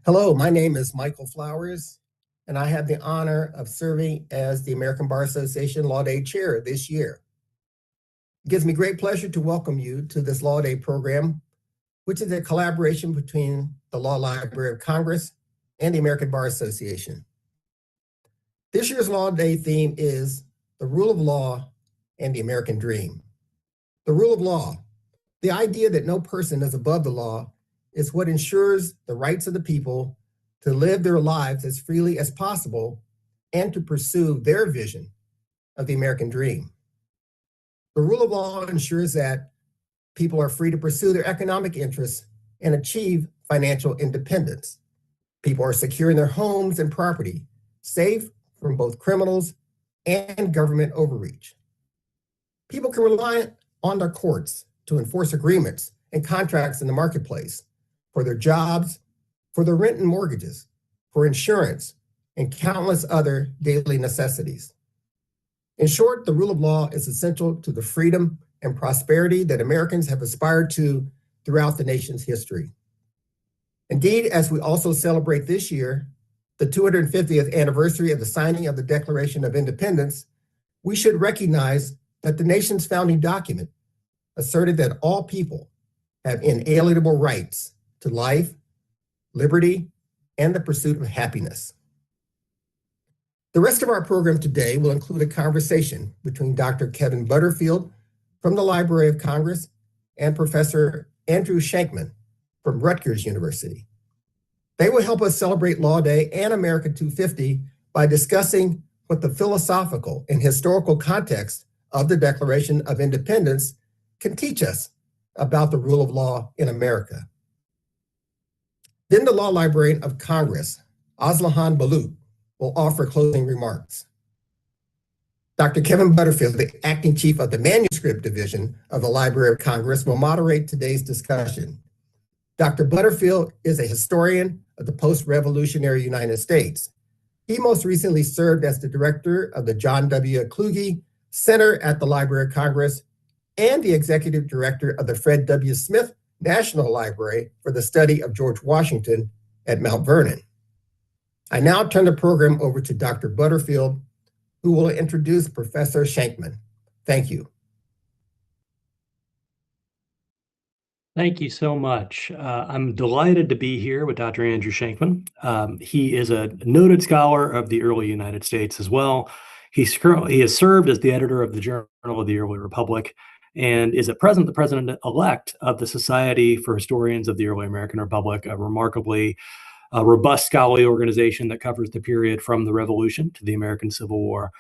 Hello, my name is Michael Flowers, and I have the honor of serving as the American Bar Association Law Day Chair this year. It gives me great pleasure to welcome you to this Law Day program, which is a collaboration between the Law Library of Congress and the American Bar Association. This year's Law Day theme is the rule of law and the American dream. The rule of law, the idea that no person is above the law, is what ensures the rights of the people to live their lives as freely as possible and to pursue their vision of the American dream. The rule of law ensures that people are free to pursue their economic interests and achieve financial independence. People are secure in their homes and property, safe from both criminals and government overreach. People can rely on their courts to enforce agreements and contracts in the marketplace, for their jobs, for their rent and mortgages, for insurance, and countless other daily necessities. In short, the rule of law is essential to the freedom and prosperity that Americans have aspired to throughout the nation's history. Indeed, as we also celebrate this year, the 250th anniversary of the signing of the Declaration of Independence, we should recognize that the nation's founding document asserted that all people have inalienable rights to life, liberty, and the pursuit of happiness. The rest of our program today will include a conversation between Dr. Kevin Butterfield from the Library of Congress and Professor Andrew Shankman from Rutgers University. They will help us celebrate Law Day and America 250 by discussing what the philosophical and historical context of the Declaration of Independence can teach us about the rule of law in America. Then the Law Librarian of Congress, Aslihan Balut, will offer closing remarks. Dr. Kevin Butterfield, the acting chief of the Manuscript Division of the Library of Congress, will moderate today's discussion. Dr. Butterfield is a historian of the post-revolutionary United States. He most recently served as the director of the John W. Kluge Center at the Library of Congress and the executive director of the Fred W. Smith National Library for the Study of George Washington at Mount Vernon. I now turn the program over to Dr. Butterfield, who will introduce Professor Shankman. Thank you. Thank you so much. I'm delighted to be here with Dr. Andrew Shankman. He is a noted scholar of the early United States as well. He has served as the editor of the Journal of the Early Republic and is at present the president-elect of the Society for Historians of the Early American Republic, a remarkably robust scholarly organization that covers the period from the Revolution to the American Civil War,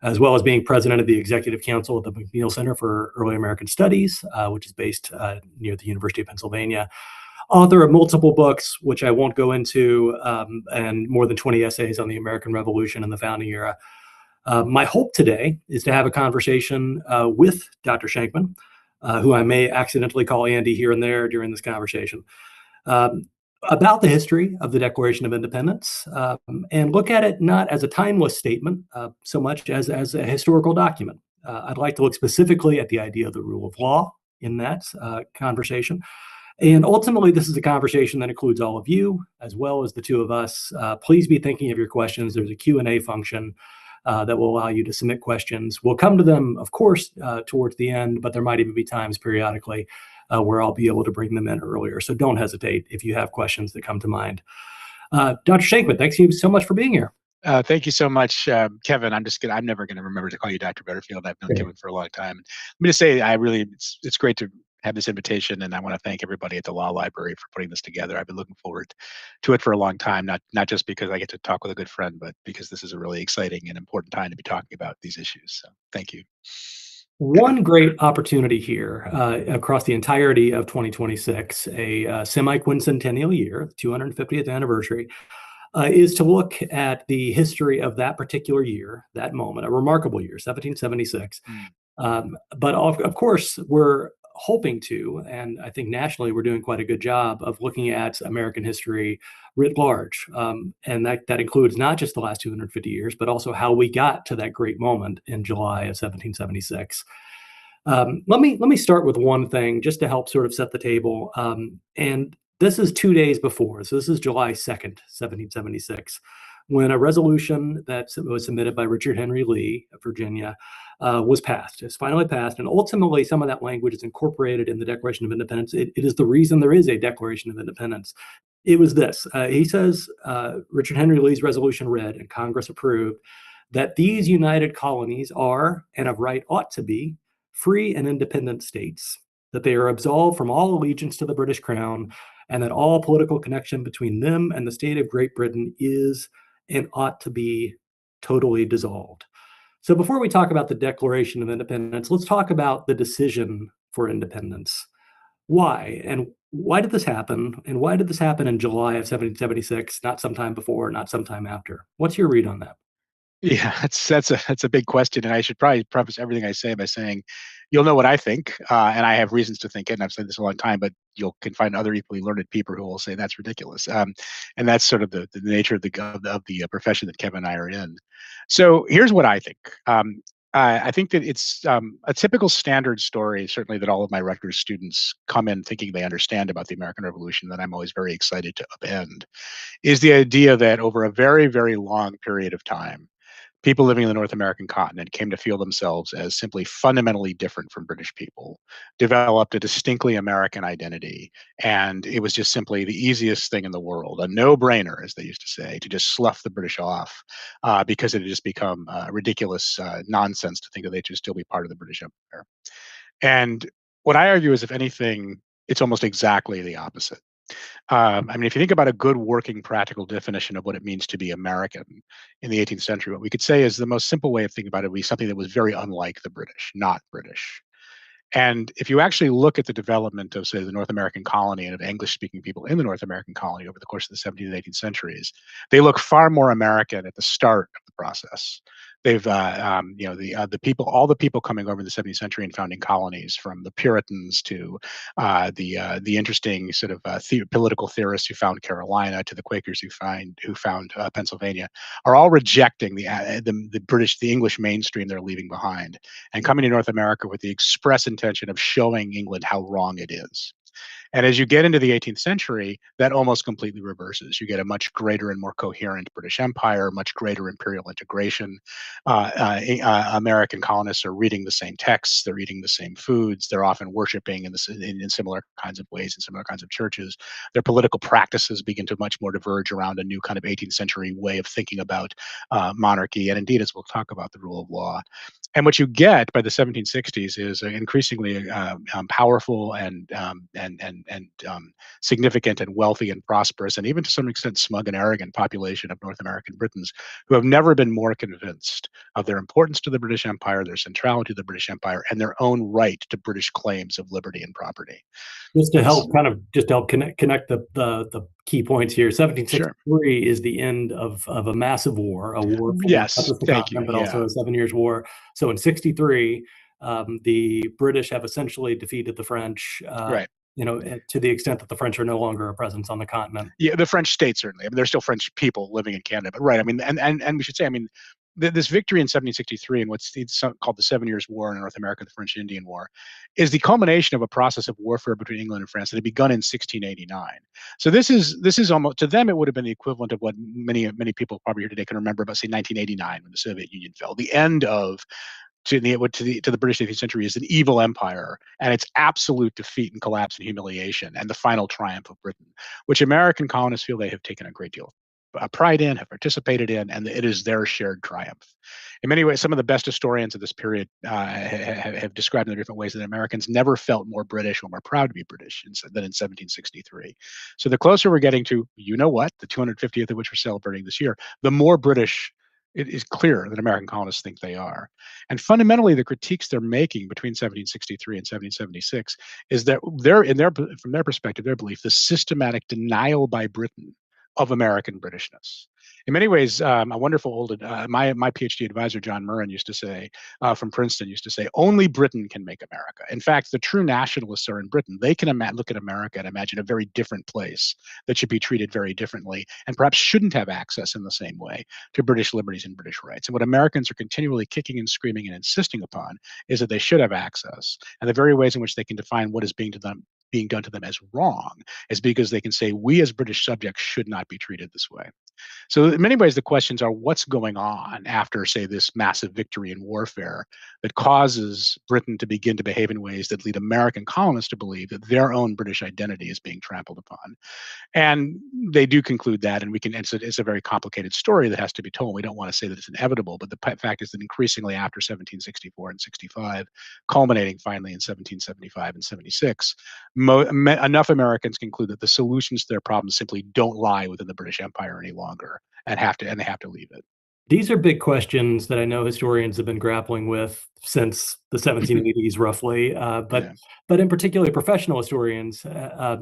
as well as being president of the Executive Council at the McNeil Center for Early American Studies, which is based near the University of Pennsylvania. Author of multiple books, which I won't go into, and more than 20 essays on the American Revolution and the founding era. My hope today is to have a conversation with Dr. Shankman, who I may accidentally call Andy here and there during this conversation, about the history of the Declaration of Independence, and look at it not as a timeless statement so much as a historical document. I'd like to look specifically at the idea of the rule of law in that conversation. And ultimately, this is a conversation that includes all of you, as well as the two of us. Please be thinking of your questions. There's a Q&A function that will allow you to submit questions. We'll come to them, of course, towards the end, but there might even be times periodically where I'll be able to bring them in earlier. So don't hesitate if you have questions that come to mind. Dr. Shankman, thanks you so much for being here. Thank you so much, Kevin. I'm never going to remember to call you Dr. Butterfield. I've known Kevin for a long time. Let me just say, it's great to have this invitation, and I want to thank everybody at the Law Library for putting this together. I've been looking forward to it for a long time, not just because I get to talk with a good friend, but because this is a really exciting and important time to be talking about these issues. So thank you. One great opportunity here across the entirety of 2026, a semi-quincentennial year, 250th anniversary, is to look at the history of that particular year, that moment, a remarkable year, 1776. But of course, we're hoping to, and I think nationally we're doing quite a good job of looking at American history writ large. And that includes not just the last 250 years, but also how we got to that great moment in July of 1776. Let me start with one thing just to help sort of set the table. And this is 2 days before. So this is July 2nd, 1776, when a resolution that was submitted by Richard Henry Lee of Virginia was passed. It's finally passed. And ultimately, some of that language is incorporated in the Declaration of Independence. It is the reason there is a Declaration of Independence. It was this. He says, Richard Henry Lee's resolution read, and Congress approved, that these united colonies are, and of right ought to be, free and independent states, that they are absolved from all allegiance to the British Crown, and that all political connection between them and the state of Great Britain is and ought to be totally dissolved. So before we talk about the Declaration of Independence, let's talk about the decision for independence. Why? And why did this happen? And why did this happen in July of 1776, not sometime before, not sometime after? What's your read on that? Yeah, that's a big question, and I should probably preface everything I say by saying, you'll know what I think, and I have reasons to think it, and I've said this a long time. But you can find other equally learned people who will say that's ridiculous, and that's sort of the nature of the profession that Kevin and I are in. So here's what I think. I think that it's a typical standard story, certainly that all of my Rutgers students come in thinking they understand about the American Revolution, that I'm always very excited to upend, is the idea that over a very, very long period of time, people living in the North American continent came to feel themselves as simply fundamentally different from British people, developed a distinctly American identity, and it was just simply the easiest thing in the world, a no-brainer, as they used to say, to just slough the British off, because it had just become ridiculous nonsense to think that they should still be part of the British Empire. And what I argue is, if anything, it's almost exactly the opposite. I mean, if you think about a good working practical definition of what it means to be American in the 18th century, what we could say is the most simple way of thinking about it would be something that was very unlike the British, not British. And if you actually look at the development of, say, the North American colony and of English-speaking people in the North American colony over the course of the 17th and 18th centuries, they look far more American at the start of the process. They've, the people, all the people coming over in the 17th century and founding colonies, from the Puritans to the interesting sort of political theorists who found Carolina, to the Quakers who found Pennsylvania, are all rejecting the British, the English mainstream they're leaving behind, and coming to North America with the express intention of showing England how wrong it is. And as you get into the 18th century, that almost completely reverses. You get a much greater and more coherent British Empire, much greater imperial integration. American colonists are reading the same texts, they're eating the same foods, they're often worshiping in similar kinds of ways, in similar kinds of churches. Their political practices begin to much more diverge around a new kind of 18th century way of thinking about monarchy, and indeed, as we'll talk about, the rule of law. And what you get by the 1760s is an increasingly powerful and significant and wealthy and prosperous, and even to some extent smug and arrogant population of North American Britons, who have never been more convinced of their importance to the British Empire, their centrality to the British Empire, and their own right to British claims of liberty and property. Just to help connect the key points here, 1763 Sure. is the end of a massive war, a war for Yes, not just the thank you. continent, but Yeah. also a 7 Years' War. So in 63, the British have essentially defeated the French, Right. to the extent that the French are no longer a presence on the continent. Yeah, the French state, certainly. I mean, there's still French people living in Canada, but right. I mean, and we should say, I mean, this victory in 1763 and what's called the 7 Years' War in North America, the French Indian War, is the culmination of a process of warfare between England and France that had begun in 1689. So this is almost, to them, it would have been the equivalent of what many people probably here today can remember about, say, 1989, when the Soviet Union fell. The end of to the British 18th century is an evil empire and its absolute defeat and collapse and humiliation, and the final triumph of Britain, which American colonists feel they have taken a great deal of pride in, have participated in, and it is their shared triumph. In many ways, some of the best historians of this period have described in different ways that Americans never felt more British or more proud to be British than in 1763. So the closer we're getting to, the 250th of which we're celebrating this year, the more British it is clear that American colonists think they are. And fundamentally, the critiques they're making between 1763 and 1776 is that from their perspective, their belief, the systematic denial by Britain of American Britishness. In many ways, a wonderful old my PhD advisor John Murren used to say, from Princeton, used to say, only Britain can make America. In fact, the true nationalists are in Britain. They can look at America and imagine a very different place that should be treated very differently, and perhaps shouldn't have access in the same way to British liberties and British rights. And what Americans are continually kicking and screaming and insisting upon is that they should have access, and the very ways in which they can define what is being to them being done to them as wrong is because they can say we as British subjects should not be treated this way. So in many ways, the questions are what's going on after, say, this massive victory in warfare that causes Britain to begin to behave in ways that lead American colonists to believe that their own British identity is being trampled upon. And they do conclude that, and it's a very complicated story that has to be told. We don't want to say that it's inevitable, but the fact is that increasingly after 1764 and 65, culminating finally in 1775 and 76, enough Americans conclude that the solutions to their problems simply don't lie within the British Empire any longer, and they have to leave it. These are big questions that I know historians have been grappling with since the 1780s, roughly. Yeah. But in particular, professional historians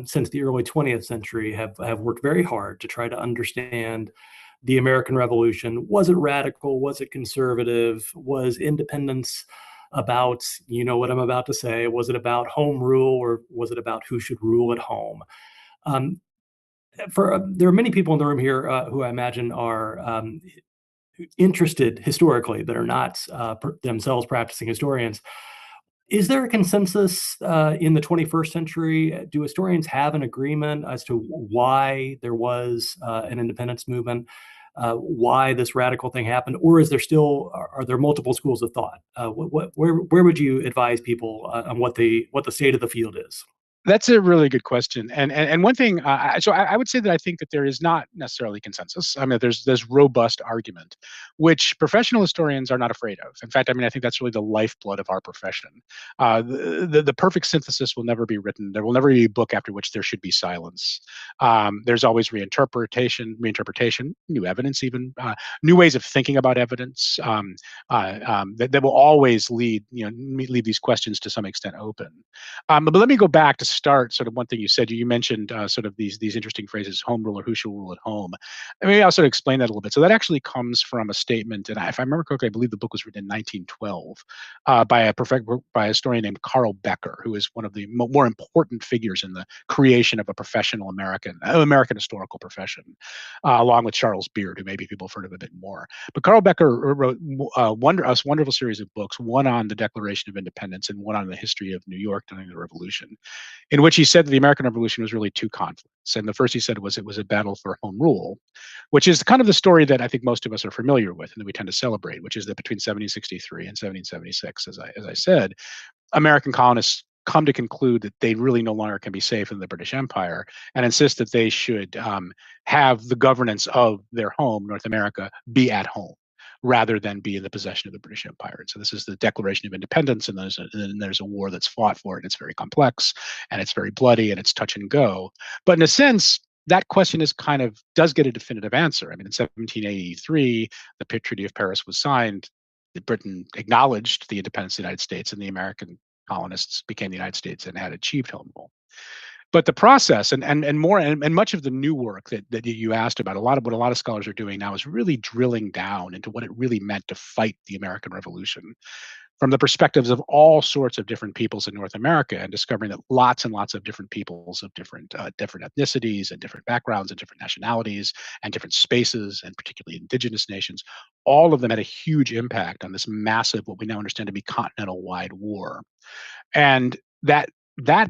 since the early 20th century have worked very hard to try to understand the American Revolution. Was it radical? Was it conservative? Was independence about, you know what I'm about to say, was it about home rule, or was it about who should rule at home? There are many people in the room here who I imagine are interested historically that are not themselves practicing historians. Is there a consensus in the 21st century? Do historians have an agreement as to why there was an independence movement, why this radical thing happened, or are there multiple schools of thought? Where would you advise people on what the state of the field is? That's a really good question, and one thing. I would say that I think that there is not necessarily consensus. I mean, there's robust argument, which professional historians are not afraid of. In fact, I mean, I think that's really the lifeblood of our profession. The perfect synthesis will never be written. There will never be a book after which there should be silence. There's always reinterpretation, new evidence, even new ways of thinking about evidence that will always leave these questions to some extent open. But let me go back to start sort of one thing you said. You mentioned sort of these interesting phrases, home rule or who shall rule at home. Maybe I'll sort of explain that a little bit. So that actually comes from a statement, and if I remember correctly, I believe the book was written in 1912 by a historian named Carl Becker, who is one of the more important figures in the creation of a professional American historical profession, along with Charles Beard, who maybe people have heard of a bit more. But Carl Becker wrote a wonderful series of books, one on the Declaration of Independence and one on the history of New York during the Revolution, in which he said that the American Revolution was really two conflicts. And the first he said was it was a battle for home rule, which is kind of the story that I think most of us are familiar with and that we tend to celebrate, which is that between 1763 and 1776, as I said, American colonists come to conclude that they really no longer can be safe in the British Empire and insist that they should have the governance of their home, North America, be at home, rather than be in the possession of the British Empire. And so this is the Declaration of Independence, and there's a war that's fought for it, and it's very complex, and it's very bloody, and it's touch and go. But in a sense, that question does get a definitive answer. I mean, in 1783, the Treaty of Paris was signed. Britain acknowledged the independence of the United States, and the American colonists became the United States and had achieved home rule. But the process and much of the new work that you asked about, what a lot of scholars are doing now is really drilling down into what it really meant to fight the American Revolution from the perspectives of all sorts of different peoples in North America, and discovering that lots and lots of different peoples of different ethnicities and different backgrounds and different nationalities and different spaces, and particularly indigenous nations, all of them had a huge impact on this massive, what we now understand to be continental-wide war. And that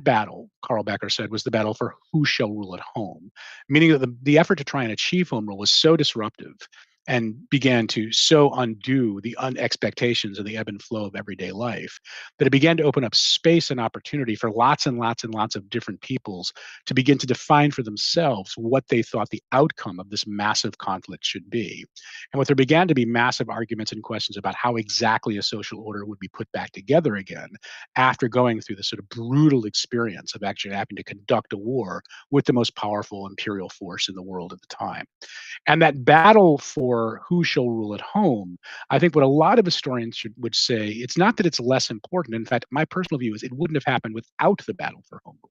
battle, Carl Becker said, was the battle for who shall rule at home, meaning that the effort to try and achieve home rule was so disruptive and began to so undo the expectations of the ebb and flow of everyday life that it began to open up space and opportunity for lots and lots and lots of different peoples to begin to define for themselves what they thought the outcome of this massive conflict should be. And what there began to be massive arguments and questions about how exactly a social order would be put back together again after going through this sort of brutal experience of actually having to conduct a war with the most powerful imperial force in the world at the time. And that battle for who shall rule at home, I think what a lot of historians would say, it's not that it's less important. In fact, my personal view is it wouldn't have happened without the battle for home rule.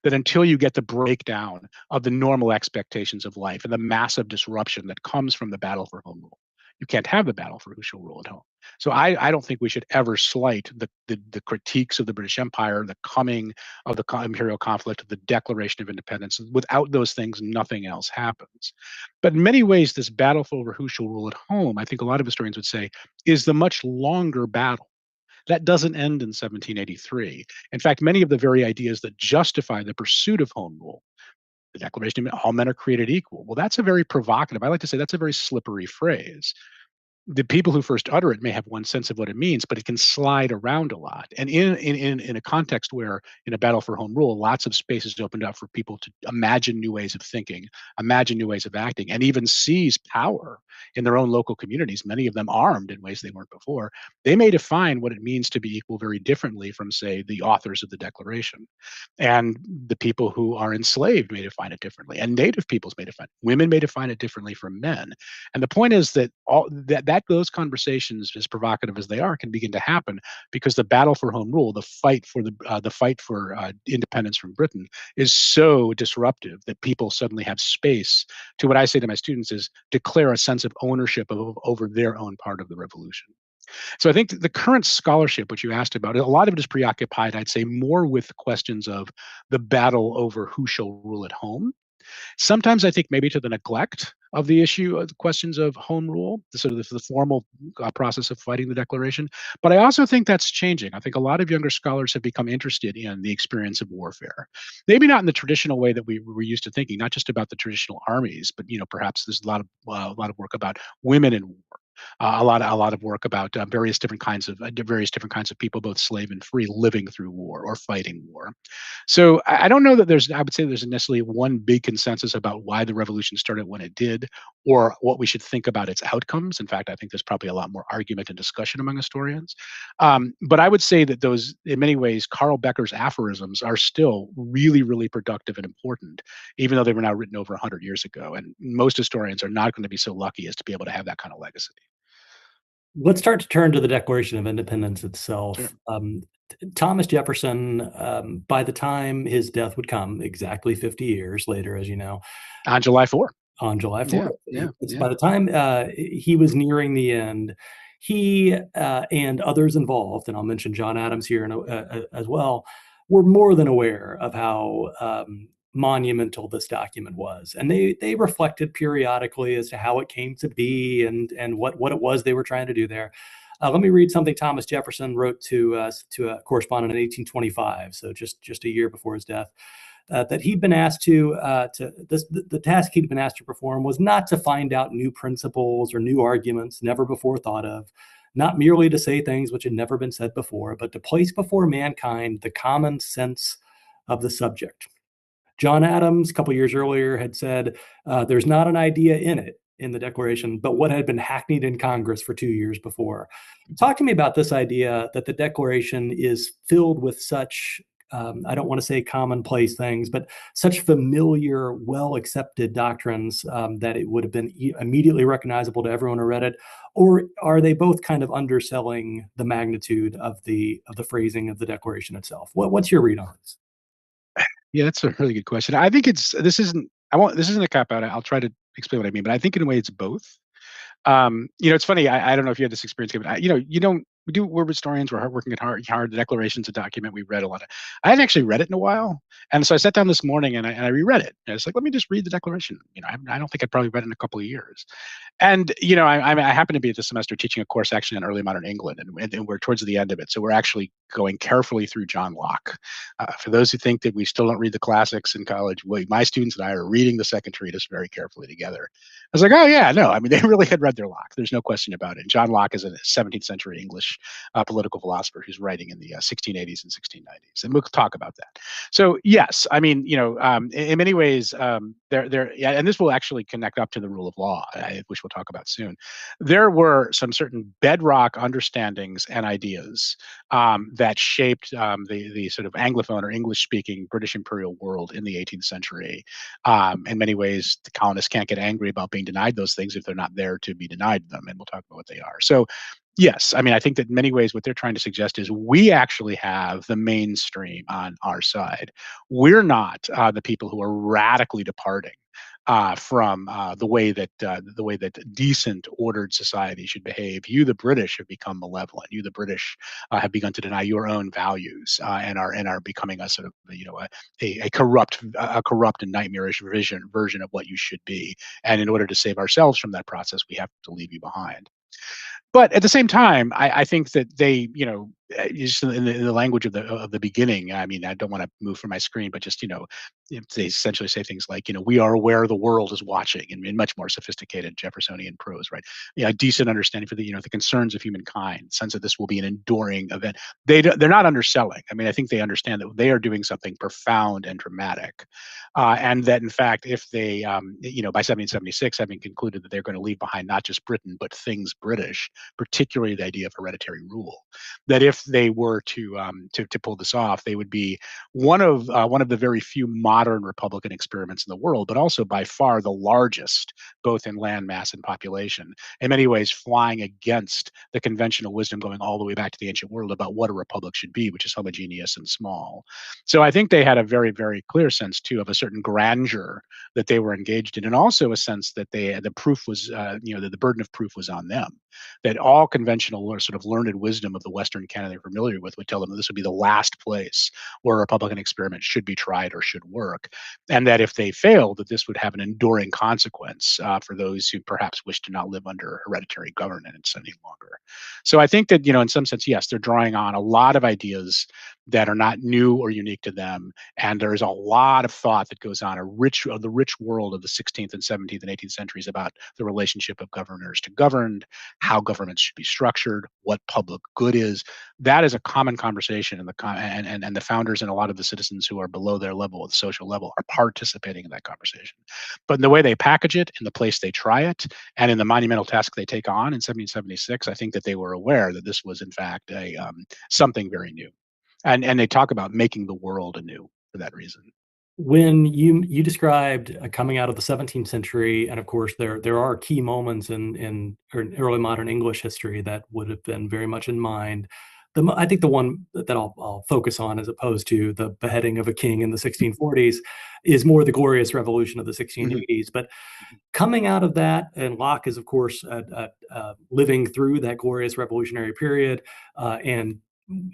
That until you get the breakdown of the normal expectations of life and the massive disruption that comes from the battle for home rule, you can't have the battle for who shall rule at home. So I don't think we should ever slight the critiques of the British Empire, the coming of the imperial conflict, the Declaration of Independence. Without those things, nothing else happens. But in many ways, this battle for who shall rule at home, I think a lot of historians would say, is the much longer battle That doesn't end in 1783. In fact, many of the very ideas that justify the pursuit of home rule, the Declaration of all men are created equal. Well, that's a very provocative, I like to say that's a very slippery phrase. The people who first utter it may have one sense of what it means, but it can slide around a lot. And in a context where in a battle for home rule, lots of spaces opened up for people to imagine new ways of thinking, imagine new ways of acting, and even seize power in their own local communities, many of them armed in ways they weren't before, they may define what it means to be equal very differently from, say, the authors of the Declaration. And the people who are enslaved may define it differently, and native peoples may define it. Women may define it differently from men. And the point is that those conversations, as provocative as they are, can begin to happen because the battle for home rule, the fight for independence from Britain, is so disruptive that people suddenly have space to, what I say to my students is, declare a sense of ownership over their own part of the revolution. So I think the current scholarship, which you asked about, a lot of it is preoccupied, I'd say, more with questions of the battle over who shall rule at home. Sometimes I think maybe to the neglect of the issue of the questions of home rule, the sort of the formal process of fighting the Declaration. But I also think that's changing. I think a lot of younger scholars have become interested in the experience of warfare. Maybe not in the traditional way that we were used to thinking, not just about the traditional armies, but perhaps there's a lot of work about women in war. A lot of work about various different kinds of people, both slave and free, living through war or fighting war. So I don't know that I would say there's necessarily one big consensus about why the revolution started when it did, or what we should think about its outcomes. In fact, I think there's probably a lot more argument and discussion among historians. But I would say that those, in many ways, Carl Becker's aphorisms are still really, really productive and important, even though they were now written over 100 years ago. And most historians are not going to be so lucky as to be able to have that kind of legacy. Let's start to turn to the Declaration of Independence itself. Sure. Thomas Jefferson, by the time his death would come, exactly 50 years later, as you know, On July 4th. on July 4th. Yeah. By the time he was nearing the end, he and others involved, and I'll mention John Adams here as well, were more than aware of how monumental this document was. And they reflected periodically as to how it came to be and what it was they were trying to do there. Let me read something Thomas Jefferson wrote to a correspondent in 1825, so just a year before his death. That he'd been asked the task he'd been asked to perform was not to find out new principles or new arguments never before thought of, not merely to say things which had never been said before, but to place before mankind the common sense of the subject. John Adams, a couple years earlier, had said there's not an idea in the Declaration, but what had been hackneyed in Congress for 2 years before. Talk to me about this idea that the Declaration is filled with such I don't want to say commonplace things, but such familiar, well-accepted doctrines that it would have been immediately recognizable to everyone who read it? Or are they both kind of underselling the magnitude of the phrasing of the Declaration itself? What's your read on this? Yeah, that's a really good question. I think this isn't a cop out. I'll try to explain what I mean, but I think in a way it's both. It's funny. I don't know if you had this experience, but we're historians. We're working at hard. The Declaration's a document we read a lot of. I hadn't actually read it in a while, and so I sat down this morning and I reread it. And it's like, let me just read the Declaration. I don't think I'd probably read it in a couple of years. And I happen to be this semester teaching a course actually on early modern England, and we're towards the end of it. So we're actually going carefully through John Locke. For those who think that we still don't read the classics in college, my students and I are reading the second treatise very carefully together. I was like, oh yeah, no, I mean they really had read their Locke. There's no question about it. And John Locke is a 17th century English political philosopher who's writing in the 1680s and 1690s, and we'll talk about that. So yes, I mean, in many ways, and this will actually connect up to the rule of law, which we'll talk about soon. There were some certain bedrock understandings and ideas that shaped the sort of Anglophone or English-speaking British imperial world in the 18th century. In many ways, the colonists can't get angry about being denied those things if they're not there to be denied them, and we'll talk about what they are. So yes, I mean, I think that in many ways what they're trying to suggest is we actually have the mainstream on our side. We're not the people who are radically departing from the way that decent, ordered society should behave. You, the British, have become malevolent. You, the British, have begun to deny your own values and are becoming a sort of a corrupt and nightmarish version of what you should be. And in order to save ourselves from that process, we have to leave you behind. But at the same time, I think that they, just in the language of the beginning. I mean, I don't want to move from my screen, but just they essentially say things like, we are aware the world is watching, in much more sophisticated Jeffersonian prose, right? A decent understanding for the concerns of humankind, sense that this will be an enduring event. They're not underselling. I mean, I think they understand that they are doing something profound and dramatic, and that in fact, if they, by 1776, having concluded that they're going to leave behind not just Britain but things British, particularly the idea of hereditary rule, that if they were to pull this off, they would be one of the very few modern Republican experiments in the world, but also by far the largest, both in land mass and population. In many ways, flying against the conventional wisdom going all the way back to the ancient world about what a republic should be, which is homogeneous and small. So I think they had a very, very clear sense too of a certain grandeur that they were engaged in, and also a sense that the proof was, that the burden of proof was on them. That all conventional or sort of learned wisdom of the Western canon they're familiar with would tell them that this would be the last place where a Republican experiment should be tried or should work, and that if they failed, that this would have an enduring consequence for those who perhaps wish to not live under hereditary governance any longer. So I think that in some sense, yes, they're drawing on a lot of ideas that are not new or unique to them, and there is a lot of thought that goes on the rich world of the 16th and 17th and 18th centuries about the relationship of governors to governed, how governments should be structured, what public good is. That is a common conversation, and the founders and a lot of the citizens who are below their level, the social level, are participating in that conversation. But in the way they package it, in the place they try it, and in the monumental task they take on in 1776, I think that they were aware that this was in fact something very new, and they talk about making the world anew for that reason. When you described coming out of the 17th century, and of course there are key moments in early modern English history that would have been very much in mind. I think the one that I'll focus on, as opposed to the beheading of a king in the 1640s, is more the Glorious Revolution of the 1680s. But coming out of that, and Locke is of course living through that glorious revolutionary period, and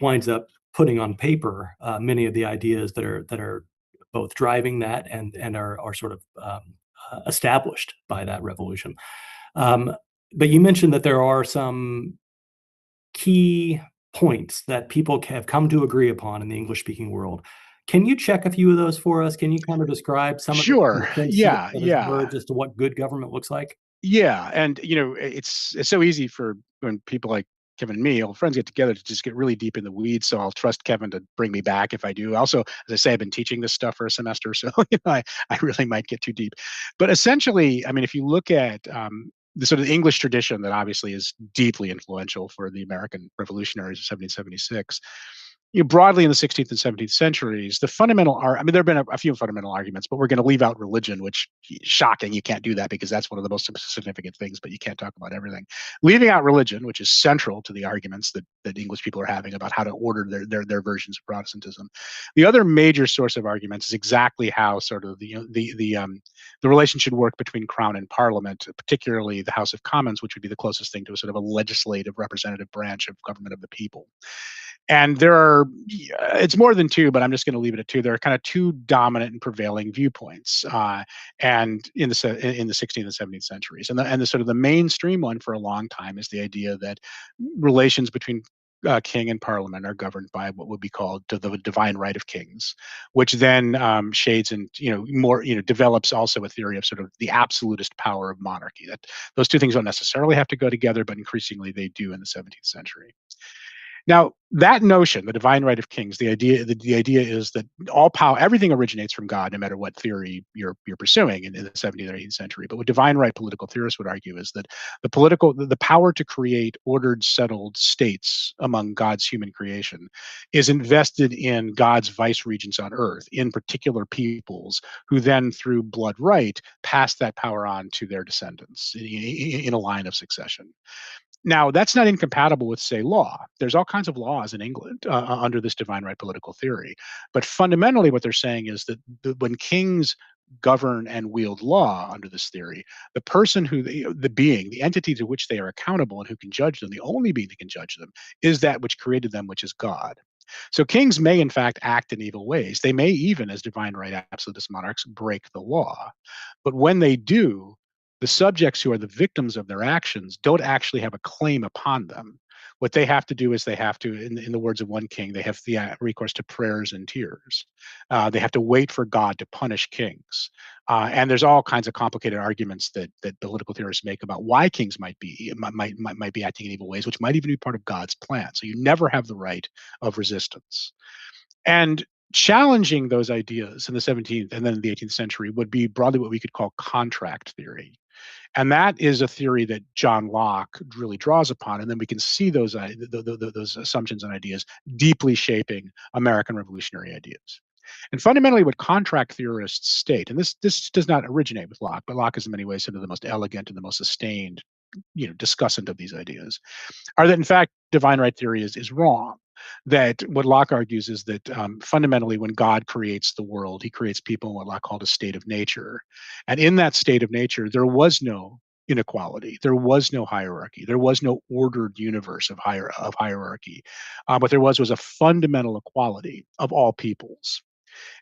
winds up putting on paper many of the ideas that are both driving that and are sort of established by that revolution. But you mentioned that there are some key points that people have come to agree upon in the English-speaking world. Can you check a few of those for us? Can you kind of describe some of the Sure. consensus Yeah. that has Yeah. emerged as to what good government looks like? Yeah. And it's so easy for when people like Kevin and me, old friends, get together to just get really deep in the weeds. So I'll trust Kevin to bring me back if I do. Also, as I say, I've been teaching this stuff for a semester, so I really might get too deep. But essentially, I mean, if you look at the sort of English tradition that obviously is deeply influential for the American revolutionaries of 1776, broadly in the 16th and 17th centuries, the fundamental I mean, there have been a few fundamental arguments, but we're going to leave out religion, which shocking. You can't do that because that's one of the most significant things, but you can't talk about everything. Leaving out religion, which is central to the arguments that English people are having about how to order their versions of Protestantism. The other major source of arguments is exactly how sort of the relation should work between Crown and Parliament, particularly the House of Commons, which would be the closest thing to a sort of a legislative representative branch of government of the people. And it's more than two, but I'm just going to leave it at two. There are kind of two dominant and prevailing viewpoints, and in the 16th and 17th centuries, and the sort of the mainstream one for a long time is the idea that relations between king and parliament are governed by what would be called the divine right of kings, which then shades and more develops also a theory of sort of the absolutist power of monarchy. That those two things don't necessarily have to go together, but increasingly they do in the 17th century. Now, that notion, the divine right of kings, the idea is that all power, everything originates from God, no matter what theory you're pursuing in the 17th or 18th century. But what divine right political theorists would argue is that the power to create ordered, settled states among God's human creation is invested in God's vice regents on earth, in particular peoples, who then, through blood right, pass that power on to their descendants in a line of succession. Now, that's not incompatible with, say, law. There's all kinds of laws in England under this divine right political theory. But fundamentally, what they're saying is that when kings govern and wield law under this theory, the person the entity to which they are accountable and who can judge them, the only being that can judge them, is that which created them, which is God. So kings may, in fact, act in evil ways. They may even, as divine right absolutist monarchs, break the law. But when they do, the subjects who are the victims of their actions don't actually have a claim upon them. What they have to do is they have to, in the words of one king, they have the recourse to prayers and tears. They have to wait for God to punish kings. And there's all kinds of complicated arguments that political theorists make about why kings might be acting in evil ways, which might even be part of God's plan. So you never have the right of resistance. And challenging those ideas in the 17th and then in the 18th century would be broadly what we could call contract theory. And that is a theory that John Locke really draws upon. And then we can see those assumptions and ideas deeply shaping American revolutionary ideas. And fundamentally, what contract theorists state, and this does not originate with Locke, but Locke is in many ways sort of the most elegant and the most sustained, discussant of these ideas, are that in fact divine right theory is wrong. That what Locke argues is that fundamentally, when God creates the world, He creates people in what Locke called a state of nature, and in that state of nature, there was no inequality, there was no hierarchy, there was no ordered universe of hierarchy. What there was a fundamental equality of all peoples.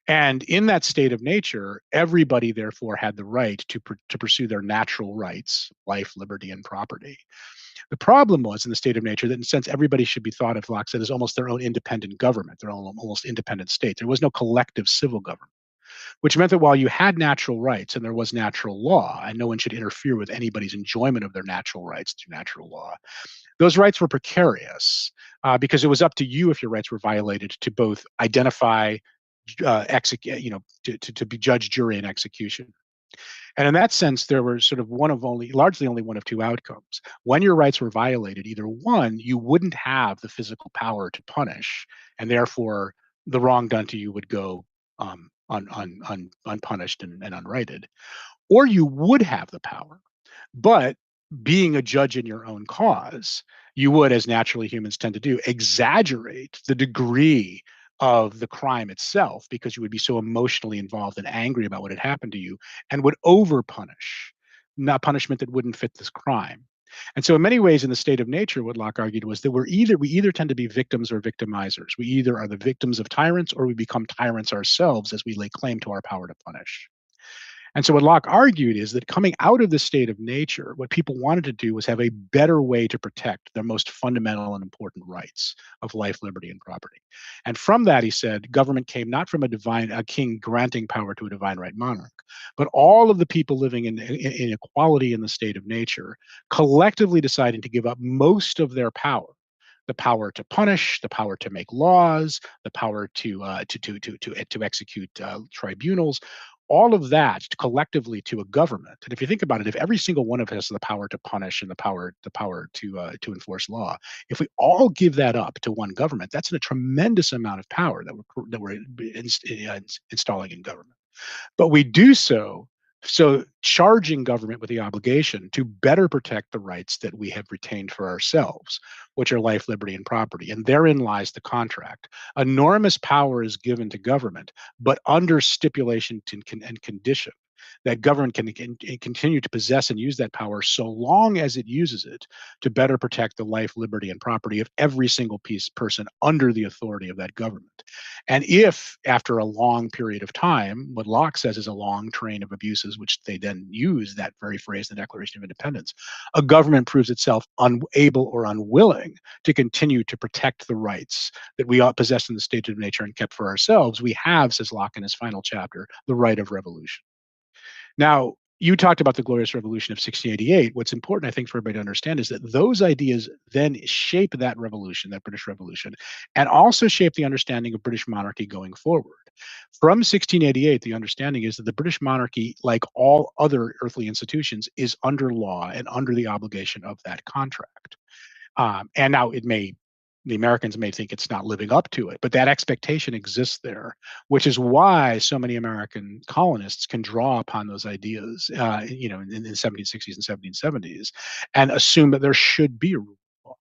And in that state of nature, everybody therefore had the right to pursue their natural rights, life, liberty, and property. The problem was in the state of nature that, in a sense, everybody should be thought of, Locke said, as almost their own independent government, their own almost independent state. There was no collective civil government, which meant that while you had natural rights and there was natural law, and no one should interfere with anybody's enjoyment of their natural rights through natural law, those rights were precarious because it was up to you, if your rights were violated, to both identify, execute, to be judge, jury, and execution. And in that sense, there were sort of largely only one of two outcomes. When your rights were violated, either one, you wouldn't have the physical power to punish, and therefore the wrong done to you would go unpunished and unrighted, or you would have the power, but being a judge in your own cause, you would, as naturally humans tend to do, exaggerate the degree of the crime itself because you would be so emotionally involved and angry about what had happened to you, and would over punish, not punishment that wouldn't fit this crime. And so in many ways, in the state of nature, what Locke argued was that we either tend to be victims or victimizers. We either are the victims of tyrants or we become tyrants ourselves as we lay claim to our power to punish. And so what Locke argued is that coming out of the state of nature, what people wanted to do was have a better way to protect their most fundamental and important rights of life, liberty, and property. And from that, he said, government came not from a king granting power to a divine right monarch, but all of the people living in equality in the state of nature, collectively deciding to give up most of their power. The power to punish, the power to make laws, the power to execute tribunals, all of that collectively to a government. And if you think about it, if every single one of us has the power to punish and the power to enforce law, if we all give that up to one government, that's a tremendous amount of power that we're installing in government. But we do so charging government with the obligation to better protect the rights that we have retained for ourselves, which are life, liberty, and property. And therein lies the contract. Enormous power is given to government, but under stipulation and condition that government can continue to possess and use that power so long as it uses it to better protect the life, liberty, and property of every single person under the authority of that government. And if, after a long period of time, what Locke says is a long train of abuses, which they then use that very phrase in the Declaration of Independence, a government proves itself unable or unwilling to continue to protect the rights that we ought possess in the state of nature and kept for ourselves, we have, says Locke in his final chapter, the right of revolution. Now, you talked about the Glorious Revolution of 1688. What's important, I think, for everybody to understand is that those ideas then shape that revolution, that British Revolution, and also shape the understanding of British monarchy going forward. From 1688, the understanding is that the British monarchy, like all other earthly institutions, is under law and under the obligation of that contract. And now the Americans may think it's not living up to it, but that expectation exists there, which is why so many American colonists can draw upon those ideas, in the 1760s and 1770s, and assume that there should be a rule of law.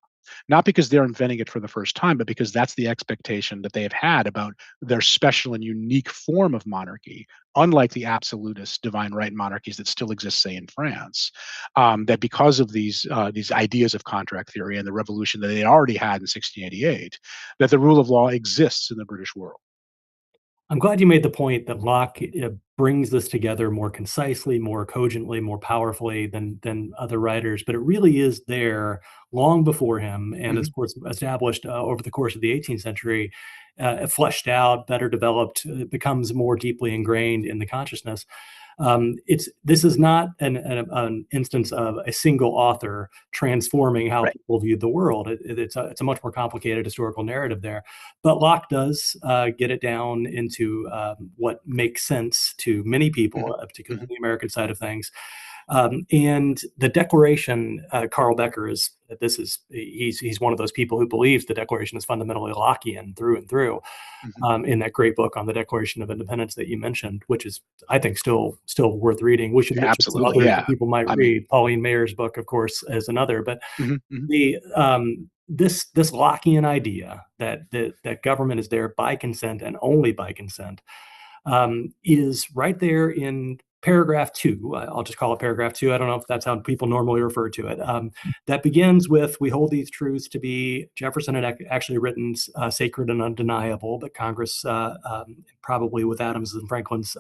Not because they're inventing it for the first time, but because that's the expectation that they have had about their special and unique form of monarchy, unlike the absolutist divine right monarchies that still exist, say, in France, that because of these ideas of contract theory and the revolution that they already had in 1688, that the rule of law exists in the British world. I'm glad you made the point that Locke brings this together more concisely, more cogently, more powerfully than other writers, but it really is there long before him, and of course established over the course of the 18th century, fleshed out, better developed, becomes more deeply ingrained in the consciousness. This is not an instance of a single author transforming how Right. people view the world. It's a much more complicated historical narrative there. But Locke does get it down into what makes sense to many people, particularly on the American side of things. And the Declaration, Carl Becker he's one of those people who believes the Declaration is fundamentally Lockean through and through. In that great book on the Declaration of Independence that you mentioned, which is, I think, still worth reading. We should mention some Absolutely, others yeah. that people might I mean, read. Pauline Mayer's book, of course, is another. But mhm. this Lockean idea that government is there by consent and only by consent is right there in paragraph 2. I'll just call it paragraph 2. I don't know if that's how people normally refer to it. That begins with, "We hold these truths to be," Jefferson had actually written, "sacred and undeniable," but Congress, probably with Adams and Franklin's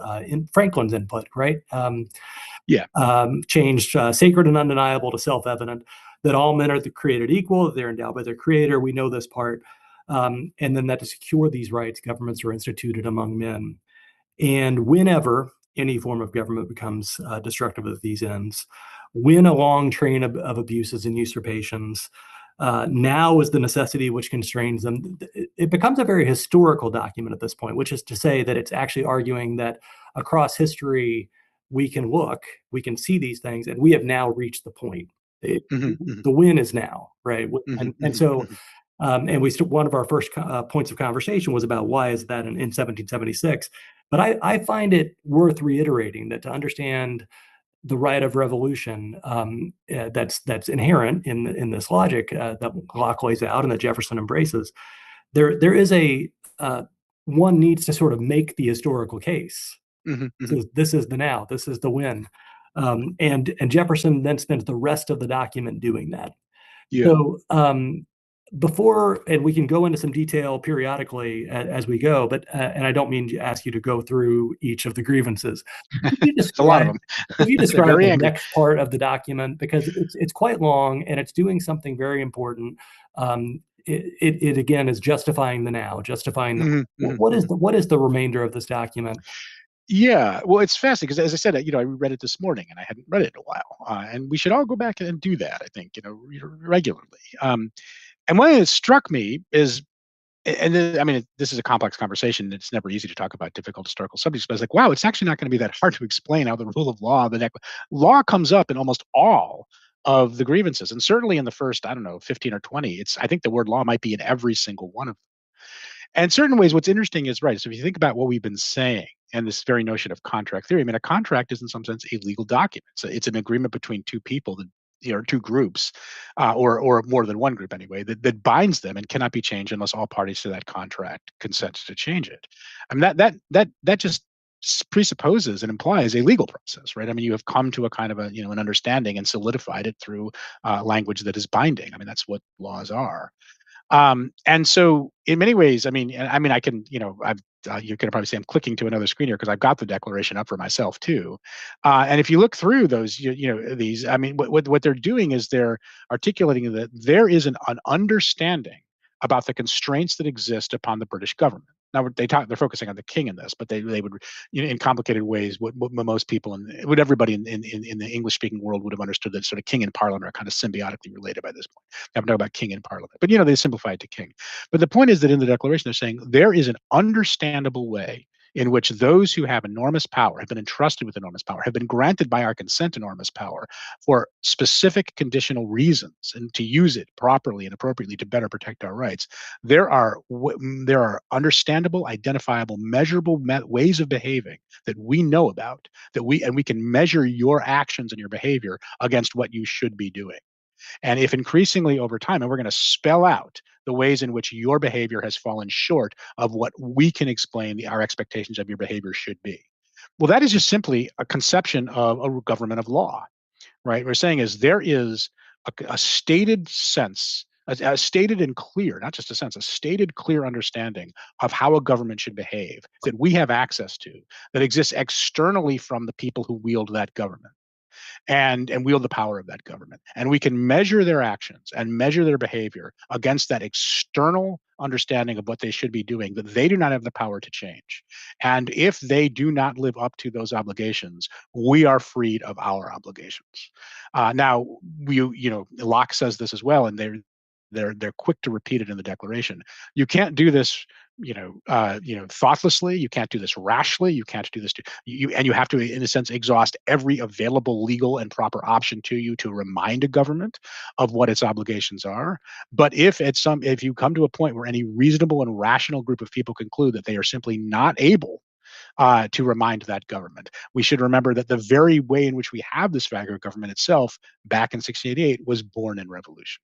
input, right? Yeah. Changed "sacred and undeniable" to "self-evident," that all men are created equal, that they're endowed by their creator. We know this part. And then that to secure these rights, governments are instituted among men. And whenever any form of government becomes destructive of these ends, when a long train of abuses and usurpations, now is the necessity which constrains them. It becomes a very historical document at this point, which is to say that it's actually arguing that across history, we can see these things, and we have now reached the point. The win is now, right? And so and one of our first points of conversation was about why is that in 1776. But I find it worth reiterating that to understand the right of revolution that's inherent in this logic that Locke lays out and that Jefferson embraces, there is one needs to sort of make the historical case. This is the now. This is the win. And Jefferson then spends the rest of the document doing that. Yeah. So before, and we can go into some detail periodically as we go, but and I don't mean to ask you to go through each of the grievances. It's a lot of them. Could you They're describe very the angry. next part of the document, because it's quite long and it's doing something very important. It again is justifying the now, justifying what is the remainder of this document? Yeah, well, it's fascinating because, as I said, I read it this morning and I hadn't read it in a while, and we should all go back and do that. I think regularly. And one thing that struck me is, and then, I mean, this is a complex conversation. It's never easy to talk about difficult historical subjects, but it's like, wow, it's actually not going to be that hard to explain how the rule of law, law comes up in almost all of the grievances, and certainly in the first, I don't know, 15 or 20. I think the word law might be in every single one of them. And in certain ways, what's interesting is, right, so if you think about what we've been saying and this very notion of contract theory, I mean, a contract is in some sense a legal document. So it's an agreement between two people that, two groups, or more than one group anyway, that binds them and cannot be changed unless all parties to that contract consent to change it. I mean, that just presupposes and implies a legal process, right? I mean, you have come to a kind of an understanding and solidified it through language that is binding. I mean, that's what laws are. And so in many ways, I mean, I can, you're going to probably say I'm clicking to another screen here because I've got the declaration up for myself too. And if you look through those, these, I mean, what they're doing is they're articulating that there is an understanding about the constraints that exist upon the British government. Now they're focusing on the king in this, but they would, in complicated ways, what most people what everybody in the English speaking world would have understood, that sort of king and parliament are kind of symbiotically related by this point. They haven't talked about king and parliament, but they simplify it to king. But the point is that in the Declaration, they're saying there is an understandable way in which those who have enormous power, have been entrusted with enormous power, have been granted by our consent enormous power for specific conditional reasons, and to use it properly and appropriately to better protect our rights. There are understandable, identifiable, measurable ways of behaving that we know about, and we can measure your actions and your behavior against what you should be doing. And if increasingly over time, and we're going to spell out the ways in which your behavior has fallen short of what we can explain our expectations of your behavior should be. Well, that is just simply a conception of a government of law, right? We're saying is there is a stated sense a stated and clear, not just a sense, a stated clear understanding of how a government should behave that we have access to, that exists externally from the people who wield that government and wield the power of that government. And we can measure their actions and measure their behavior against that external understanding of what they should be doing that they do not have the power to change. And if they do not live up to those obligations, we are freed of our obligations. Now, Locke says this as well, and they're quick to repeat it in the Declaration. You can't do this thoughtlessly. You can't do this rashly. You can't do this and you have to, in a sense, exhaust every available legal and proper option to you to remind a government of what its obligations are. But if you come to a point where any reasonable and rational group of people conclude that they are simply not able to remind that government, we should remember that the very way in which we have this figure of government itself back in 1688 was born in revolution.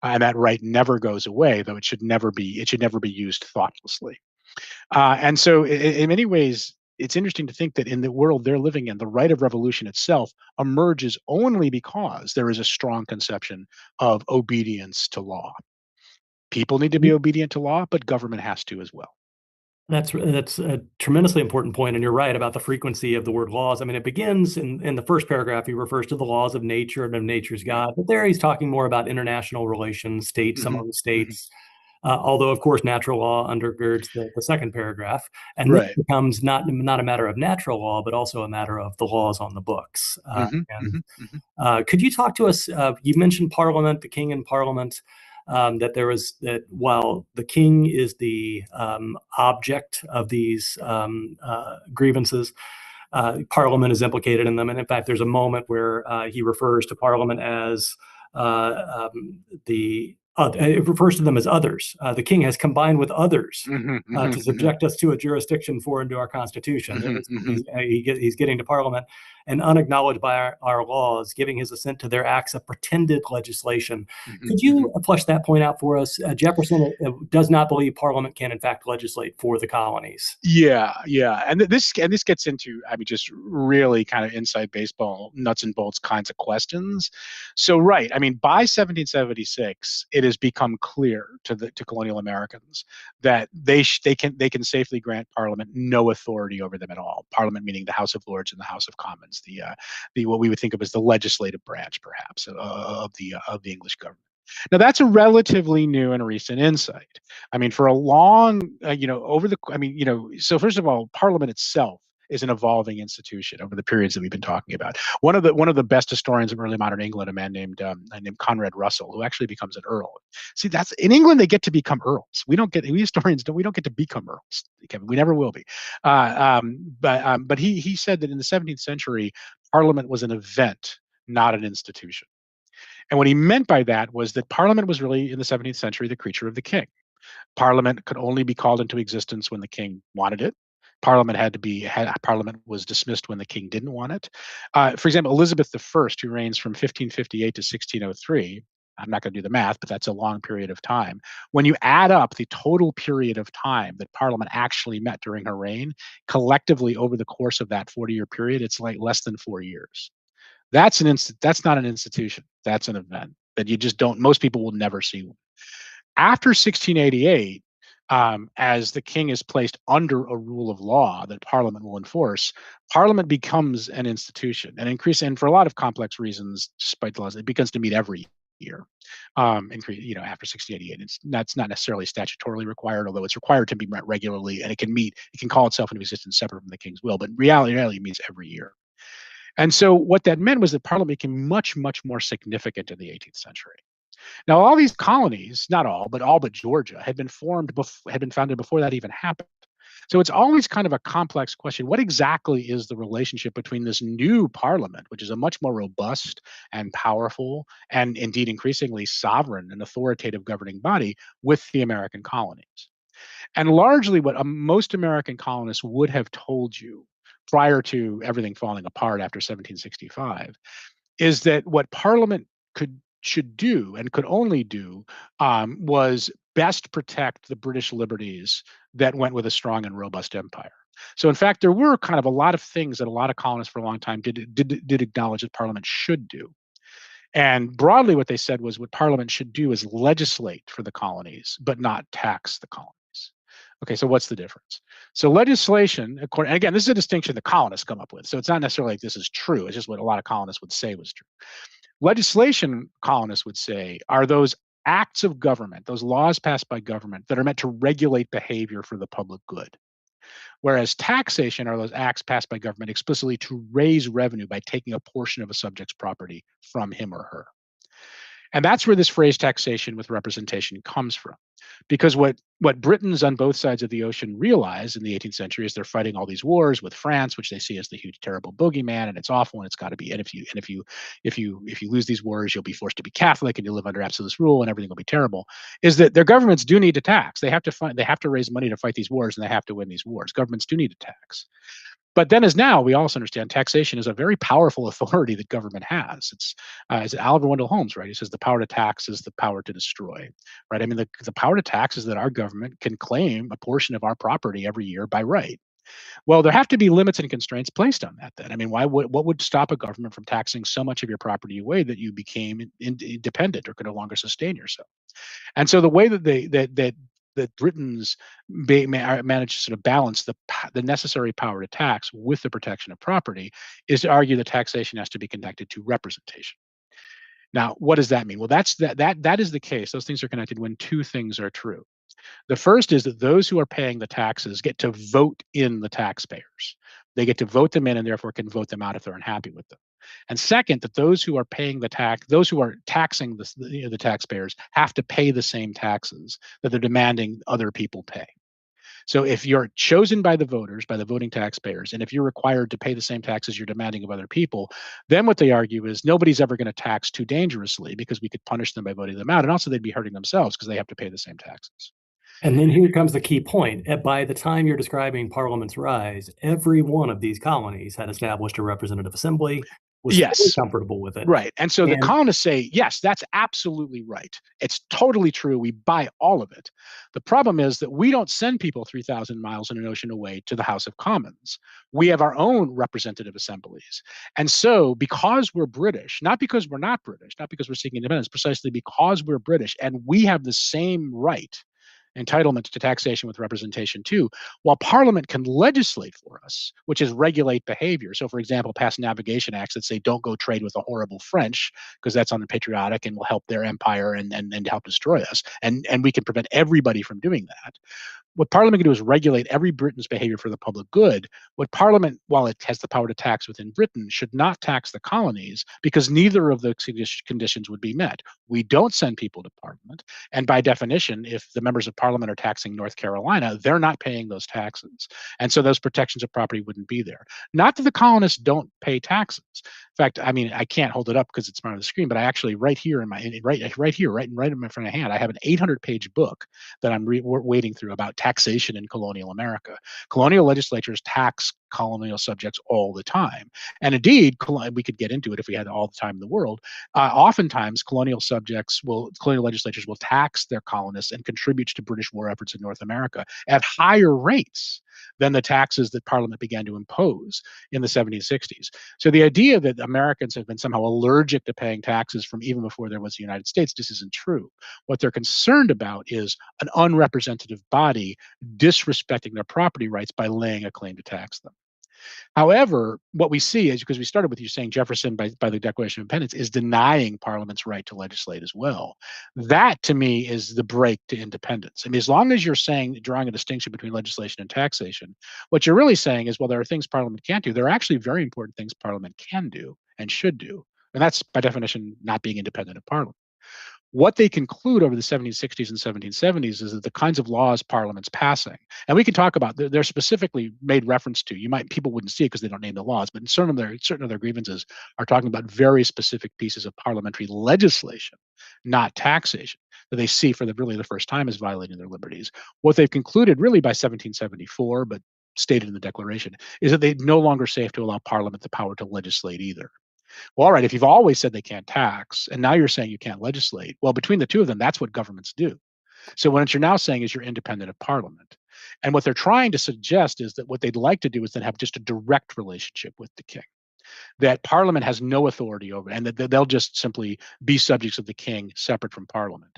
And that right never goes away, though it should never be used thoughtlessly. And so, in many ways, it's interesting to think that in the world they're living in, the right of revolution itself emerges only because there is a strong conception of obedience to law. People need to be obedient to law, but government has to as well. That's a tremendously important point, and you're right about the frequency of the word laws. I mean, it begins in the first paragraph. He refers to the laws of nature and of nature's God, but there he's talking more about international relations, states among states. Although, of course, natural law undergirds the second paragraph, and Right. this becomes not a matter of natural law, but also a matter of the laws on the books. Could you talk to us? You mentioned Parliament, the King and Parliament. That while the king is the object of these grievances, Parliament is implicated in them. And in fact, there's a moment where he refers to Parliament as it refers to them as others. The king has combined with others to subject us to a jurisdiction foreign to our Constitution. He's getting to Parliament and unacknowledged by our laws, giving his assent to their acts of pretended legislation. Could you flesh that point out for us? Jefferson does not believe Parliament can, in fact, legislate for the colonies. Yeah, and this gets into, I mean, just really kind of inside baseball, nuts and bolts kinds of questions. So, right, I mean, by 1776, it has become clear to colonial Americans that they can safely grant Parliament no authority over them at all. Parliament meaning the House of Lords and the House of Commons, the what we would think of as the legislative branch, perhaps, of the English government. Now, that's a relatively new and recent insight. I mean, for a long, so first of all, Parliament itself is an evolving institution over the periods that we've been talking about. One of the best historians of early modern England, a man named Conrad Russell, who actually becomes an earl. See, that's in England, they get to become earls. We historians don't get to become earls, Kevin. We never will be. But he said that in the 17th century, Parliament was an event, not an institution. And what he meant by that was that Parliament was really, in the 17th century, the creature of the king. Parliament could only be called into existence when the king wanted it. Parliament was dismissed when the king didn't want it. For example, Elizabeth I, who reigns from 1558 to 1603, I'm not going to do the math, but that's a long period of time. When you add up the total period of time that Parliament actually met during her reign, collectively over the course of that 40-year period, it's like less than 4 years. That's not an institution. That's an event that you just don't. Most people will never see one. After 1688, as the king is placed under a rule of law that Parliament will enforce, Parliament becomes an institution and for a lot of complex reasons, despite the laws, it begins to meet every year. After 1688, that's not necessarily statutorily required, although it's required to be met regularly, and it can call itself into existence separate from the king's will. But reality it meets every year. And so what that meant was that Parliament became much, much more significant in the 18th century. Now, all these colonies, not all but Georgia, had been founded before that even happened. So it's always kind of a complex question. What exactly is the relationship between this new Parliament, which is a much more robust and powerful and indeed increasingly sovereign and authoritative governing body, with the American colonies? And largely what most American colonists would have told you prior to everything falling apart after 1765, is that what Parliament should do and could only do was best protect the British liberties that went with a strong and robust empire. So, in fact, there were kind of a lot of things that a lot of colonists for a long time did acknowledge that Parliament should do. And broadly, what they said was what Parliament should do is legislate for the colonies, but not tax the colonies. Okay, so what's the difference? So legislation, according, and again, this is a distinction the colonists come up with. So it's not necessarily like this is true. It's just what a lot of colonists would say was true. Legislation, colonists would say, are those acts of government, those laws passed by government that are meant to regulate behavior for the public good. Whereas taxation are those acts passed by government explicitly to raise revenue by taking a portion of a subject's property from him or her. And that's where this phrase taxation with representation comes from. Because what Britons on both sides of the ocean realize in the 18th century is they're fighting all these wars with France, which they see as the huge, terrible boogeyman, and it's awful, and it's got to be. And if you lose these wars, you'll be forced to be Catholic, and you'll live under absolute rule, and everything will be terrible. Is that their governments do need to tax? They have to raise money to fight these wars, and they have to win these wars. Governments do need to tax. But then, as now, we also understand taxation is a very powerful authority that government has. It's as Oliver Wendell Holmes, right? He says the power to tax is the power to destroy, right? I mean, the power to tax is that our government can claim a portion of our property every year by right. Well, there have to be limits and constraints placed on that. Then, I mean, what would stop a government from taxing so much of your property away that you became independent or could no longer sustain yourself? And so the way that that Britons manage to sort of balance the necessary power to tax with the protection of property is to argue that taxation has to be connected to representation. Now, what does that mean? Well, that is the case. Those things are connected when two things are true. The first is that those who are paying the taxes get to vote in the taxpayers. They get to vote them in and therefore can vote them out if they're unhappy with them. And second, that those who are paying the tax, those who are taxing the taxpayers have to pay the same taxes that they're demanding other people pay. So if you're chosen by the voters, by the voting taxpayers, and if you're required to pay the same taxes you're demanding of other people, then what they argue is nobody's ever going to tax too dangerously because we could punish them by voting them out. And also they'd be hurting themselves because they have to pay the same taxes. And then here comes the key point. By the time you're describing Parliament's rise, every one of these colonies had established a representative assembly, was fully comfortable with it. Right. And so the colonists say, yes, that's absolutely right. It's totally true. We buy all of it. The problem is that we don't send people 3,000 miles in an ocean away to the House of Commons. We have our own representative assemblies. And so because we're British, not because we're not British, not because we're seeking independence, precisely because we're British and we have the same right, entitlement to taxation with representation too, while Parliament can legislate for us, which is regulate behavior. So, for example, pass navigation acts that say don't go trade with the horrible French because that's unpatriotic and will help their empire and help destroy us. And we can prevent everybody from doing that. What Parliament can do is regulate every Briton's behavior for the public good. What Parliament, while it has the power to tax within Britain, should not tax the colonies because neither of the conditions would be met. We don't send people to Parliament. And by definition, if the members of Parliament are taxing North Carolina, they're not paying those taxes. And so those protections of property wouldn't be there. Not that the colonists don't pay taxes. In fact, I mean, I can't hold it up because it's part of the screen, but I actually right here in my right in my front of hand, I have an 800-page book that I'm wading through about taxation in colonial America. Colonial legislatures tax colonial subjects all the time, and indeed, we could get into it if we had all the time in the world. Oftentimes, colonial legislatures will tax their colonists and contribute to British war efforts in North America at higher rates than the taxes that Parliament began to impose in the 1760s. So the idea that Americans have been somehow allergic to paying taxes from even before there was the United States just isn't true. What they're concerned about is an unrepresentative body disrespecting their property rights by laying a claim to tax them. However, what we see is, because we started with you saying Jefferson by the Declaration of Independence is denying Parliament's right to legislate as well. That to me is the break to independence. I mean, as long as you're drawing a distinction between legislation and taxation, what you're really saying is, well, there are things Parliament can't do. There are actually very important things Parliament can do and should do. And that's by definition not being independent of Parliament. What they conclude over the 1760s and 1770s is that the kinds of laws Parliament's passing, and we can talk about, they're specifically made reference to. People wouldn't see it because they don't name the laws, but certain of their grievances are talking about very specific pieces of parliamentary legislation, not taxation, that they see for the first time as violating their liberties. What they've concluded really by 1774, but stated in the Declaration, is that they no longer safe to allow Parliament the power to legislate either. Well, all right, if you've always said they can't tax, and now you're saying you can't legislate, well, between the two of them, that's what governments do. So what you're now saying is you're independent of Parliament. And what they're trying to suggest is that what they'd like to do is then have just a direct relationship with the king. that Parliament has no authority over, and that they'll just simply be subjects of the king, separate from Parliament.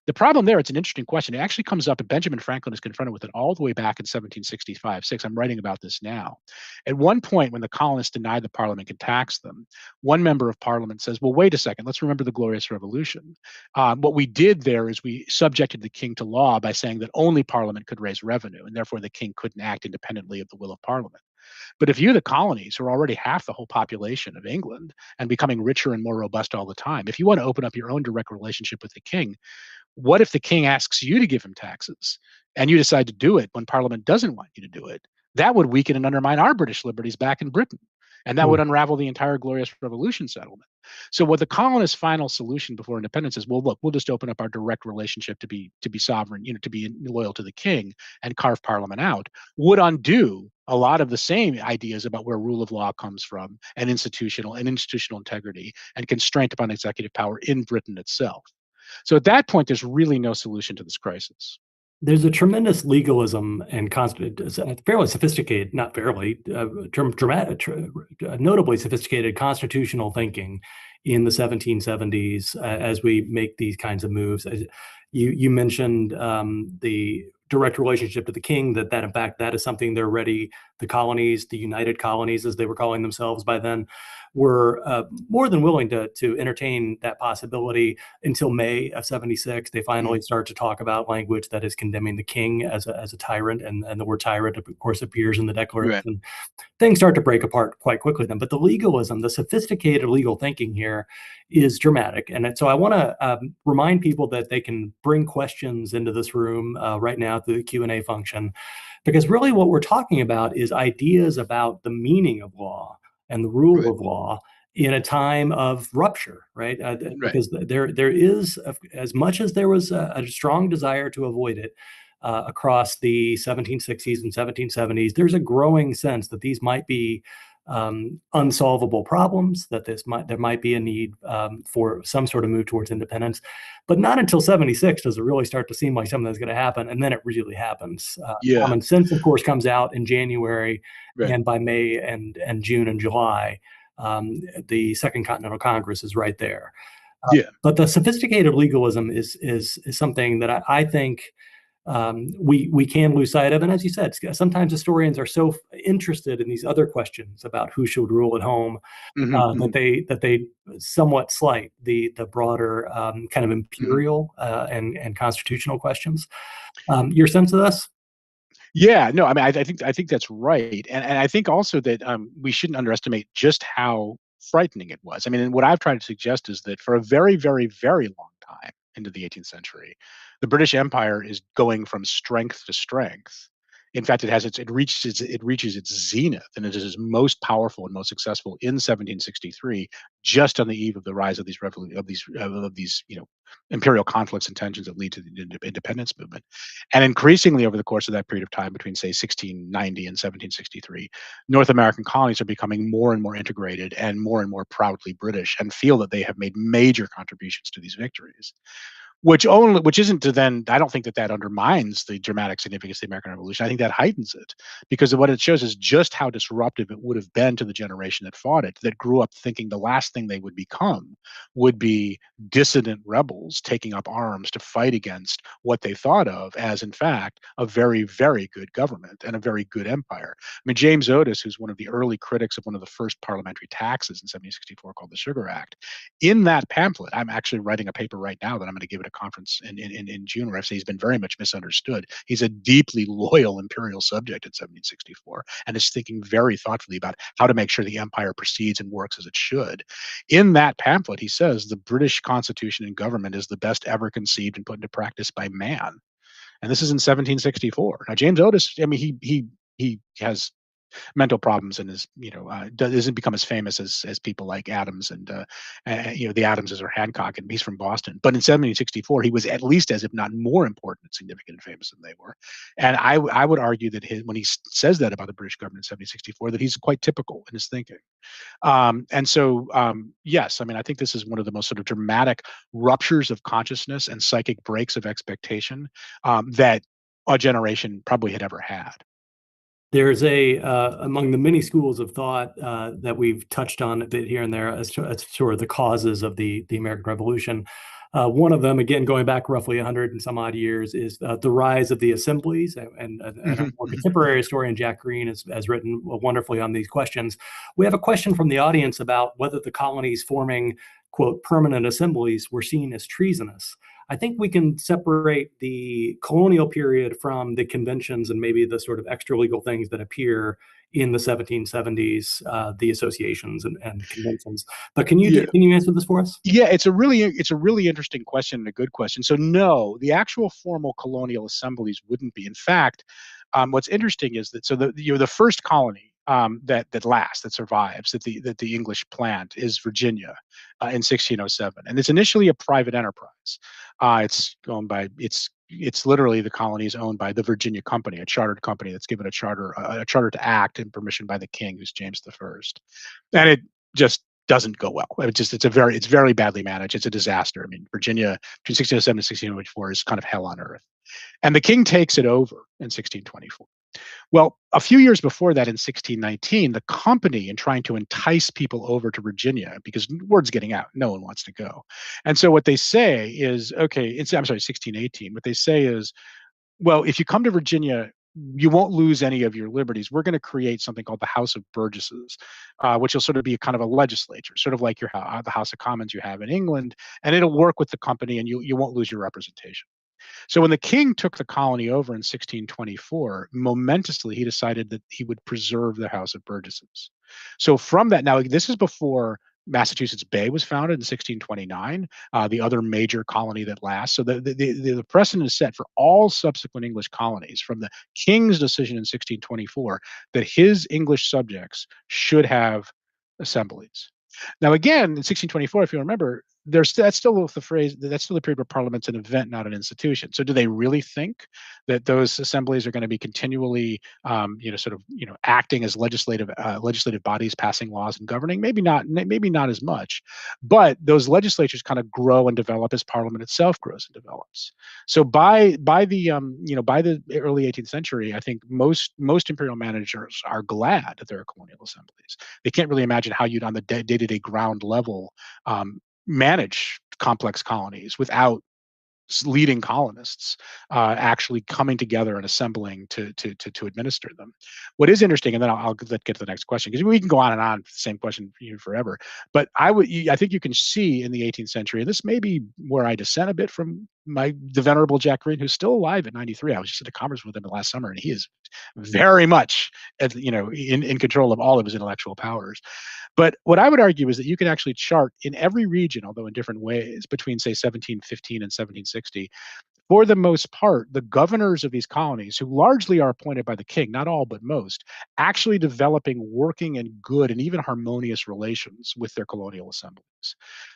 The problem there, it's an interesting question. It actually comes up, and Benjamin Franklin is confronted with it all the way back in 1765-6. I'm writing about this now. At one point, when the colonists denied the Parliament could tax them, one member of Parliament says, well, wait a second, let's remember the Glorious Revolution. What we did there is we subjected the king to law by saying that only Parliament could raise revenue, and therefore the king couldn't act independently of the will of Parliament. But if you, the colonies, who are already half the whole population of England and becoming richer and more robust all the time, if you want to open up your own direct relationship with the king, what if the king asks you to give him taxes and you decide to do it when Parliament doesn't want you to do it? That would weaken and undermine our British liberties back in Britain. And that would unravel the entire Glorious Revolution settlement. So what the colonists' final solution before independence is, well, look, we'll just open up our direct relationship to be sovereign, to be loyal to the king and carve Parliament out, would undo a lot of the same ideas about where rule of law comes from and institutional integrity and constraint upon executive power in Britain itself. So at that point, there's really no solution to this crisis. There's a tremendous legalism and fairly sophisticated, not fairly, notably sophisticated constitutional thinking in the 1770s as we make these kinds of moves. You mentioned the direct relationship to the king, that in fact, that is something they're ready. The colonies, the United Colonies, as they were calling themselves by then, were more than willing to entertain that possibility until May of 76. They finally start to talk about language that is condemning the king as a tyrant, and the word tyrant, of course, appears in the Declaration. Right. Things start to break apart quite quickly then. But the legalism, the sophisticated legal thinking here is dramatic. And so I want to remind people that they can bring questions into this room right now through the Q&A function, because really what we're talking about is ideas about the meaning of law and the rule of law in a time of rupture, right? Because there is, as much as there was a strong desire to avoid it across the 1760s and 1770s, there's a growing sense that these might be unsolvable problems, that there might be a need for some sort of move towards independence. But not until 76 does it really start to seem like something that's going to happen, and then it really happens. Common Sense, of course, comes out in January, and by May and June and July, the Second Continental Congress is right there. But the sophisticated legalism is something that I think we can lose sight of. And as you said, sometimes historians are so interested in these other questions about who should rule at home that they somewhat slight the broader kind of imperial and constitutional questions. Your sense of this? Yeah, no, I mean, I think that's right, and I think also that we shouldn't underestimate just how frightening it was. I mean, and what I've tried to suggest is that for a very, very, very long time into the 18th century, the British Empire is going from strength to strength. In fact, it reaches its zenith, and it is most powerful and most successful in 1763, just on the eve of the rise of these imperial conflicts and tensions that lead to the independence movement. And increasingly over the course of that period of time, between say 1690 and 1763, North American colonies are becoming more and more integrated and more proudly British, and feel that they have made major contributions to these victories. Which isn't to then, I don't think that undermines the dramatic significance of the American Revolution. I think that heightens it, because of what it shows is just how disruptive it would have been to the generation that fought it, that grew up thinking the last thing they would become would be dissident rebels taking up arms to fight against what they thought of as, in fact, a very, very good government and a very good empire. I mean, James Otis, who's one of the early critics of one of the first parliamentary taxes in 1764 called the Sugar Act, in that pamphlet, I'm actually writing a paper right now that I'm going to give at a conference in June, where I say he's been very much misunderstood. He's a deeply loyal imperial subject in 1764 and is thinking very thoughtfully about how to make sure the empire proceeds and works as it should. In that pamphlet, he says the British Constitution and government is the best ever conceived and put into practice by man. And this is in 1764. Now, James Otis, I mean, he has mental problems and doesn't become as famous as people like Adams and the Adamses or Hancock, and he's from Boston. But in 1764, he was at least as if not more important and significant and famous than they were. And I would argue that when he says that about the British government in 1764, that he's quite typical in his thinking. And so, yes, I mean, I think this is one of the most sort of dramatic ruptures of consciousness and psychic breaks of expectation that a generation probably had ever had. There's among the many schools of thought that we've touched on a bit here and there as sort of the causes of the American Revolution. One of them, again, going back roughly 100 and some odd years, is the rise of the assemblies. And our more contemporary historian, Jack Green, has written wonderfully on these questions. We have a question from the audience about whether the colonies forming, quote, permanent assemblies were seen as treasonous. I think we can separate the colonial period from the conventions and maybe the sort of extra legal things that appear in the 1770s, the associations and conventions. But can you answer this for us? Yeah, it's a really interesting question and a good question. So no, the actual formal colonial assemblies wouldn't be. In fact, what's interesting is that the first colony that survives that the English plant is Virginia in 1607, and it's initially a private enterprise. It's literally the colony is owned by the Virginia Company, a chartered company that's given a charter to act and permission by the king, who's James I, and it just doesn't go well. It's very badly managed. It's a disaster. I mean, Virginia between 1607 and 1624 is kind of hell on earth, and the king takes it over in 1624. Well, a few years before that, in 1619, the company, in trying to entice people over to Virginia, because word's getting out, no one wants to go. And so what they say is, okay, I'm sorry, 1618. What they say is, well, if you come to Virginia, you won't lose any of your liberties. We're going to create something called the House of Burgesses, which will sort of be a kind of a legislature, sort of like the House of Commons you have in England, and it'll work with the company, and you won't lose your representation. So when the king took the colony over in 1624, momentously he decided that he would preserve the House of Burgesses. So from that, now this is before Massachusetts Bay was founded in 1629, the other major colony that lasts. So the precedent is set for all subsequent English colonies from the king's decision in 1624 that his English subjects should have assemblies. Now, again, in 1624, if you remember, that's still the period where Parliament's an event, not an institution. So, do they really think that those assemblies are going to be continually, acting as legislative bodies, passing laws and governing? Maybe not. Maybe not as much. But those legislatures kind of grow and develop as Parliament itself grows and develops. So, by the early 18th century, I think most imperial managers are glad that there are colonial assemblies. They can't really imagine how you'd, on the day-to-day ground level, manage complex colonies without leading colonists actually coming together and assembling to administer them. What is interesting, and then I'll get to the next question, because we can go on and on with the same question forever. But I think you can see in the 18th century, and this may be where I dissent a bit from the venerable Jack Green, who's still alive at 93. I was just at a conference with him last summer, and he is very much in control of all of his intellectual powers. But what I would argue is that you can actually chart in every region, although in different ways, between, say, 1715 and 1760, for the most part, the governors of these colonies, who largely are appointed by the king, not all but most, actually developing working and good and even harmonious relations with their colonial assemblies.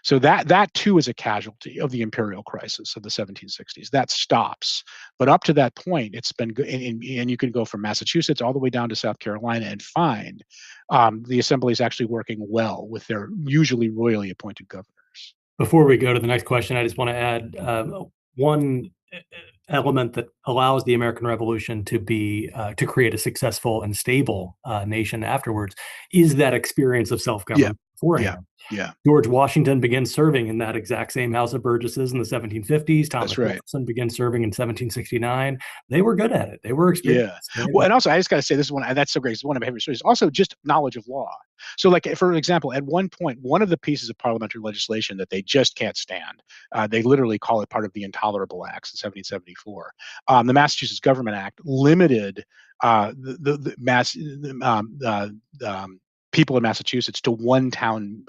So that too is a casualty of the imperial crisis of the 1760s. That stops. But up to that point, it's been good. And you can go from Massachusetts all the way down to South Carolina and find the assemblies actually working well with their usually royally appointed governors. Before we go to the next question, I just want to add one element that allows the American Revolution to create a successful and stable nation afterwards is that experience of self-government beforehand. Yeah. George Washington began serving in that exact same House of Burgesses in the 1750s. Thomas Jefferson began serving in 1769. They were good at it. They were experienced. Yeah. Well, and also I just got to say, this is one, and that's so great. It's one of my favorite stories. Also, just knowledge of law. So, like, for example, at one point, one of the pieces of parliamentary legislation that they just can't stand, they literally call it part of the Intolerable Acts in 1774. The Massachusetts Government Act limited people in Massachusetts to one town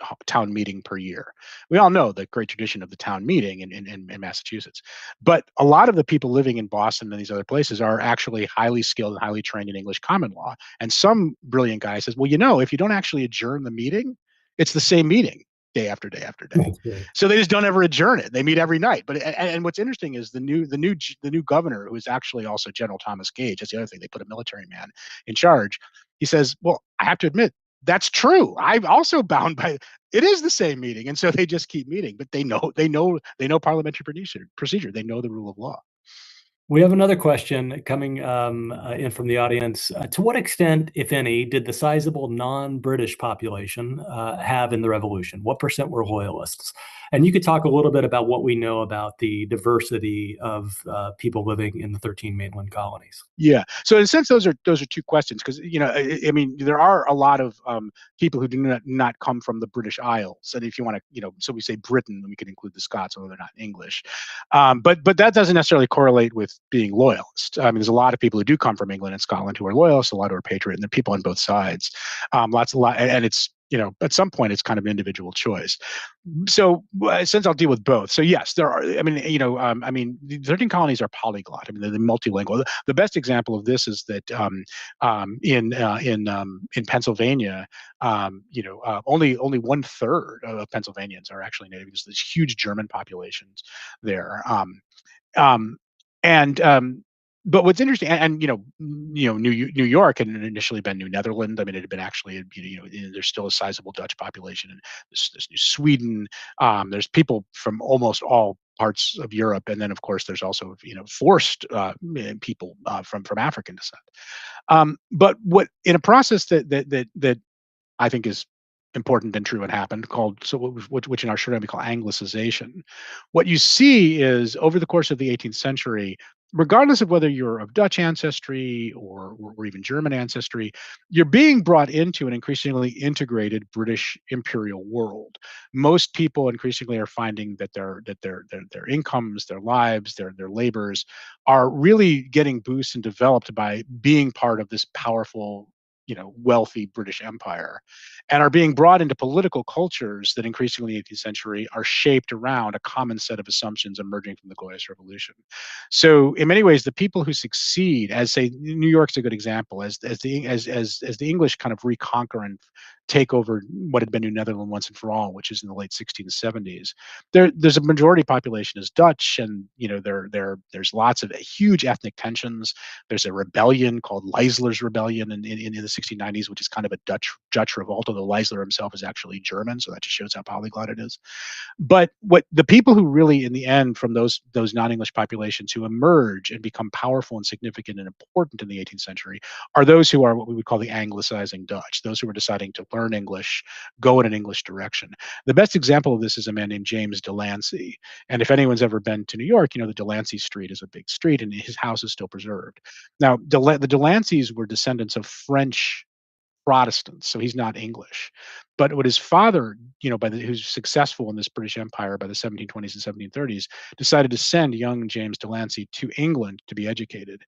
meeting per year. We all know the great tradition of the town meeting in Massachusetts, but a lot of the people living in Boston and these other places are actually highly skilled and highly trained in English common law. And some brilliant guy says, well, if you don't actually adjourn the meeting, it's the same meeting day after day after day. So they just don't ever adjourn it. They meet every night. But and what's interesting is the new governor, who is actually also General Thomas Gage. That's the other thing. They put a military man in charge. He says, well, I have to admit, that's true. I'm also bound by it. Is the same meeting, and so they just keep meeting. But they know parliamentary procedure. They know the rule of law. We have another question coming in from the audience. To what extent, if any, did the sizable non-British population have in the revolution? What percent were loyalists? And you could talk a little bit about what we know about the diversity of people living in the 13 mainland colonies. Yeah. So in a sense, those are two questions, because I mean, there are a lot of people who do not come from the British Isles, and if you want to, so we say Britain, we can include the Scots, although they're not English. But that doesn't necessarily correlate with being loyalist. I mean, there's a lot of people who do come from England and Scotland who are loyalists, a lot who are patriot, and there are people on both sides. And it's at some point it's kind of an individual choice. So since I'll deal with both, so yes, there are. I mean, the 13 colonies are polyglot. I mean, they're multilingual. The best example of this is that in Pennsylvania, only 1/3 of Pennsylvanians are actually native. There's huge German populations there. And but what's interesting, and New York had initially been New Netherland. I mean, it had been actually, there's still a sizable Dutch population, and there's New Sweden. There's people from almost all parts of Europe, and then of course there's also forced people from African descent. But what in a process that I think is important and true and happened, which in our short name we call Anglicization. What you see is over the course of the 18th century, regardless of whether you're of Dutch ancestry or even German ancestry, you're being brought into an increasingly integrated British imperial world. Most people increasingly are finding that their incomes, their lives, their labors are really getting boosted and developed by being part of this powerful, wealthy British Empire, and are being brought into political cultures that increasingly in the 18th century are shaped around a common set of assumptions emerging from the Glorious Revolution. So in many ways, the people who succeed, as say New York's a good example, as the English kind of reconquer and take over what had been New Netherland once and for all, which is in the late 1670s. There's a majority population is Dutch, and there's lots of huge ethnic tensions. There's a rebellion called Leisler's Rebellion in the 1690s, which is kind of a Dutch revolt, although Leisler himself is actually German, so that just shows how polyglot it is. But what the people who really, in the end, from those non-English populations who emerge and become powerful and significant and important in the 18th century are those who are what we would call the Anglicizing Dutch, those who are deciding to learn English, go in an English direction. The best example of this is a man named James Delancey. And if anyone's ever been to New York, the Delancey Street is a big street, and his house is still preserved. Now, the Delanceys were descendants of French Protestants, so he's not English. But what his father, who's successful in this British Empire by the 1720s and 1730s, decided to send young James Delancey to England to be educated.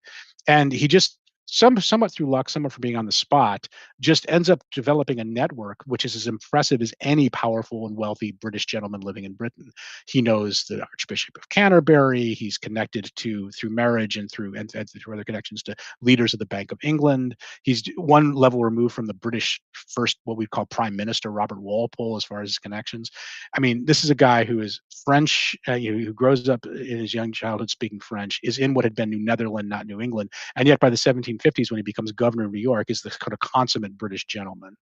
And he just somewhat through luck, somewhat from being on the spot, just ends up developing a network which is as impressive as any powerful and wealthy British gentleman living in Britain. He knows the Archbishop of Canterbury. He's connected through marriage and through other connections to leaders of the Bank of England. He's one level removed from the British first, what we call Prime Minister Robert Walpole, as far as his connections. I mean, this is a guy who is French, who grows up in his young childhood speaking French, is in what had been New Netherland, not New England, and yet by the 1750s, when he becomes governor of New York, is the kind of consummate British gentleman.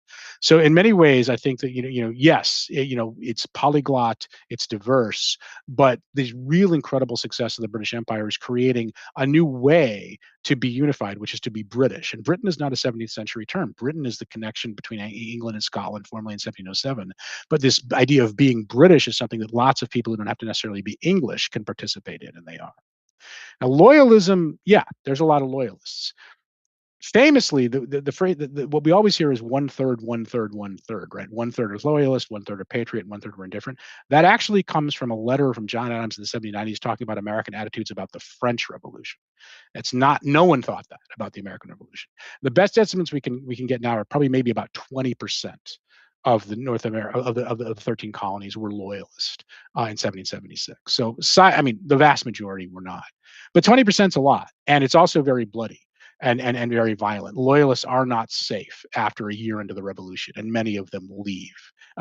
So in many ways, I think that yes, it's polyglot, it's diverse, but the real incredible success of the British Empire is creating a new way to be unified, which is to be British. And Britain is not a 17th century term. Britain is the connection between England and Scotland, formerly in 1707. But this idea of being British is something that lots of people who don't have to necessarily be English can participate in, and they are. Now, loyalism, yeah, there's a lot of loyalists. Famously, the phrase what we always hear is 1/3, 1/3, 1/3, right? 1/3 is loyalist, 1/3 are patriot, 1/3 were indifferent. That actually comes from a letter from John Adams in the 1790s talking about American attitudes about the French Revolution. It's not, no one thought that about the American Revolution. The best estimates we can get now are probably maybe about 20% of the North America of the 13 colonies were loyalist in 1776. So I mean, the vast majority were not, but 20% is a lot, and it's also very bloody and very violent. Loyalists are not safe after a year into the revolution, and many of them leave.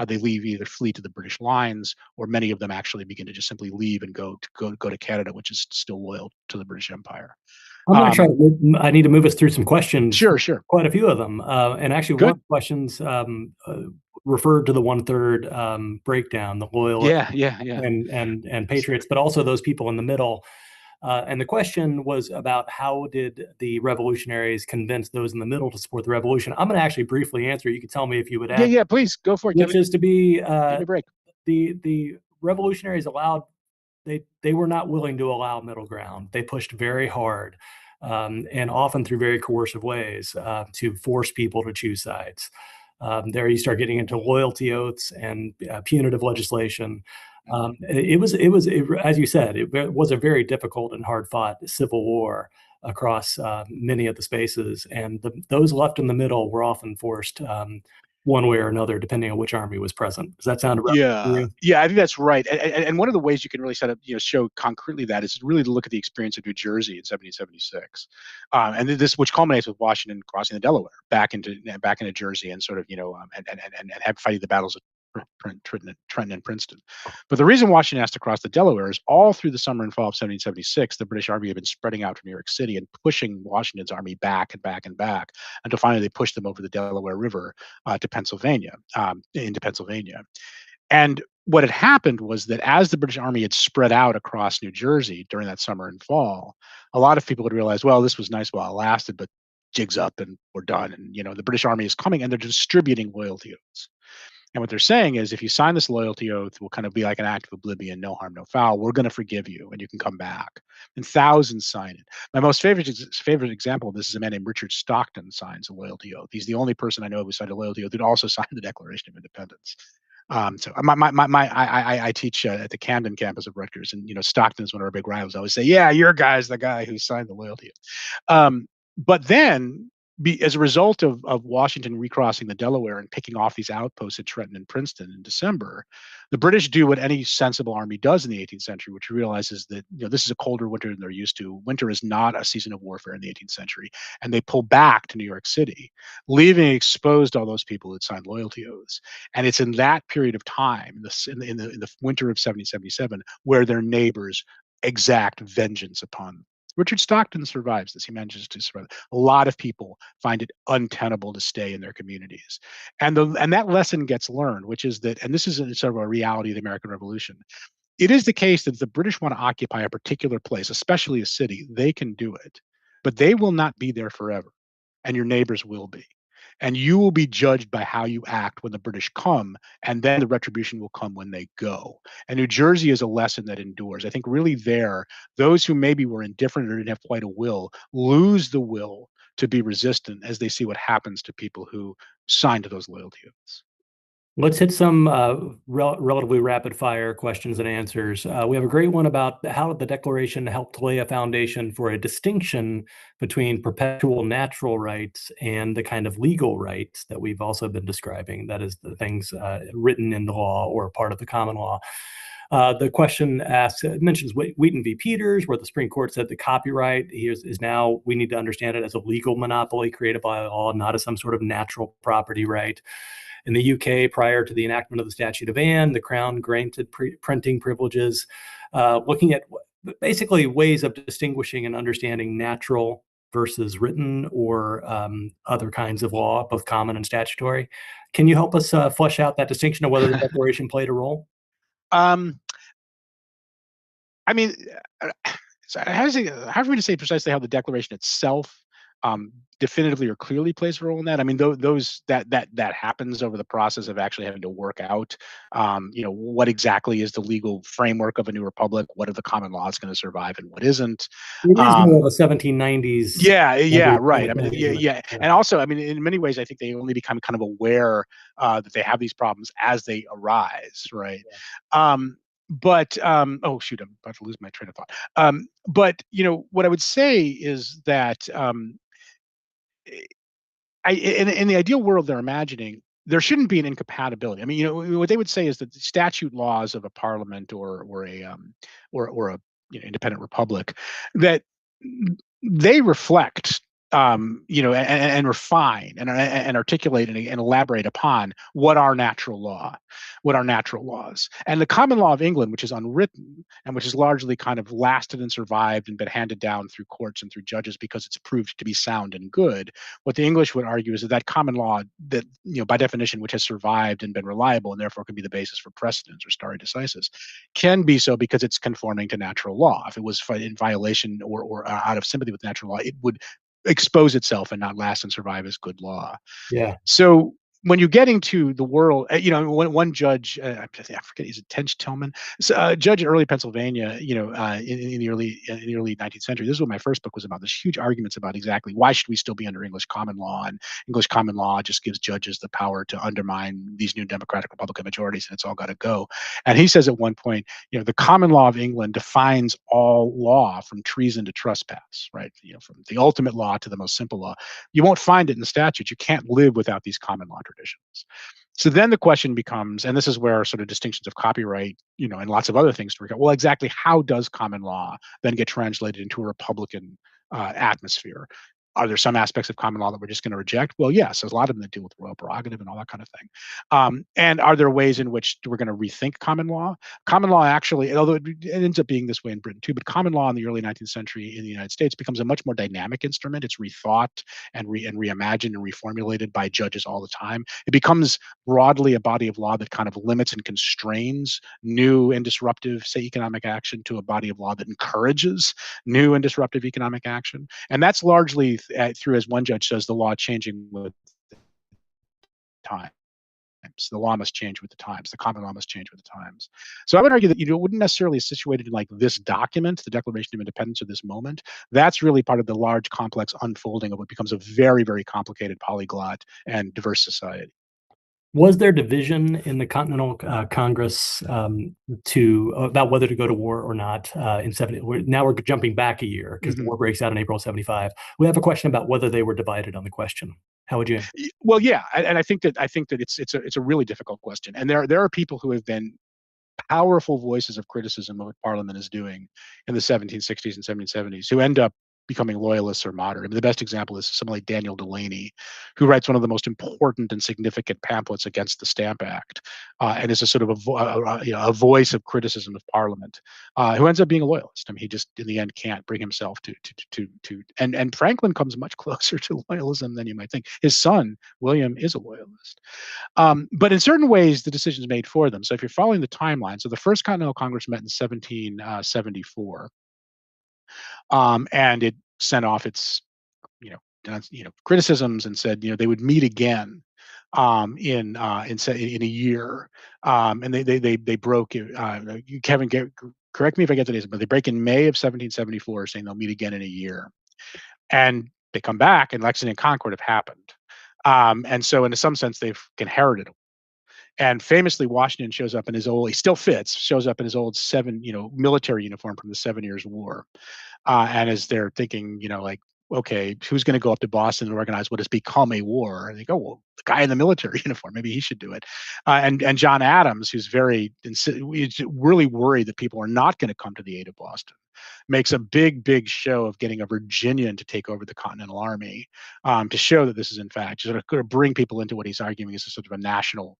They leave, either flee to the British lines, or many of them actually begin to just simply leave and go to Canada, which is still loyal to the British Empire. I'm going to try. I need to move us through some questions. Sure. Quite a few of them, and actually, Good. one of the questions referred to the 1/3 breakdown, the loyalists, yeah, and patriots, but also those people in the middle. And the question was about how did the revolutionaries convince those in the middle to support the revolution? I'm going to actually briefly answer. You could tell me if you would add. Yeah, please go for it, Which Kevin. is to be Give me a break. the revolutionaries allowed. They were not willing to allow middle ground. They pushed very hard, and often through very coercive ways, to force people to choose sides. There you start getting into loyalty oaths and punitive legislation. It was, as you said, it was a very difficult and hard fought civil war across many of the spaces, and those left in the middle were often forced one way or another, depending on which army was present. Does that sound about right to you? Yeah, I think that's right. And one of the ways you can really set up, show concretely that is really to look at the experience of New Jersey in 1776, and this, which culminates with Washington crossing the Delaware back into Jersey, and sort of and have fighting the battles of Trenton and Princeton. But the reason Washington has to cross the Delaware is all through the summer and fall of 1776, the British Army had been spreading out to New York City and pushing Washington's army back and back and back until finally they pushed them over the Delaware River to Pennsylvania, into Pennsylvania. And what had happened was that as the British Army had spread out across New Jersey during that summer and fall, a lot of people had realized, well, this was nice while it lasted, but jig's up and we're done. And the British Army is coming, and they're distributing loyalty oaths. And what they're saying is, if you sign this loyalty oath, it will kind of be like an act of oblivion, no harm, no foul. We're going to forgive you, and you can come back. And thousands sign it. My most favorite example of this is a man named Richard Stockton signs a loyalty oath. He's the only person I know who signed a loyalty oath who'd also signed the Declaration of Independence. So I teach at the Camden campus of Rutgers, and Stockton is one of our big rivals. I always say, yeah, your guy's the guy who signed the loyalty oath. But then, as a result of Washington recrossing the Delaware and picking off these outposts at Trenton and Princeton in December, the British do what any sensible army does in the 18th century, which realizes that this is a colder winter than they're used to. Winter is not a season of warfare in the 18th century, and they pull back to New York City, leaving exposed all those people who'd signed loyalty oaths. And it's in that period of time, in the winter of 1777, where their neighbors exact vengeance upon them. Richard Stockton survives this. He manages to survive. A lot of people find it untenable to stay in their communities. And that lesson gets learned, which is that, and this is sort of a reality of the American Revolution, it is the case that if the British want to occupy a particular place, especially a city, they can do it. But they will not be there forever, and your neighbors will be. And you will be judged by how you act when the British come, and then the retribution will come when they go. And New Jersey is a lesson that endures. I think really there, those who maybe were indifferent or didn't have quite a will lose the will to be resistant as they see what happens to people who signed to those loyalty oaths. Let's hit some relatively rapid fire questions and answers. We have a great one about how the Declaration helped lay a foundation for a distinction between perpetual natural rights and the kind of legal rights that we've also been describing. That is, the things written in the law or part of the common law. The question mentions Wheaton v. Peters, where the Supreme Court said the copyright is now, we need to understand it as a legal monopoly created by law, not as some sort of natural property right. In the UK, prior to the enactment of the Statute of Anne, the Crown granted printing privileges, looking at basically ways of distinguishing and understanding natural versus written or other kinds of law, both common and statutory. Can you help us flesh out that distinction of whether the Declaration played a role? I mean, it's hard for me to say precisely how the Declaration itself definitively or clearly plays a role in that. I mean, that happens over the process of actually having to work out, what exactly is the legal framework of a new republic? What are the common laws going to survive and what isn't? It is more of a 1790s. Yeah, right. I mean, yeah. And also, I mean, in many ways, I think they only become kind of aware that they have these problems as they arise, right? Yeah. Oh shoot, I'm about to lose my train of thought. But what I would say is that in the ideal world they're imagining, there shouldn't be an incompatibility. I mean, what they would say is that the statute laws of a parliament or a independent republic, that they reflect and refine and articulate and elaborate upon what are natural laws. And the common law of England, which is unwritten and which has largely kind of lasted and survived and been handed down through courts and through judges because it's proved to be sound and good. What the English would argue is that common law, that by definition, which has survived and been reliable and therefore can be the basis for precedents or stare decisis, can be so because it's conforming to natural law. If it was in violation or out of sympathy with natural law, it would expose itself and not last and survive as good law. Yeah. So when you get into the world, one judge, I forget, is it Tench Tillman, a judge in early Pennsylvania, in the early 19th century. This is what my first book was about. There's huge arguments about exactly why should we still be under English common law, and English common law just gives judges the power to undermine these new democratic Republican majorities, and it's all got to go. And he says at one point, the common law of England defines all law from treason to trespass, right? From the ultimate law to the most simple law. You won't find it in the statutes. You can't live without these common law traditions. So then the question becomes, and this is where sort of distinctions of copyright, and lots of other things to work out. Well, exactly how does common law then get translated into a Republican atmosphere? Are there some aspects of common law that we're just going to reject? Well, yes, there's a lot of them that deal with royal prerogative and all that kind of thing. And are there ways in which we're going to rethink common law? Common law actually, although it ends up being this way in Britain too, but common law in the early 19th century in the United States becomes a much more dynamic instrument. It's rethought and reimagined and reformulated by judges all the time. It becomes broadly a body of law that kind of limits and constrains new and disruptive, say, economic action to a body of law that encourages new and disruptive economic action. And that's largely through, as one judge says, the law changing with time. The law must change with the times. The common law must change with the times. So I would argue that it wouldn't necessarily be situated in like this document, the Declaration of Independence, or this moment. That's really part of the large, complex unfolding of what becomes a very, very complicated, polyglot, and diverse society. Was there division in the Continental Congress about whether to go to war or not in 70? Now we're jumping back a year because the war breaks out in April 75. We have a question about whether they were divided on the question. How would you? Well, yeah, and I think that it's a really difficult question, and there are people who have been powerful voices of criticism of what Parliament is doing in the 1760s and 1770s who end up becoming loyalists or moderate. I mean, the best example is someone like Daniel Delaney, who writes one of the most important and significant pamphlets against the Stamp Act, and is a sort of a voice of criticism of Parliament, who ends up being a loyalist. I mean, he just in the end can't bring himself and Franklin comes much closer to loyalism than you might think. His son William is a loyalist, but in certain ways the decision's made for them. So if you're following the timeline, so the first Continental Congress met in 1774. And it sent off its, criticisms and said, they would meet again in a year, and they broke. Kevin, correct me if I get the dates, but they break in May of 1774, saying they'll meet again in a year, and they come back, and Lexington and Concord have happened, and so in some sense they've inherited them. And famously, Washington shows up in his old, he still fits, shows up in his old military uniform from the 7 Years' War. And as they're thinking, okay, who's going to go up to Boston and organize what has become a war? And they go, well, the guy in the military uniform, maybe he should do it. And John Adams, who's really worried that people are not going to come to the aid of Boston, makes a big show of getting a Virginian to take over the Continental Army, to show that this is in fact sort of going to bring people into what he's arguing is a sort of a national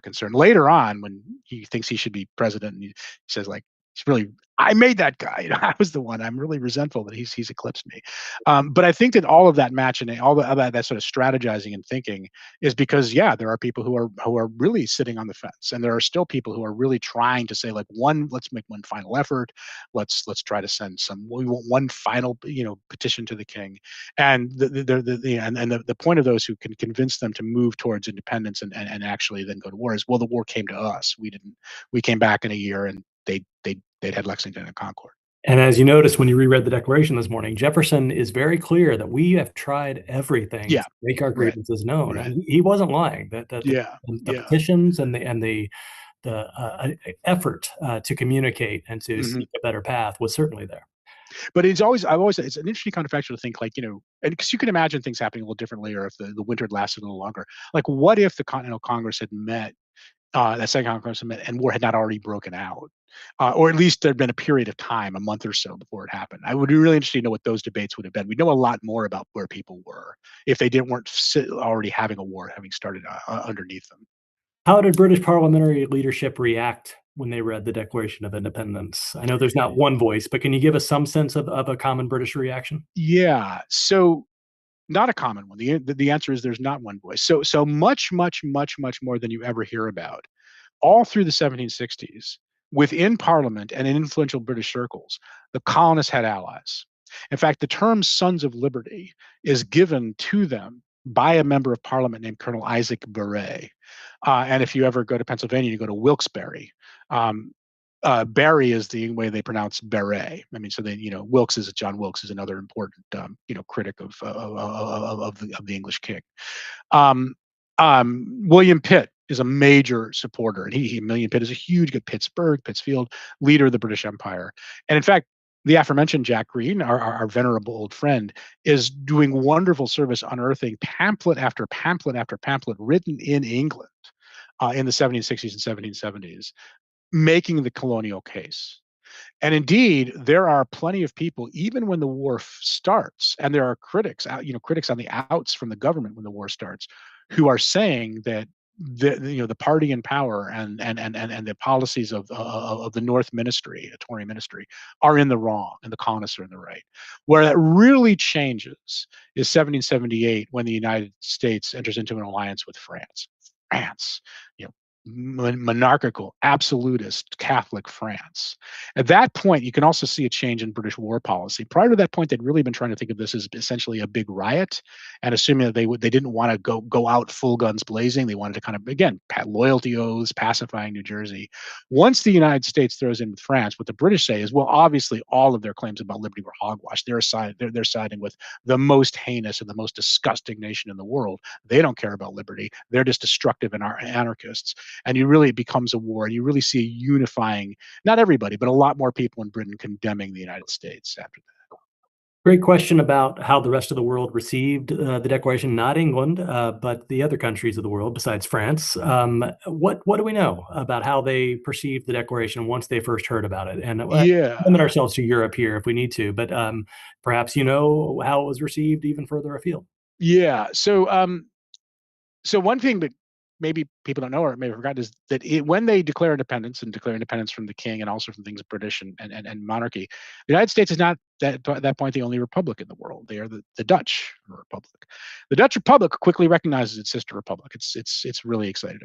concern. Later on, when he thinks he should be president, and he says I made that guy. I was the one. I'm really resentful that he's eclipsed me. But I think that all of that matching, all that sort of strategizing and thinking is because, there are people who are really sitting on the fence, and there are still people who are really trying to say let's make one final effort. Let's try to send we want one final petition to the king, and the point of those who can convince them to move towards independence and actually then go to war is, well, the war came to us. We didn't. We came back in a year, and they'd had Lexington and Concord. And as you noticed when you reread the Declaration this morning, Jefferson is very clear that we have tried everything to make our grievances known, and he wasn't lying. The petitions and the effort to communicate and to seek a better path was certainly there. But it's an interesting counterfactual to think and because you can imagine things happening a little differently, or if the winter had lasted a little longer. Like, what if the Continental Congress had met that Second Congress Amendment, and war had not already broken out. Or at least there'd been a period of time, a month or so before it happened. I would be really interested to know what those debates would have been. We know a lot more about where people were if they weren't already having a war, having started underneath them. How did British parliamentary leadership react when they read the Declaration of Independence? I know there's not one voice, but can you give us some sense of a common British reaction? Yeah. So not a common one. The answer is there's not one voice. So much, much, much, much more than you ever hear about. All through the 1760s, within Parliament and in influential British circles, the colonists had allies. In fact, the term Sons of Liberty is given to them by a member of Parliament named Colonel Isaac Barre. And if you ever go to Pennsylvania, you go to Wilkes-Barre. Um, Barry is the way they pronounce Barre. I mean, so they, John Wilkes is another important, critic of the English king. William Pitt is a major supporter, and William Pitt is a huge, Pittsfield leader of the British Empire. And in fact, the aforementioned Jack Green, our venerable old friend, is doing wonderful service unearthing pamphlet after pamphlet after pamphlet written in England in the 1760s and 1770s, making the colonial case. And indeed, there are plenty of people, even when the war starts, and there are critics, critics on the outs from the government when the war starts, who are saying that the party in power and the policies of the North Ministry, a Tory ministry, are in the wrong, and the colonists are in the right. Where that really changes is 1778, when the United States enters into an alliance with France. France, you know, monarchical, absolutist Catholic France. At that point, you can also see a change in British war policy. Prior to that point, they'd really been trying to think of this as essentially a big riot, and assuming that they didn't want to go out full guns blazing. They wanted to kind of, again, loyalty oaths, pacifying New Jersey. Once the United States throws in with France, what the British say is, well, obviously all of their claims about liberty were hogwash. They're siding with the most heinous and the most disgusting nation in the world. They don't care about liberty. They're just destructive and anarchists. And it becomes a war, and you really see a unifying, not everybody, but a lot more people in Britain condemning the United States after that. Great question about how the rest of the world received the Declaration, not England, but the other countries of the world besides France. What do we know about how they perceived the Declaration once they first heard about it? And limit ourselves to Europe here if we need to, but perhaps how it was received even further afield. Yeah. So one thing that maybe people don't know or maybe forgot is that when they declare independence from the king and also from things British and monarchy, the United States is not at that point the only republic in the world. They are the Dutch Republic. The Dutch Republic quickly recognizes its sister republic. It's really excited.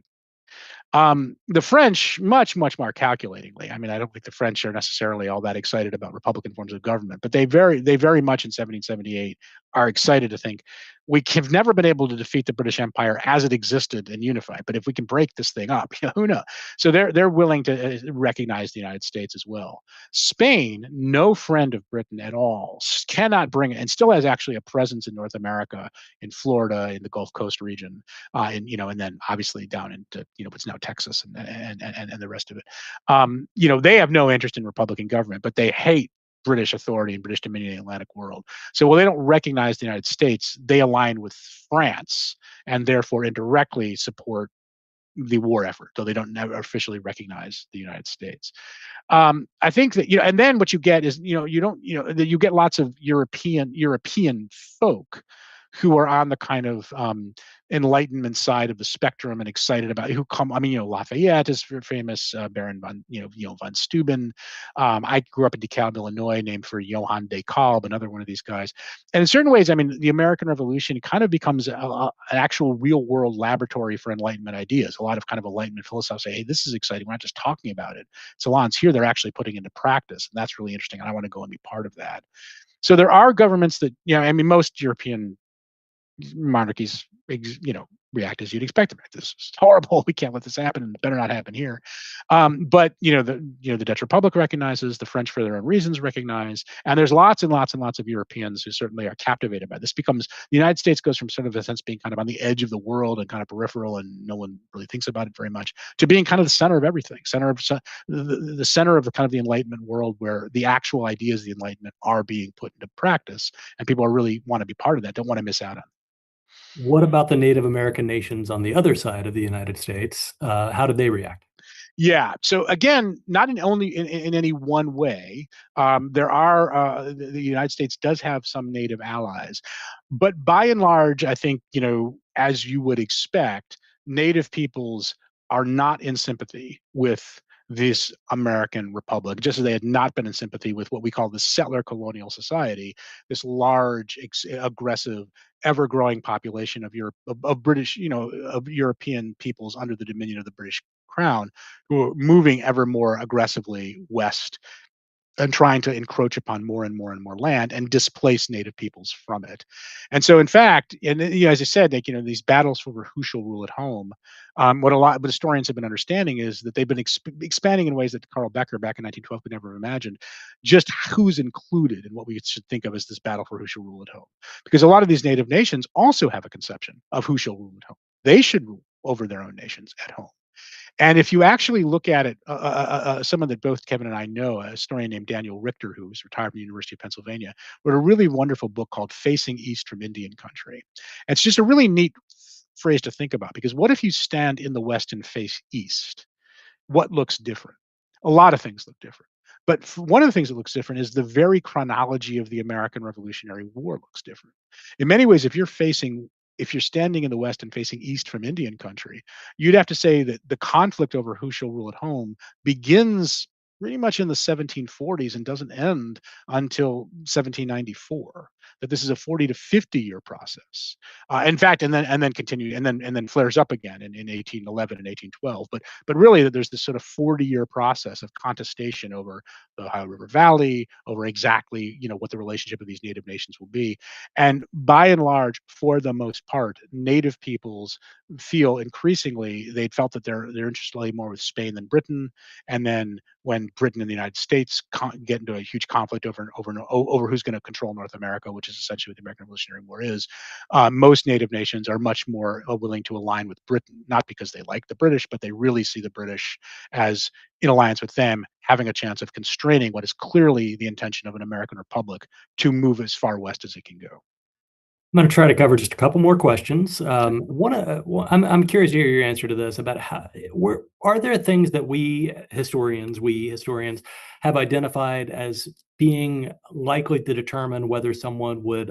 The French, much, much more calculatingly. I mean, I don't think the French are necessarily all that excited about Republican forms of government, but they very much in 1778 are excited to think we have never been able to defeat the British Empire as it existed and unified. But if we can break this thing up, who knows? So they're willing to recognize the United States as well. Spain, no friend of Britain at all, cannot bring it, and still has actually a presence in North America, in Florida, in the Gulf Coast region, and then obviously down into what's now Texas and the rest of it. They have no interest in Republican government, but they hate British authority and British dominion in the Atlantic world. So while they don't recognize the United States, they align with France and therefore indirectly support the war effort, though they don't never officially recognize the United States. I think that and then what you get is you get lots of European folk who are on the kind of Enlightenment side of the spectrum and excited about who come. I mean, Lafayette is famous, Baron von von Steuben. I grew up in DeKalb, Illinois, named for Johann de Kalb, another one of these guys. And in certain ways, I mean, the American Revolution kind of becomes an actual real world laboratory for Enlightenment ideas. A lot of kind of Enlightenment philosophers say, hey, this is exciting. We're not just talking about it. Salons here, they're actually putting into practice. And that's really interesting. And I want to go and be part of that. So there are governments that, I mean, most European monarchies, react as you'd expect them. This is horrible. We can't let this happen, and it better not happen here. But the Dutch Republic recognizes, the French, for their own reasons, recognize, and there's lots and lots and lots of Europeans who certainly are captivated by this. The United States goes from sort of a sense being kind of on the edge of the world and kind of peripheral, and no one really thinks about it very much, to being kind of the center of everything, the center of the kind of the Enlightenment world, where the actual ideas of the Enlightenment are being put into practice, and people really want to be part of that, don't want to miss out on it. What about the Native American nations on the other side of the United States? How did they react? Yeah. So again, not in only in any one way. There are the United States does have some native allies, but by and large, I think as you would expect, native peoples are not in sympathy with this American republic, just as they had not been in sympathy with what we call the settler colonial society, this large, aggressive, ever-growing population of Europe, of British, of European peoples under the dominion of the British Crown, who are moving ever more aggressively west and trying to encroach upon more and more and more land and displace native peoples from it. And so, in fact, and as I said, like these battles for who shall rule at home, what historians have been understanding is that they've been expanding in ways that Carl Becker back in 1912 could never have imagined. Just who's included in what we should think of as this battle for who shall rule at home, because a lot of these native nations also have a conception of who shall rule at home. They should rule over their own nations at home. And if you actually look at it, someone that both Kevin and I know, a historian named Daniel Richter, who's retired from the University of Pennsylvania, wrote a really wonderful book called Facing East from Indian Country. And it's just a really neat phrase to think about, because what if you stand in the West and face East? What looks different? A lot of things look different. But one of the things that looks different is the very chronology of the American Revolutionary War looks different. In many ways, if you're standing in the West and facing East from Indian country, you'd have to say that the conflict over who shall rule at home begins pretty much in the 1740s and doesn't end until 1794. That this is a 40 to 50-year process. In fact, and then continue and then flares up again in 1811 and 1812. But really, there's this sort of 40-year process of contestation over the Ohio River Valley, over exactly what the relationship of these native nations will be. And by and large, for the most part, native peoples feel increasingly they'd felt that their interest lay more with Spain than Britain. And then when Britain and the United States get into a huge conflict over who's going to control North America, which is essentially what the American Revolutionary War is, most native nations are much more willing to align with Britain, not because they like the British, but they really see the British as, in alliance with them, having a chance of constraining what is clearly the intention of an American republic to move as far west as it can go. I'm going to try to cover just a couple more questions. I'm curious to hear your answer to this about are there things that we historians have identified as being likely to determine whether someone would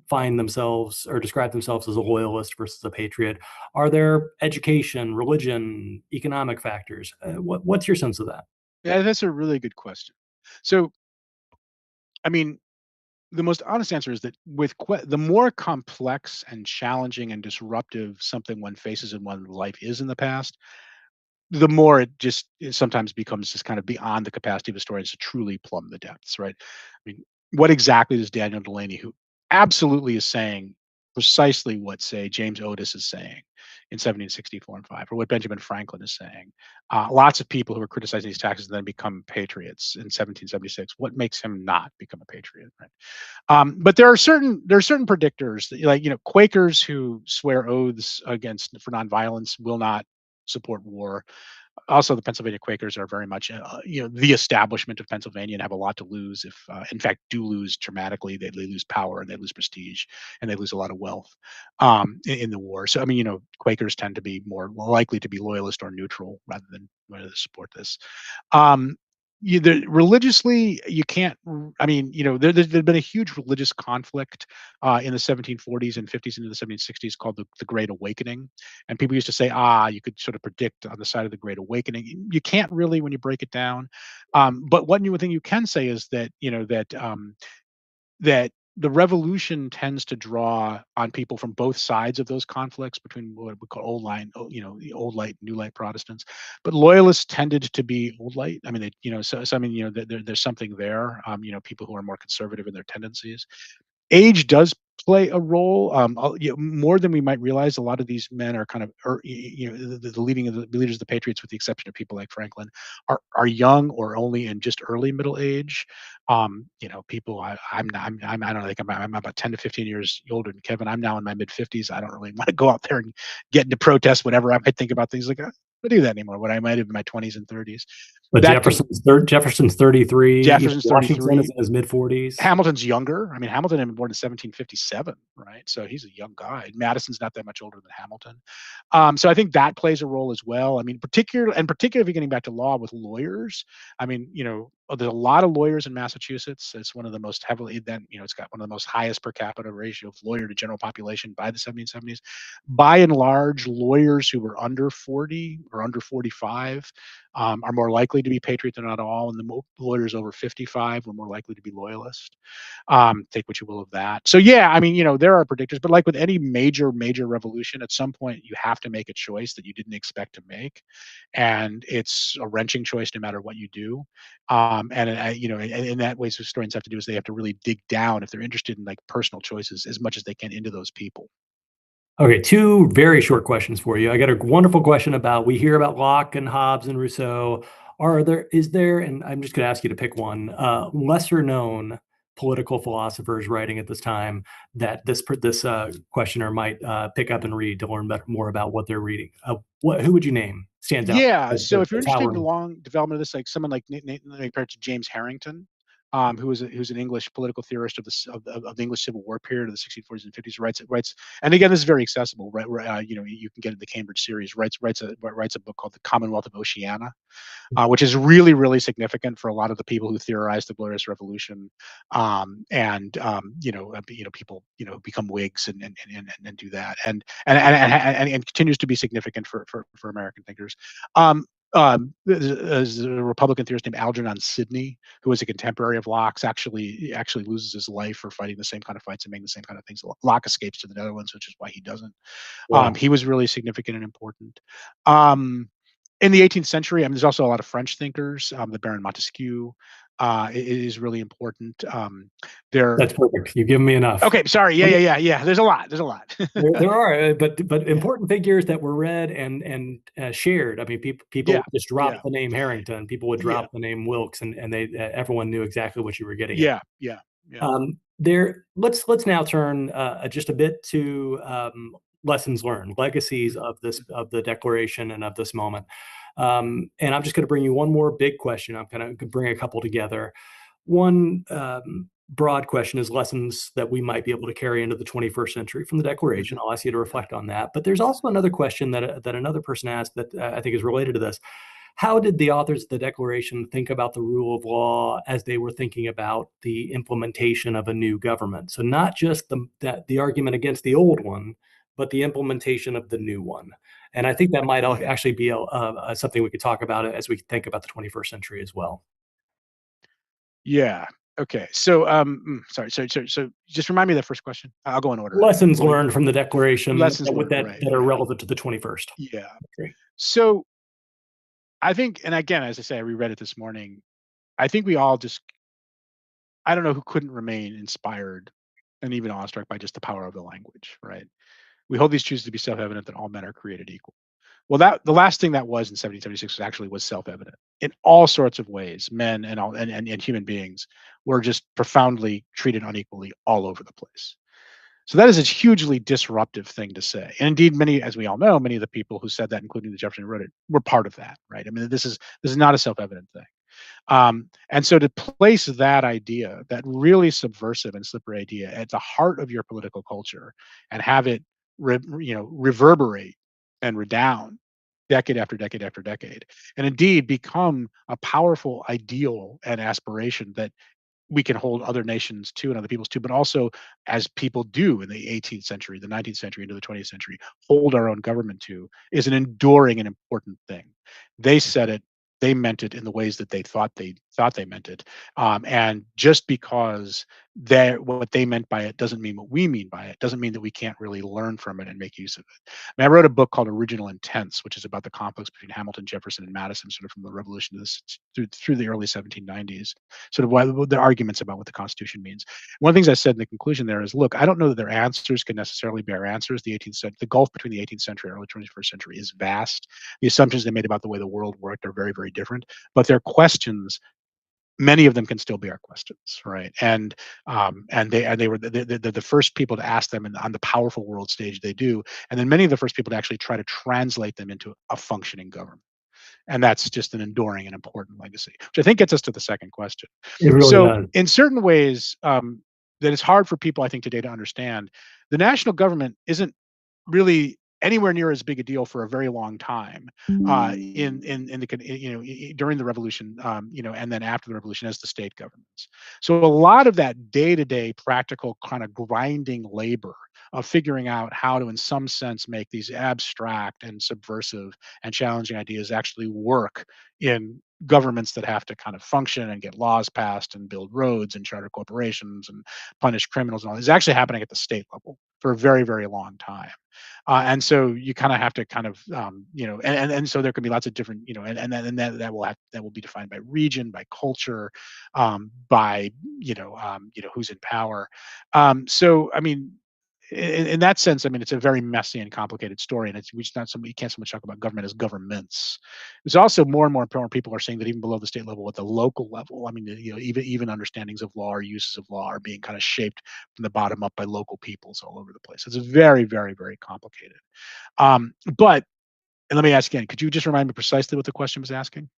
find themselves or describe themselves as a loyalist versus a patriot? Are there education, religion, economic factors? What's your sense of that? Yeah, that's a really good question. So, I mean, the most honest answer is that the more complex and challenging and disruptive something one faces in one's life is in the past, the more it sometimes becomes just kind of beyond the capacity of historians to truly plumb the depths, right? I mean, what exactly does Daniel Delaney, who absolutely is saying precisely what, say, James Otis is saying in 1764 and 5, or what Benjamin Franklin is saying? Lots of people who are criticizing these taxes then become patriots in 1776. What makes him not become a patriot, right? But there are certain predictors, like Quakers who swear oaths for nonviolence will not support war. Also, the Pennsylvania Quakers are very much the establishment of Pennsylvania and have a lot to lose if, in fact, do lose dramatically. They lose power and they lose prestige and they lose a lot of wealth in the war. So I mean, Quakers tend to be more likely to be loyalist or neutral rather than to support this. Um, Religiously, you can't. I mean, there's been a huge religious conflict in the 1740s and 50s into the 1760s called the Great Awakening, and people used to say, you could sort of predict on the side of the Great Awakening. You can't really when you break it down. But one new thing you can say is that that the revolution tends to draw on people from both sides of those conflicts between what we call old line, the old light, new light Protestants. But loyalists tended to be old light. I mean, so I mean, there's something there. People who are more conservative in their tendencies. Age does play a role, more than we might realize. A lot of these men are kind of, the leaders of the Patriots, with the exception of people like Franklin, are young or only in just early middle age. People I'm not, I don't think I'm about 10 to 15 years older than Kevin. I'm now in my mid 50s. I don't really want to go out there and get into protests whenever I might think about things like that. I do that anymore. When I might have been in my 20s and 30s. But That Jefferson's 33. Jefferson's Washington 33. is in his mid 40s. Hamilton's younger. I mean, Hamilton had been born in 1757, right? So he's a young guy. Madison's not that much older than Hamilton. So I think that plays a role as well. I mean, particularly if you're getting back to law with lawyers, I mean, there's a lot of lawyers in Massachusetts. It's one of the most heavily, it's got one of the most highest per capita ratio of lawyer to general population by the 1770s. By and large, lawyers who were under 40 or under 45 are more likely to be patriot than not all, and the lawyers over 55 were more likely to be loyalist. Take what you will of that. So yeah, I mean, there are predictors, but like with any major revolution, at some point you have to make a choice that you didn't expect to make, and it's a wrenching choice no matter what you do. And in that way, so historians have to do is they have to really dig down if they're interested in like personal choices as much as they can into those people. Okay, two very short questions for you. I got a wonderful question about, we hear about Locke and Hobbes and Rousseau. Is there, and I'm just going to ask you to pick one, lesser known political philosophers writing at this time that this questioner might pick up and read to learn more about what they're reading? Who would you name stands out? Yeah, so if you're interested in the towering- long development of this, like someone like compared to James Harrington, who's an English political theorist of the English Civil War period of the 1640s and 50s, writes, and again, this is very accessible, right? You can get it in the Cambridge series. Writes a book called The Commonwealth of Oceania, which is really significant for a lot of the people who theorized the Glorious Revolution, people become Whigs and do that, and continues to be significant for American thinkers. There's a Republican theorist named Algernon Sidney, who was a contemporary of Locke's, actually loses his life for fighting the same kind of fights and making the same kind of things. Locke escapes to the Netherlands, which is why he doesn't. Wow. He was really significant and important. In the 18th century, I mean, there's also a lot of French thinkers. The Baron Montesquieu is really important. That's perfect. You've given me enough. Okay, sorry. Yeah. There's a lot. there are, but important figures that were read and shared. I mean, people just dropped the name Harrington. People would drop the name Wilkes, and they everyone knew exactly what you were getting at. Yeah. Let's now turn just a bit to lessons learned, legacies of the Declaration and of this moment. And I'm just going to bring you one more big question. I'm going to bring a couple together. One broad question is lessons that we might be able to carry into the 21st century from the Declaration. I'll ask you to reflect on that. But there's also another question that another person asked that I think is related to this. How did the authors of the Declaration think about the rule of law as they were thinking about the implementation of a new government? So not just the argument against the old one, but the implementation of the new one. And I think that might actually be something we could talk about as we think about the 21st century as well. Yeah. Okay. So, sorry. So, just remind me of the first question. I'll go in order. Lessons learned from the Declaration that are relevant to the 21st. Yeah. Okay. So, I think, and again, as I say, I reread it this morning. I think we all I don't know who couldn't remain inspired and even awestruck by just the power of the language, right? We hold these truths to be self-evident that all men are created equal. Well, the last thing that was in 1776 was self-evident in all sorts of ways. Men and human beings were just profoundly treated unequally all over the place. So that is a hugely disruptive thing to say. And indeed, as we all know, many of the people who said that, including the Jefferson who wrote it, were part of that, right? I mean, this is not a self-evident thing. And so to place that idea, that really subversive and slippery idea, at the heart of your political culture and have it reverberate and redound decade after decade after decade, and indeed become a powerful ideal and aspiration that we can hold other nations to and other peoples to, but also, as people do in the 18th century, the 19th century, into the 20th century, hold our own government to, is an enduring and important thing. They said it, they meant it in the ways that they thought they meant it, and just because what they meant by it doesn't mean what we mean by it, doesn't mean that we can't really learn from it and make use of it. I mean, I wrote a book called Original Intents, which is about the conflicts between Hamilton, Jefferson, and Madison, sort of from the Revolution through the early 1790s, sort of why the arguments about what the Constitution means. One of the things I said in the conclusion there is, look, I don't know that their answers can necessarily bear answers. The gulf between the 18th century and early 21st century is vast. The assumptions they made about the way the world worked are very, very different, but their questions many of them can still be our questions, right? And they were the first people to ask them on the powerful world stage they do, and then many of the first people to actually try to translate them into a functioning government. And that's just an enduring and important legacy, which I think gets us to the second question. It really So, does. in certain ways, that it's hard for people, I think, today to understand. The national government isn't really anywhere near as big a deal for a very long time in the during the revolution, and then after the revolution as the state governments. So a lot of that day-to-day practical kind of grinding labor of figuring out how to, in some sense, make these abstract and subversive and challenging ideas actually work in governments that have to kind of function and get laws passed and build roads and charter corporations and punish criminals and all is actually happening at the state level for a very, very long time. And so you kind of have to kind of, and so there can be lots of different, that will be defined by region, by culture, by, who's in power. So, I mean, in that sense, I mean, it's a very messy and complicated story, and it's not something you can't so much talk about government as governments. There's also more and more important people are saying that even below the state level, at the local level, I mean, even understandings of law or uses of law are being kind of shaped from the bottom up by local peoples all over the place. It's very, very, very complicated. But and let me ask again, could you just remind me precisely what the question was asking?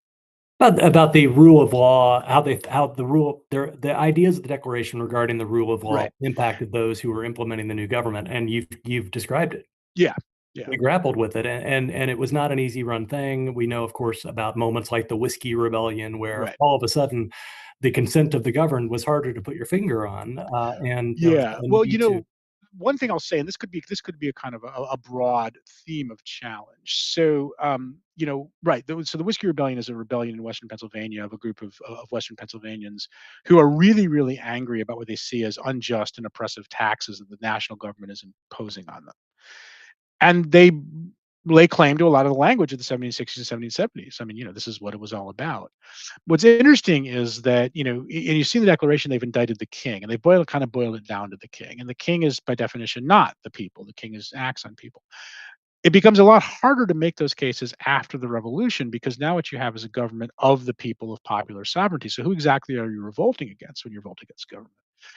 About the rule of law, the ideas of the Declaration regarding the rule of law Right. impacted those who were implementing the new government, and you've described it. Yeah. Yeah. We grappled with it, and it was not an easy run thing. We know, of course, about moments like the Whiskey Rebellion, where Right. all of a sudden the consent of the governed was harder to put your finger on, and there was Yeah. a Well, need to. one thing I'll say, and this could be a kind of a broad theme of challenge. So, right. So the Whiskey Rebellion is a rebellion in Western Pennsylvania of a group of Western Pennsylvanians who are really, really angry about what they see as unjust and oppressive taxes that the national government is imposing on them, and they lay claim to a lot of the language of the 1760s and 1770s. I mean, this is what it was all about. What's interesting is that, and you see in the Declaration, they've indicted the king, and they kind of boiled it down to the king. And the king is, by definition, not the people. The king acts on people. It becomes a lot harder to make those cases after the revolution because now what you have is a government of the people of popular sovereignty. So who exactly are you revolting against when you're revolting against government?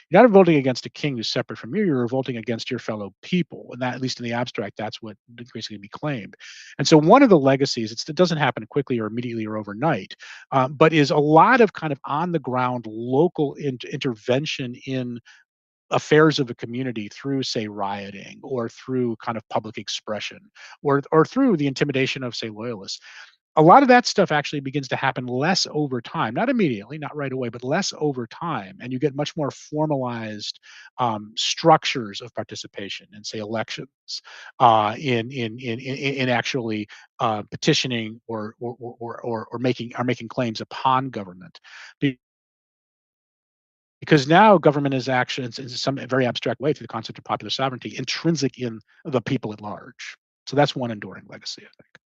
You're not revolting against a king who's separate from you. You're revolting against your fellow people, and that, at least in the abstract, that's what increasingly be claimed. And so, one of the legacies it doesn't happen quickly or immediately or overnight, but is a lot of kind of on the ground local intervention in affairs of a community through, say, rioting or through kind of public expression or through the intimidation of, say, loyalists. A lot of that stuff actually begins to happen less over time, not immediately, not right away, but less over time, and you get much more formalized structures of participation in, say, elections, in actually petitioning or making claims upon government. Because now government is actions in some very abstract way through the concept of popular sovereignty, intrinsic in the people at large. So that's one enduring legacy, I think.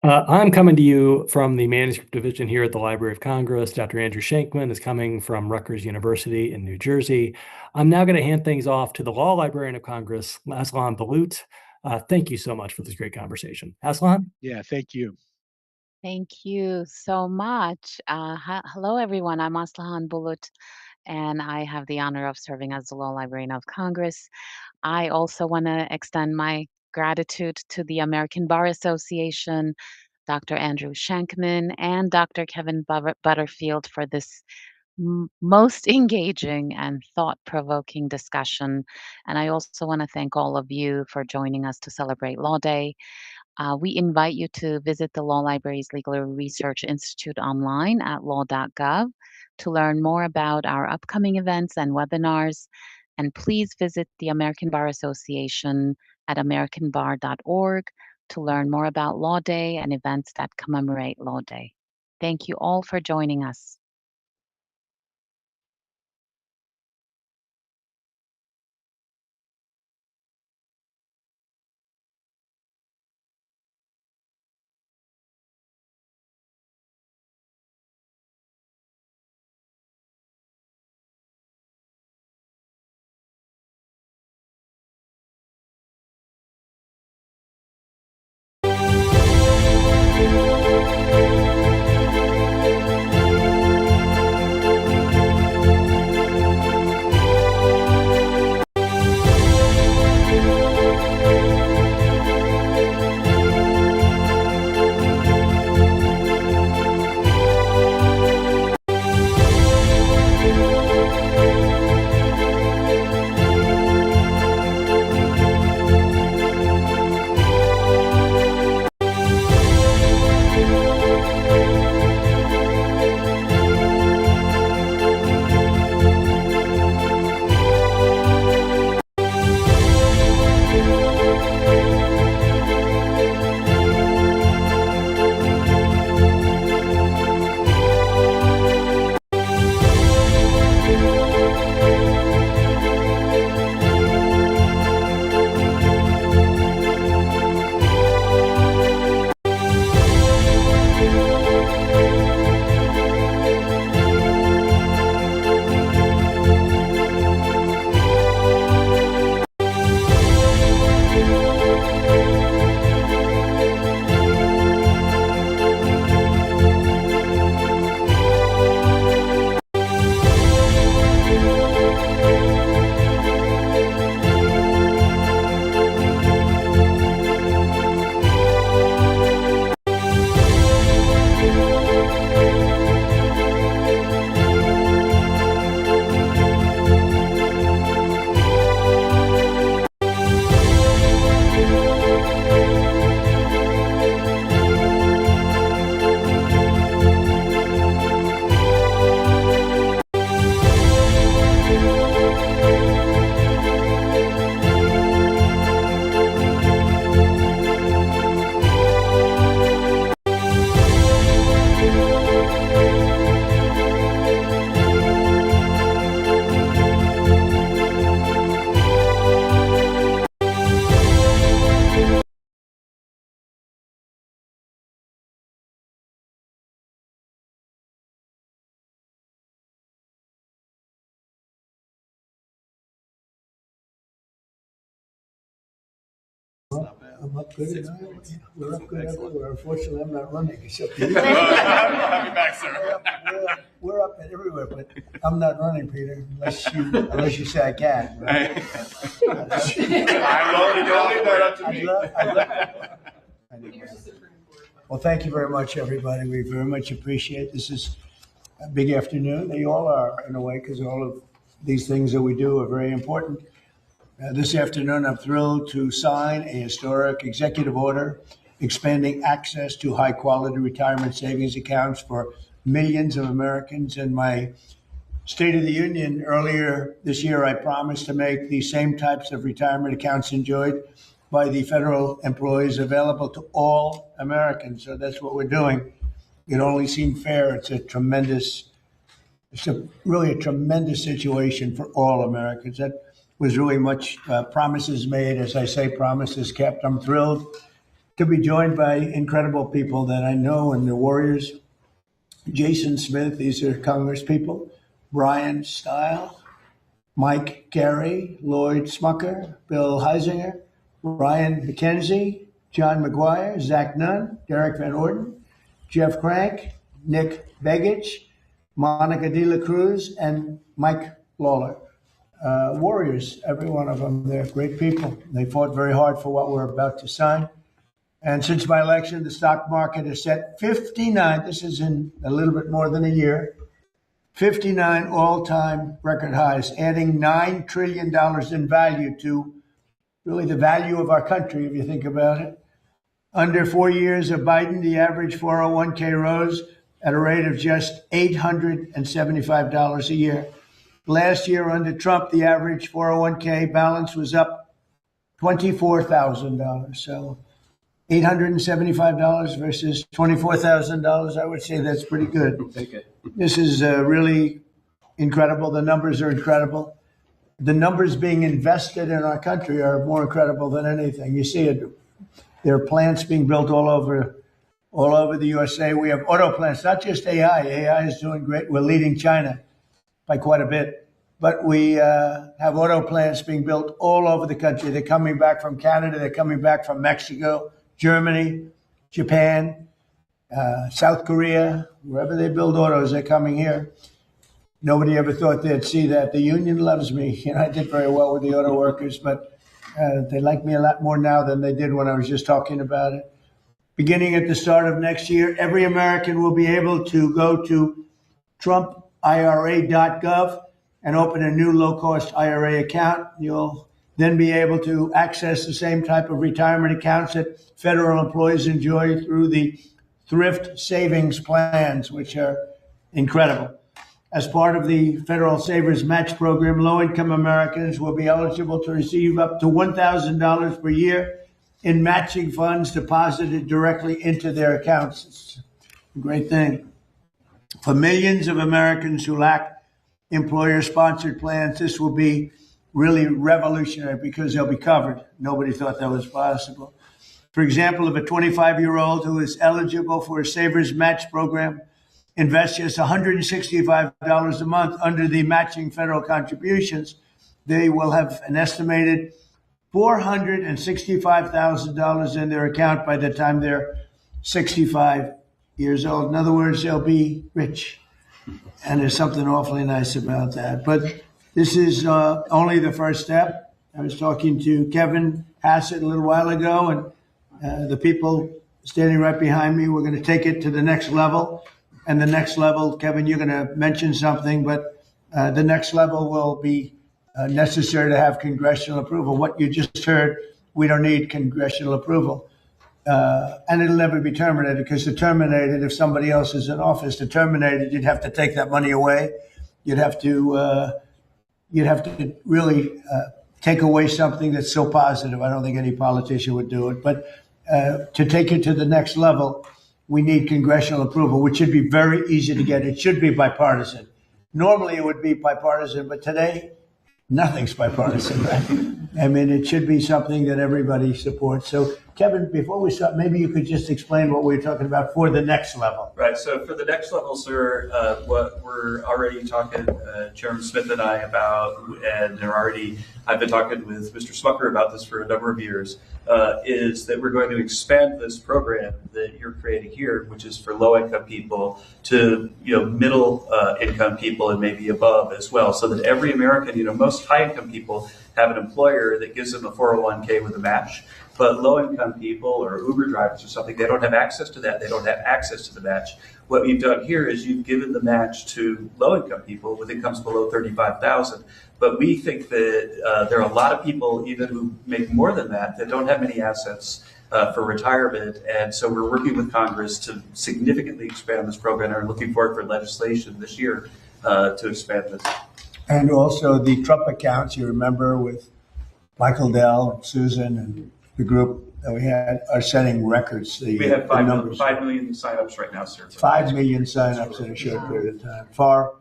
I'm coming to you from the manuscript division here at the Library of Congress. Dr. Andrew Shankman is coming from Rutgers University in New Jersey. I'm now going to hand things off to the Law Librarian of Congress, Aslan Balut. Thank you so much for this great conversation. Aslan? Yeah, thank you. Thank you so much. Hello, everyone. I'm Aslan Bulut, and I have the honor of serving as the Law Librarian of Congress. I also want to extend my gratitude to the American Bar Association, Dr. Andrew Shankman, and Dr. Kevin Butterfield for this most engaging and thought-provoking discussion. And I also want to thank all of you for joining us to celebrate Law Day. We invite you to visit the Law Library's Legal Research Institute online at law.gov to learn more about our upcoming events and webinars. And please visit the American Bar Association at americanbar.org to learn more about Law Day and events that commemorate Law Day. Thank you all for joining us. I'm up good. We're up good everywhere. Unfortunately, I'm not running except for you. I'll be back, sir. We're up and everywhere, but I'm not running, Peter, unless you say I can. Right? Don't leave that up to me. Anyway. Well, thank you very much, everybody. We very much appreciate this. Is a big afternoon. They all are, in a way, because all of these things that we do are very important. This afternoon, I'm thrilled to sign a historic executive order expanding access to high-quality retirement savings accounts for millions of Americans. In my State of the Union earlier this year, I promised to make the same types of retirement accounts enjoyed by the federal employees available to all Americans. So that's what we're doing. It only seemed fair. It's really a tremendous situation for all Americans. That was really much promises made, as I say, promises kept. I'm thrilled to be joined by incredible people that I know and the warriors. Jason Smith, these are Congress people. Brian Stile, Mike Carey, Lloyd Smucker, Bill Heisinger, Ryan McKenzie, John McGuire, Zach Nunn, Derek Van Orden, Jeff Crank, Nick Begich, Monica De La Cruz, and Mike Lawler. Warriors, every one of them, they're great people. They fought very hard for what we're about to sign. And since my election, the stock market has set 59, this is in a little bit more than a year, 59 all-time record highs, adding $9 trillion in value to really the value of our country, if you think about it. Under 4 years of Biden, the average 401k rose at a rate of just $875 a year. Last year under Trump, the average 401k balance was up $24,000. So $875 versus $24,000, I would say that's pretty good. Take it. This is really incredible. The numbers are incredible. The numbers being invested in our country are more incredible than anything. You see it. There are plants being built all over the USA. We have auto plants, not just AI. AI is doing great. We're leading China by quite a bit. But we have auto plants being built all over the country. They're coming back from Canada. They're coming back from Mexico, Germany, Japan, South Korea. Wherever they build autos, they're coming here. Nobody ever thought they'd see that. The union loves me. You know, I did very well with the auto workers, but they like me a lot more now than they did when I was just talking about it. Beginning at the start of next year, every American will be able to go to TrumpIRA.gov and open a new low-cost IRA account. You'll then be able to access the same type of retirement accounts that federal employees enjoy through the thrift savings plans, which are incredible. As part of the Federal Savers Match Program, low-income Americans will be eligible to receive up to $1,000 per year in matching funds deposited directly into their accounts. It's a great thing. For millions of Americans who lack employer-sponsored plans, this will be really revolutionary because they'll be covered. Nobody thought that was possible. For example, if a 25-year-old who is eligible for a Savers Match Program invest just $165 a month under the matching federal contributions, they will have an estimated $465,000 in their account by the time they're 65 years old. In other words, they'll be rich. And there's something awfully nice about that. But this is only the first step. I was talking to Kevin Hassett a little while ago, and the people standing right behind me, we're going to take it to the next level. And the next level, Kevin, you're going to mention something, but the next level will be necessary to have congressional approval. What you just heard, we don't need congressional approval. And it'll never be terminated, because to terminate it, if somebody else is in office, to terminate it, you'd have to take that money away. You'd have to really take away something that's so positive. I don't think any politician would do it. But to take it to the next level, we need congressional approval, which should be very easy to get. It should be bipartisan. Normally it would be bipartisan, but today nothing's bipartisan. Right? I mean, it should be something that everybody supports. So Kevin, before we start, maybe you could just explain what we're talking about for the next level. Right. So for the next level, sir, what we're already talking, Chairman Smith and I about, and I've been talking with Mr. Smucker about this for a number of years, is that we're going to expand this program that you're creating here, which is for low-income people, to middle income people and maybe above as well, so that every American, most high-income people have an employer that gives them a 401k with a match. But low-income people or Uber drivers or something, they don't have access to that. They don't have access to the match. What we've done here is you've given the match to low-income people with incomes below $35,000. But we think that there are a lot of people, even who make more than that don't have many assets for retirement. And so we're working with Congress to significantly expand this program and are looking forward for legislation this year to expand this. And also the Trump accounts, you remember, with Michael Dell and Susan and the group that we had are setting records. We have 5 million signups right now, sir. 5 million signups in a short period of time, far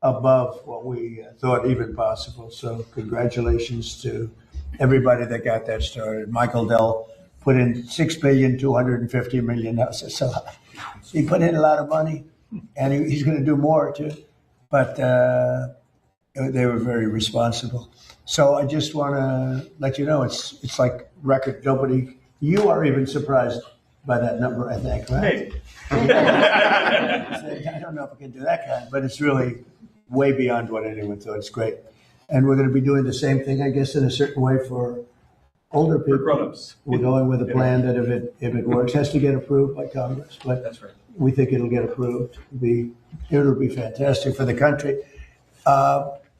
above what we thought even possible. So congratulations to everybody that got that started. Michael Dell put in $6.25 billion. So he put in a lot of money, and he's going to do more too. But they were very responsible. So I just want to let you know it's like record. You are even surprised by that number, I think, right? Maybe. I don't know if I can do that kind, but it's really way beyond what anyone thought. It's great. And we're going to be doing the same thing, I guess, in a certain way for older people. For grown-ups. We're going with a plan that if it works, has to get approved by Congress. But That's right. we think it'll get approved. It'll be fantastic for the country.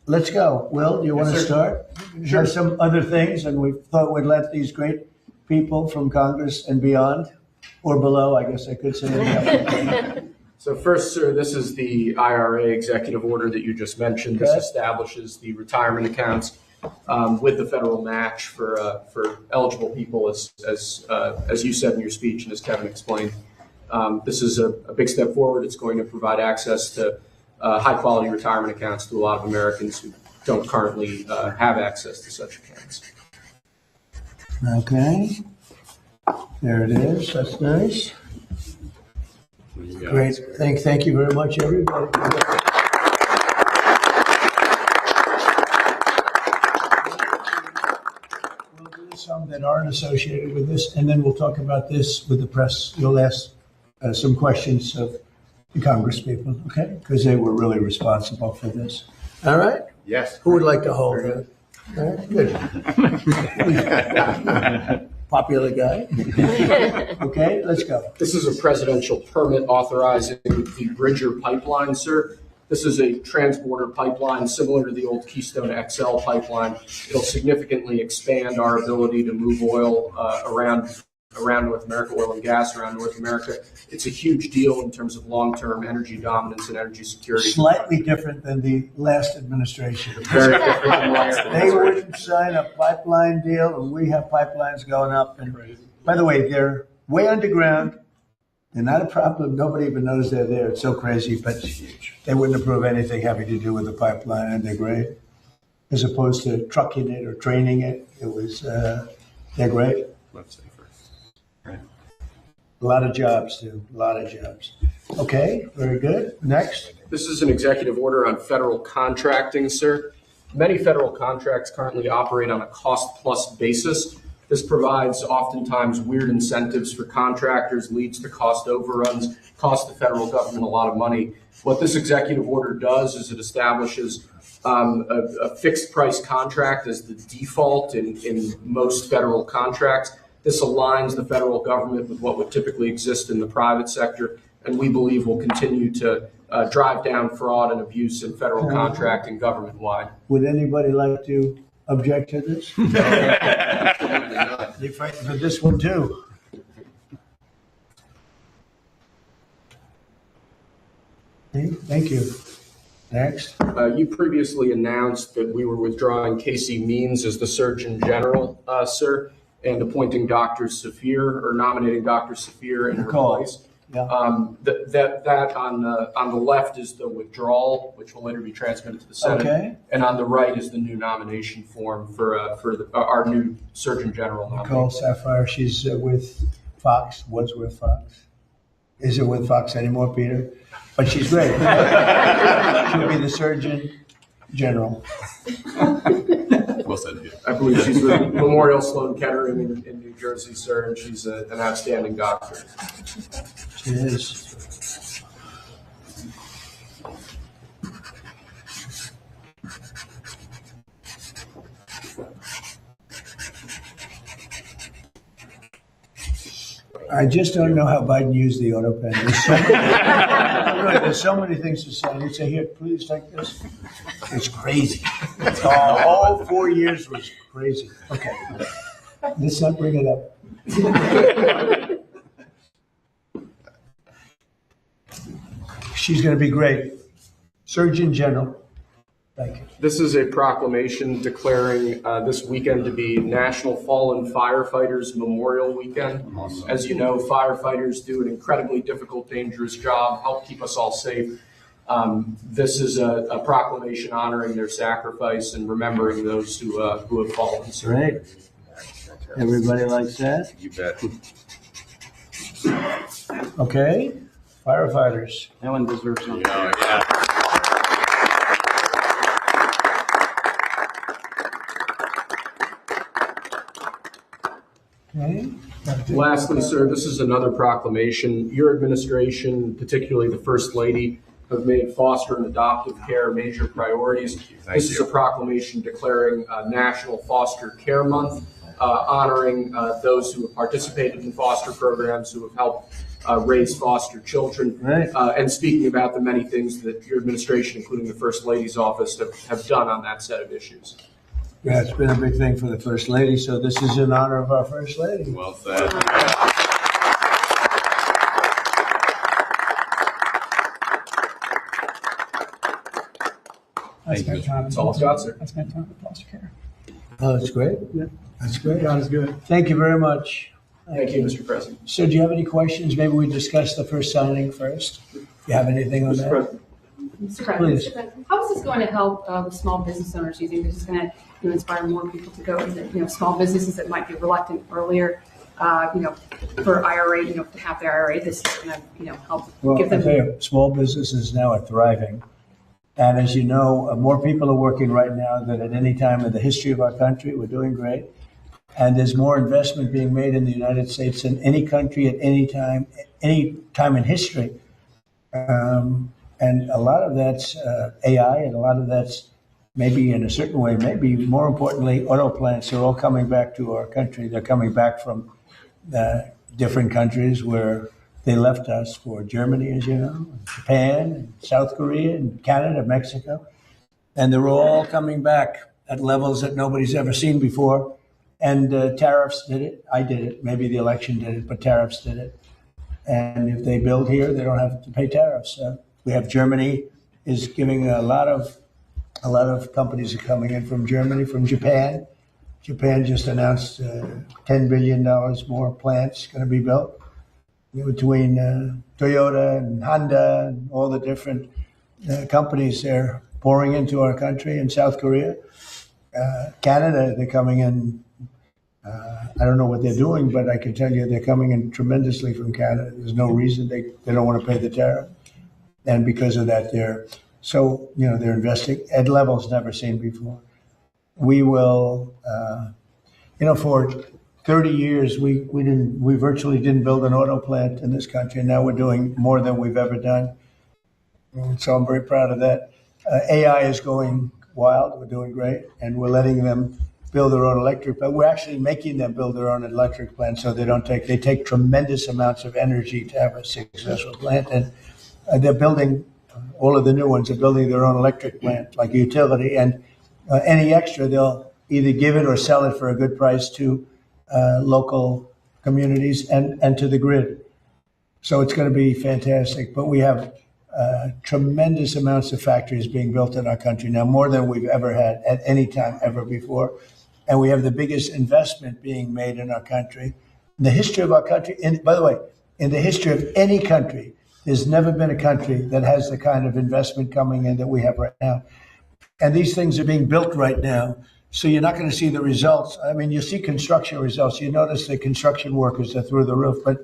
Let's go. Will, do you want to start? Sure. There's some other things, and we thought we'd let these great people from Congress and beyond, or below, I guess I could say. So first, sir, this is the IRA executive order that you just mentioned. This establishes the retirement accounts with the federal match for eligible people, as you said in your speech and as Kevin explained. This is a big step forward. It's going to provide access to high-quality retirement accounts to a lot of Americans who don't currently have access to such accounts. Okay. There it is. That's nice. Great. Thank you very much, everybody. We'll do some that aren't associated with this, and then we'll talk about this with the press. You'll ask some questions of the Congress people, okay? Because they were really responsible for this. All right? Yes. Who would like to hold it? All right, good. Popular guy. Okay, let's go. This is a presidential permit authorizing the Bridger pipeline, sir. This is a transborder pipeline similar to the old Keystone XL pipeline. It'll significantly expand our ability to move oil around North America, oil and gas around North America. It's a huge deal in terms of long-term energy dominance and energy security. Slightly different than the last administration. Very different than the last They wouldn't sign a pipeline deal, and we have pipelines going up. And by the way, they're way underground. They're not a problem. Nobody even knows they're there. It's so crazy, but they wouldn't approve anything having to do with the pipeline, and they're great. As opposed to trucking it or training it, they're great. A lot of jobs, too. A lot of jobs. Okay, very good. Next. This is an executive order on federal contracting, sir. Many federal contracts currently operate on a cost-plus basis. This provides oftentimes weird incentives for contractors, leads to cost overruns, costs the federal government a lot of money. What this executive order does is it establishes a fixed price contract as the default in most federal contracts. This aligns the federal government with what would typically exist in the private sector, and we believe will continue to drive down fraud and abuse in federal contracting government-wide. Would anybody like to object to this? Absolutely not. You're fighting for this one, too. Okay, thank you. Next. You previously announced that we were withdrawing Casey Means as the Surgeon General, sir, and appointing Dr. Safir, or nominating Dr. Safir in her place. Yeah. That on the left is the withdrawal, which will later be transmitted to the Senate. Okay. And on the right is the new nomination form for our new Surgeon General. Nicole Sapphire, she's with Fox, was with Fox. Is it with Fox anymore, Peter? But she's great. She'll be the Surgeon General. Well said, Peter. I believe she's with Memorial Sloan Kettering in New Jersey, sir, and she's an outstanding doctor. She is. I just don't know how Biden used the auto pen. There's so many things to say. You say, here, please take this. It's crazy. All 4 years was crazy. Okay. Let's not bring it up. She's going to be great. Surgeon General. Thank you. This is a proclamation declaring this weekend to be National Fallen Firefighters Memorial Weekend. Awesome. As you know, firefighters do an incredibly difficult, dangerous job, help keep us all safe. This is a proclamation honoring their sacrifice and remembering those who have fallen. Great. Everybody likes that? You bet. Okay. Firefighters. That one deserves something. Yeah. Okay. Lastly, sir, this is another proclamation. Your administration, particularly the First Lady, have made foster and adoptive care major priorities. This is a proclamation declaring National Foster Care Month, honoring those who have participated in foster programs, who have helped raise foster children, Right. And speaking about the many things that your administration, including the First Lady's office, have done on that set of issues. Yeah, it's been a big thing for the First Lady, so this is in honor of our First Lady. Well said. I spent time. That's all I've got, sir. I spent time with foster care. Oh, that's great. Yeah. That's great. God is good. Thank you very much. Thank you, Mr. President. So do you have any questions? Maybe we discuss the first signing first. You have anything on that? Mr. Please. President, how is this going to help with small business owners? Do you think this is going to inspire more people to go into small businesses that might be reluctant earlier, for IRA, to have their IRA? This is going to help Well, give them. I tell you, small businesses now are thriving. And as you know, more people are working right now than at any time in the history of our country. We're doing great. And there's more investment being made in the United States than any country at any time in history. And a lot of that's AI, and a lot of that's maybe in a certain way, maybe more importantly, auto plants are all coming back to our country. They're coming back from different countries where they left us, for Germany, as you know, Japan, and South Korea, and Canada, Mexico. And they're all coming back at levels that nobody's ever seen before. And tariffs did it. I did it. Maybe the election did it, but tariffs did it. And if they build here, they don't have to pay tariffs. We have Germany is giving a lot of companies are coming in from Germany, from Japan. Japan just announced $10 billion more plants going to be built between Toyota and Honda and all the different companies they're pouring into our country. In South Korea, Canada, they're coming in. I don't know what they're doing, but I can tell you they're coming in tremendously from Canada. There's no reason they don't want to pay the tariff. And because of that, they're investing at levels never seen before. We will, for 30 years, we virtually didn't build an auto plant in this country. And now we're doing more than we've ever done. And so I'm very proud of that. AI is going wild. We're doing great. And we're letting them build their own electric, but we're actually making them build their own electric plant, so they take tremendous amounts of energy to have a successful plant. And they're building, all of the new ones are building their own electric plant, like a utility, and any extra, they'll either give it or sell it for a good price to local communities and to the grid. So it's going to be fantastic. But we have tremendous amounts of factories being built in our country now, more than we've ever had at any time ever before. And we have the biggest investment being made in our country, in the history of our country. And by the way, in the history of any country, there's never been a country that has the kind of investment coming in that we have right now. And these things are being built right now. So you're not going to see the results. I mean, you see construction results. You notice the construction workers are through the roof. But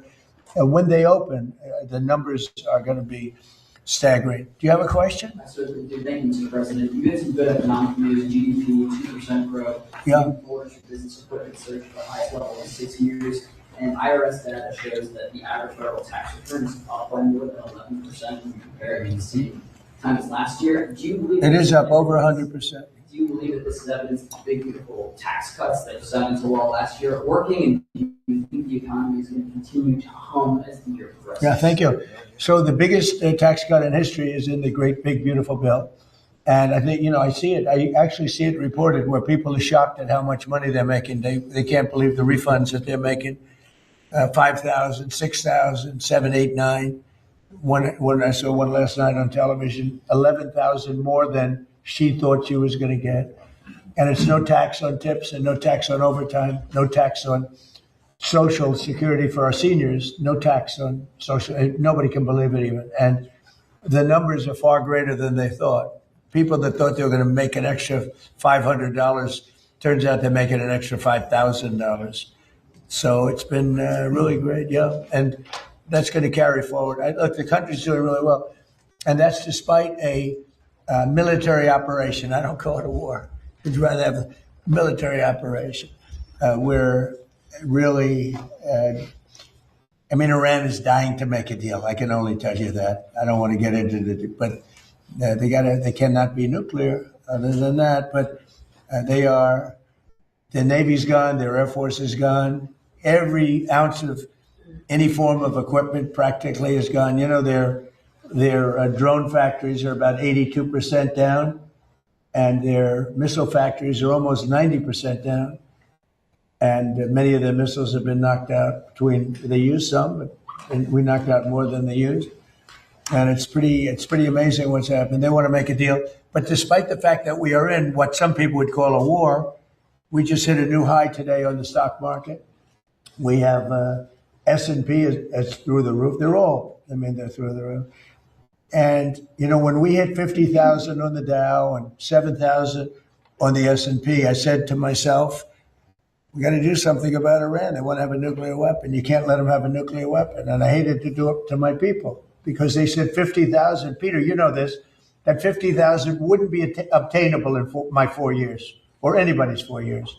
when they open, the numbers are going to be staggering. Do you have a question? I certainly do. Thank you, Mr. President. You had some good economic news, GDP, 2% growth. Yeah. Orders for business equipment surged to the highest level in 6 years. And IRS data shows that the average federal tax return is up by more than 11% when you compare it to the same time as last year. Do you believe it is up over 100%? Do you believe that this is evidence of big, beautiful tax cuts that just signed into law last year are working? And do you think the economy is going to continue to hum as the year progresses? Yeah, thank you. So the biggest tax cut in history is in the great, big, beautiful bill. And I think, I see it. I actually see it reported where people are shocked at how much money they're making. They can't believe the refunds that they're making. 5,000, 6,000, 7, 8, 9. When I saw one last night on television, 11,000 more than she thought she was going to get. And it's no tax on tips and no tax on overtime, no tax on Social Security for our seniors, no tax on social. Nobody can believe it even. And the numbers are far greater than they thought. People that thought they were going to make an extra $500, turns out they're making an extra $5,000. So it's been really great, yeah. And that's going to carry forward. Look, the country's doing really well. And that's despite a military operation. I don't call it a war. I'd rather have a military operation. We're really, Iran is dying to make a deal. I can only tell you that. I don't want to get into it, but they cannot be nuclear other than that. But their Navy's gone, their Air Force is gone. Every ounce of any form of equipment practically is gone. Their drone factories are about 82% down, and their missile factories are almost 90% down. And many of their missiles have been knocked out. They used some, but we knocked out more than they used. And it's pretty amazing what's happened. They want to make a deal. But despite the fact that we are in what some people would call a war, we just hit a new high today on the stock market. We have S&P is through the roof. They're through the roof. And, when we hit 50,000 on the Dow and 7,000 on the S&P, I said to myself, we got to do something about Iran. They want to have a nuclear weapon. You can't let them have a nuclear weapon. And I hated to do it to my people because they said 50,000. Peter, you know this, that 50,000 wouldn't be obtainable in my 4 years or anybody's 4 years.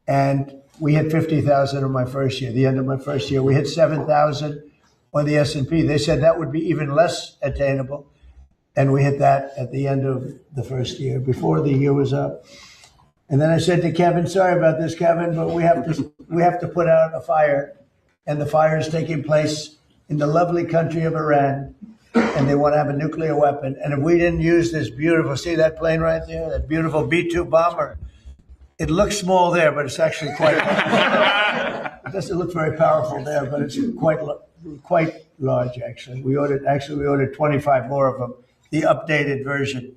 And we hit 50,000 in my first year, the end of my first year. We hit 7,000 on the S&P. They said that would be even less attainable. And we hit that at the end of the first year, before the year was up. And then I said to Kevin, sorry about this, Kevin, but we have to put out a fire. And the fire is taking place in the lovely country of Iran. And they want to have a nuclear weapon. And if we didn't use this beautiful, see that plane right there, that beautiful B-2 bomber, it looks small there, but it's actually quite, it doesn't look very powerful there, but it's quite large, actually. We ordered 25 more of them, the updated version,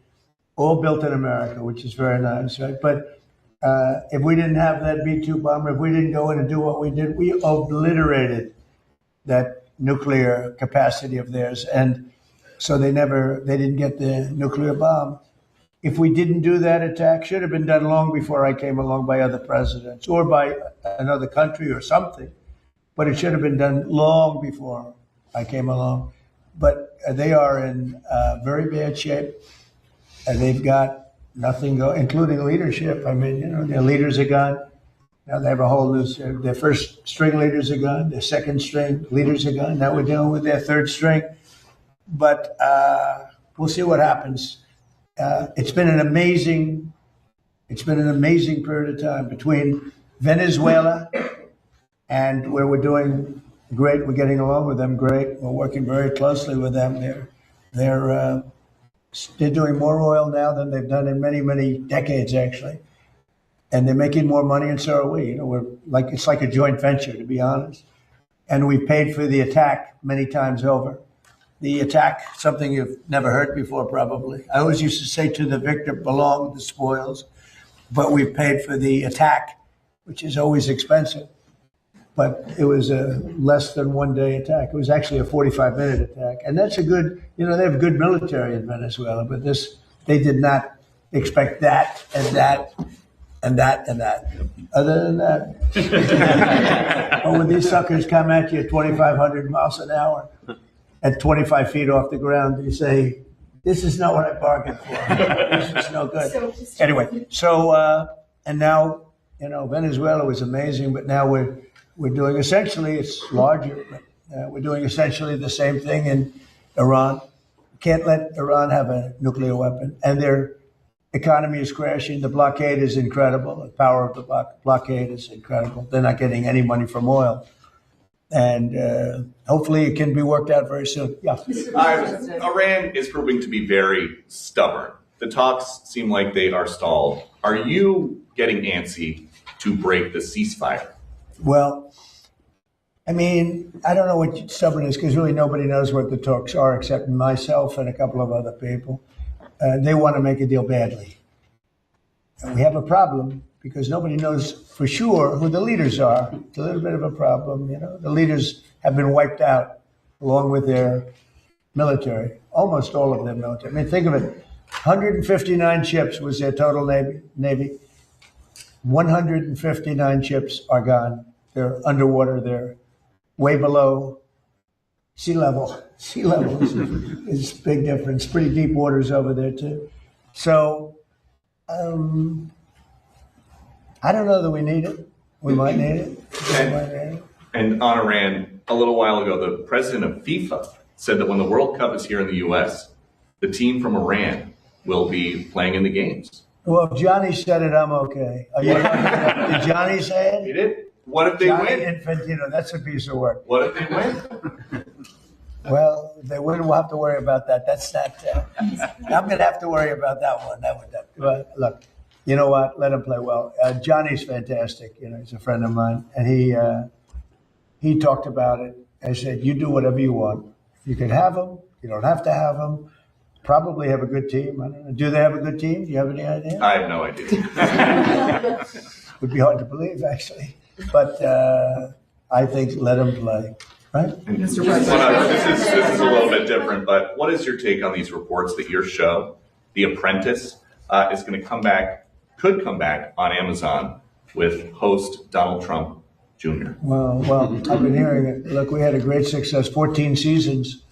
all built in America, which is very nice, right? But if we didn't have that B-2 bomber, if we didn't go in and do what we did, we obliterated that nuclear capacity of theirs. And so they didn't get the nuclear bomb. If we didn't do that attack, should have been done long before I came along by other presidents or by another country or something. But it should have been done long before I came along. But they are in very bad shape. And they've got nothing going, including leadership. Their leaders are gone. Now they have a whole new, their first string leaders are gone. Their second string leaders are gone. Now we're dealing with their third string. But we'll see what happens. It's been an amazing period of time between Venezuela and where we're doing great. We're getting along with them great. We're working very closely with them. They're doing more oil now than they've done in many, many decades, actually. And they're making more money, and so are we. It's like a joint venture, to be honest. And we paid for the attack many times over. The attack, something you've never heard before, probably. I always used to say to the victor belong the spoils, but we paid for the attack, which is always expensive. but it was a less than 1 day attack. It was actually a 45-minute attack. And that's a good, they have good military in Venezuela, but they did not expect that and that and that and that. Other than that, when these suckers come at you at 2,500 miles an hour at 25 feet off the ground, you say, this is not what I bargained for. This is no good. Anyway, and now, Venezuela was amazing, but now we're doing essentially, it's larger, but we're doing essentially the same thing in Iran. Can't let Iran have a nuclear weapon, and their economy is crashing. The blockade is incredible. The power of the blockade is incredible. They're not getting any money from oil. And hopefully it can be worked out very soon. Yeah. Iran is proving to be very stubborn. The talks seem like they are stalled. Are you getting antsy to break the ceasefire? Well, I don't know what stubborn is, because really nobody knows what the talks are except myself and a couple of other people. They want to make a deal badly. And we have a problem because nobody knows for sure who the leaders are. It's a little bit of a problem. The leaders have been wiped out along with their military, almost all of their military. Think of it. 159 ships was their total navy. 159 ships are gone. They're underwater. They're way below sea level. Sea level is a big difference. Pretty deep waters over there too. So I don't know that we need it. We might need it. And on Iran, a little while ago, the president of FIFA said that when the World Cup is here in the U.S., the team from Iran will be playing in the games. Well, if Johnny said it, I'm okay. Did Johnny say it? He did. What if they win? Infantino, that's a piece of work. What if they win? Well, if they win, we'll have to worry about that. That's not. I'm going to have to worry about that one. But look, you know what? Let him play well. Johnny's fantastic. He's a friend of mine, and he talked about it. I said, you do whatever you want. You can have them. You don't have to have them. Probably have a good team. I don't know. Do they have a good team? Do you have any idea? I have no idea. Would be hard to believe, actually. But I think let them play. Right? Mr. President. This is a little bit different, but what is your take on these reports that your show, The Apprentice, is going to could come back on Amazon with host Donald Trump Jr.? Well, I've been hearing it. Look, we had a great success, 14 seasons,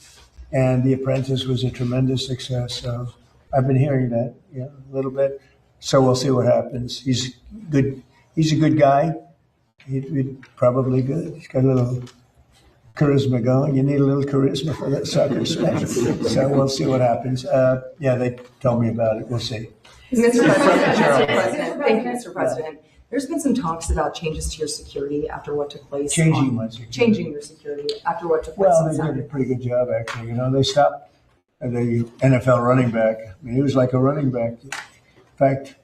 and The Apprentice was a tremendous success. So I've been hearing that, a little bit. So we'll see what happens. He's good. He's a good guy. He's probably good. He's got a little charisma going. You need a little charisma for that soccer smash. So we'll see what happens. They told me about it. We'll see. Mr. President, thank you, Mr. President. There's been some talks about changes to your security after what took place. Changing my security. Changing your security after what took place. Well, they did a pretty good job, actually. They stopped the NFL running back. He was like a running back. In fact,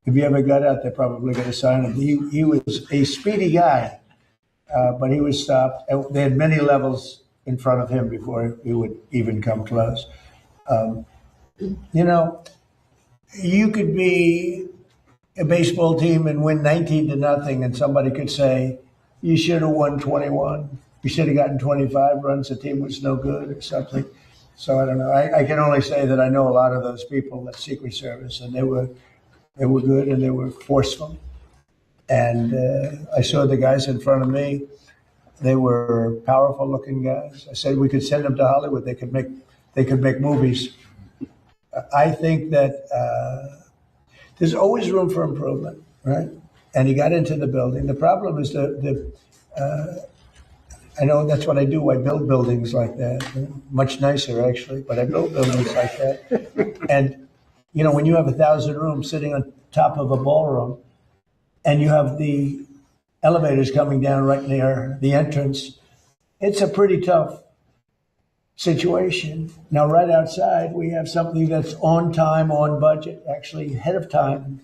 if he ever got out, they're probably going to sign him. He was a speedy guy. But he was stopped. They had many levels in front of him before he would even come close. You could be a baseball team and win 19-0, and somebody could say, you should have won 21. You should have gotten 25 runs. The team was no good or something. So I don't know. I can only say that I know a lot of those people at Secret Service, and they were good and they were forceful. And I saw the guys in front of me. They were powerful looking guys. I said we could send them to Hollywood. They could make movies. I think that there's always room for improvement, right? And he got into the building. The problem is I know that's what I do. I build buildings like that. Much nicer, actually, but I build buildings like that. And, when you have 1,000 rooms sitting on top of a ballroom, and you have the elevators coming down right near the entrance, it's a pretty tough situation. Now, right outside, we have something that's on time, on budget, actually ahead of time,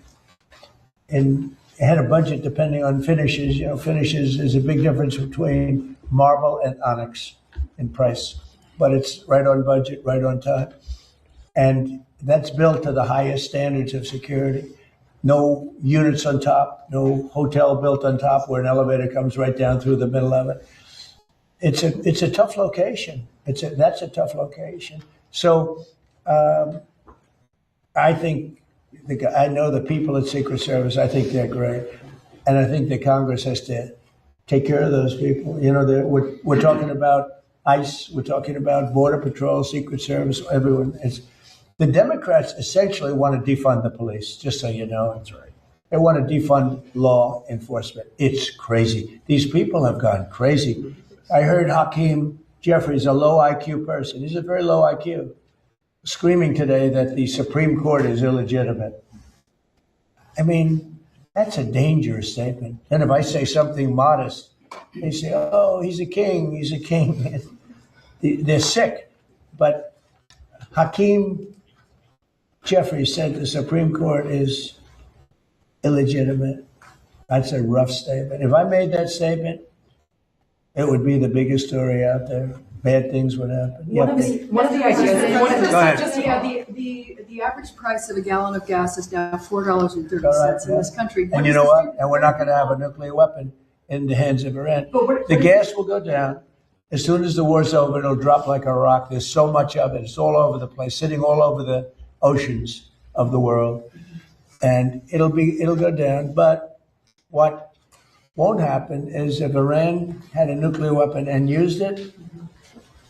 and ahead of budget depending on finishes. Finishes is a big difference between marble and onyx in price, but it's right on budget, right on time. And that's built to the highest standards of security. no units on top, no hotel built on top where an elevator comes right down through the middle of it. It's a tough location. That's a tough location. So I think I know the people at Secret Service. I think they're great, and I think the Congress has to take care of those people. You know, we're talking about ICE, we're talking about Border Patrol, Secret Service, everyone. The Democrats essentially want to defund the police, just so you know. That's right. They want to defund law enforcement. It's crazy. These people have gone crazy. I heard Hakeem Jeffries, a low IQ person. He's a very low IQ, screaming today that the Supreme Court is illegitimate. I mean, that's a dangerous statement. And if I say something modest, they say, oh, he's a king, he's a king. They're sick. But Hakeem Jeffries said the Supreme Court is illegitimate. That's a rough statement. If I made that statement, it would be the biggest story out there. Bad things would happen. One of the ideas. The average price of a gallon of gas is now $4.30 in this country. And you know what? And we're not going to have a nuclear weapon in the hands of Iran. The gas will go down. As soon as the war's over, it'll drop like a rock. There's so much of it. It's all over the place, sitting all over the oceans of the world. And it'll go down. But what won't happen is if Iran had a nuclear weapon and used it,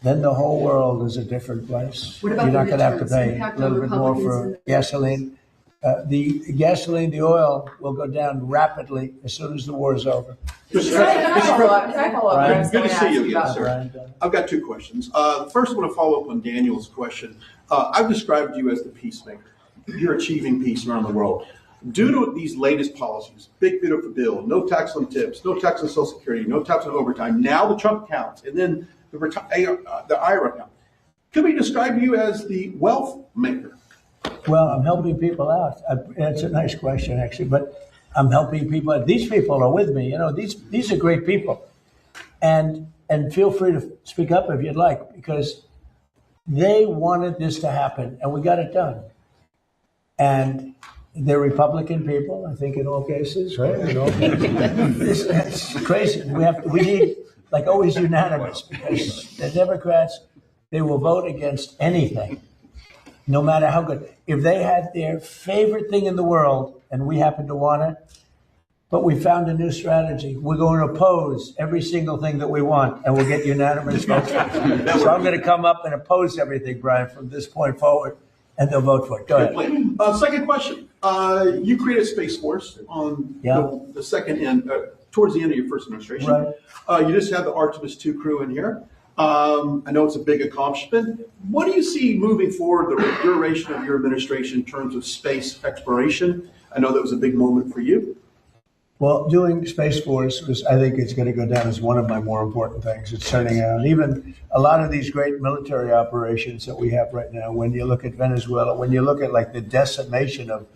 then the whole world is a different place. You're not going to have to pay a little bit more for gasoline. The gasoline, the oil will go down rapidly as soon as the war is over. Good to see you again, sir. I've got two questions. First, I want to follow up on Daniel's question. I've described you as the peacemaker. You're achieving peace around the world. Due to these latest policies, big beautiful bill, no tax on tips, no tax on Social Security, no tax on overtime, now the Trump accounts, and then the IRA account. Could we describe you as the wealth maker? Well, I'm helping people out. That's a nice question, actually, but I'm helping people. These people are with me. You know, these are great people, and feel free to speak up if you'd like, because they wanted this to happen, and we got it done. And they're Republican people, I think, in all cases, right? In all cases. It's crazy. We need, like, always unanimous, because the Democrats, they will vote against anything, no matter how good. If they had their favorite thing in the world and we happen to want it, but we found a new strategy. We're going to oppose every single thing that we want, and we'll get unanimous votes. So I'm going to come up and oppose everything, Brian, from this point forward, and they'll vote for it. Go ahead. Second question. You created Space Force on the second end, towards the end of your first administration. Right. You just had the Artemis II crew in here. I know it's a big accomplishment. What do you see moving forward, the duration of your administration in terms of space exploration? I know that was a big moment for you. Well, doing Space Force I think it's going to go down as one of my more important things. It's turning out even a lot of these great military operations that we have right now. When you look at Venezuela, when you look at like the decimation of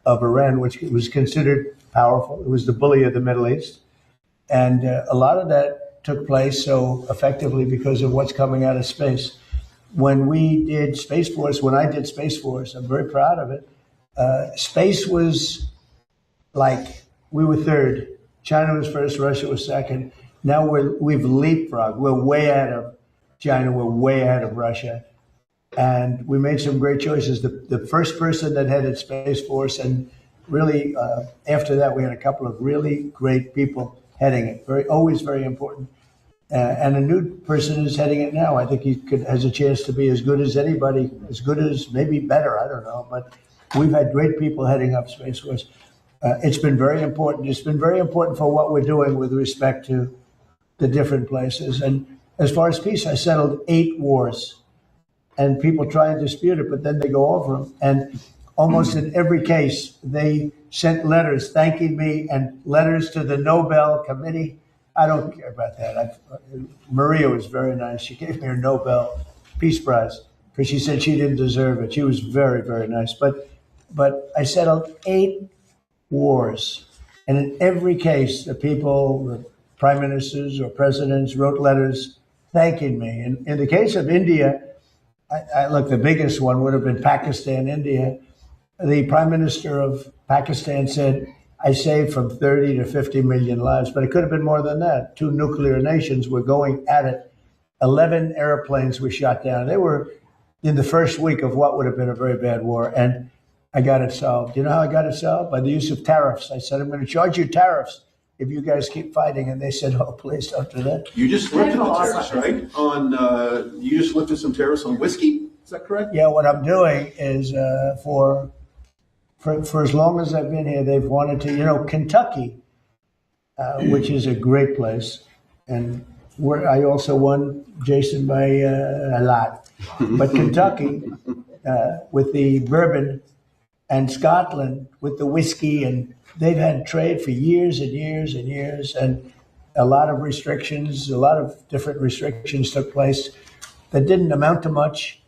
Iran, which was considered powerful, it was the bully of the Middle East. And a lot of that took place so effectively because of what's coming out of space. When we did Space Force, when I did Space Force, I'm very proud of it. Space was like, we were third. China was first, Russia was second. Now we've leapfrogged. We're way ahead of China. We're way ahead of Russia. And we made some great choices. The first person that headed Space Force, and really after that, we had a couple of really great people heading it. Always very important. And a new person is heading it now. I think he has a chance to be as good as anybody, as good as maybe better. I don't know. But we've had great people heading up Space Force. It's been very important. It's been very important for what we're doing with respect to the different places. And as far as peace, I settled 8 wars. And people try and dispute it, but then they go over them. And almost in every case, they sent letters thanking me and letters to the Nobel Committee. I don't care about that. Maria was very nice. She gave me her Nobel Peace Prize because she said she didn't deserve it. She was very, very nice. But I settled 8 wars. And in every case, the people, the prime ministers or presidents wrote letters thanking me. And in the case of India, look, the biggest one would have been Pakistan, India. the Prime Minister of Pakistan said, I saved from 30 to 50 million lives, but it could have been more than that. Two nuclear nations were going at it. 11 airplanes were shot down. They were in the first week of what would have been a very bad war, and I got it solved. You know how I got it solved? By the use of tariffs. I said, I'm going to charge you tariffs if you guys keep fighting. And they said, oh, please don't do that. You just lifted the tariffs, right? You just lifted some tariffs on whiskey? Is that correct? Yeah, what I'm doing is for as long as I've been here, they've wanted to, Kentucky, which is a great place. And I also won, Jason, by a lot. But Kentucky, with the bourbon, and Scotland with the whiskey, and they've had trade for years and years and years, and a lot of different restrictions took place that didn't amount to much,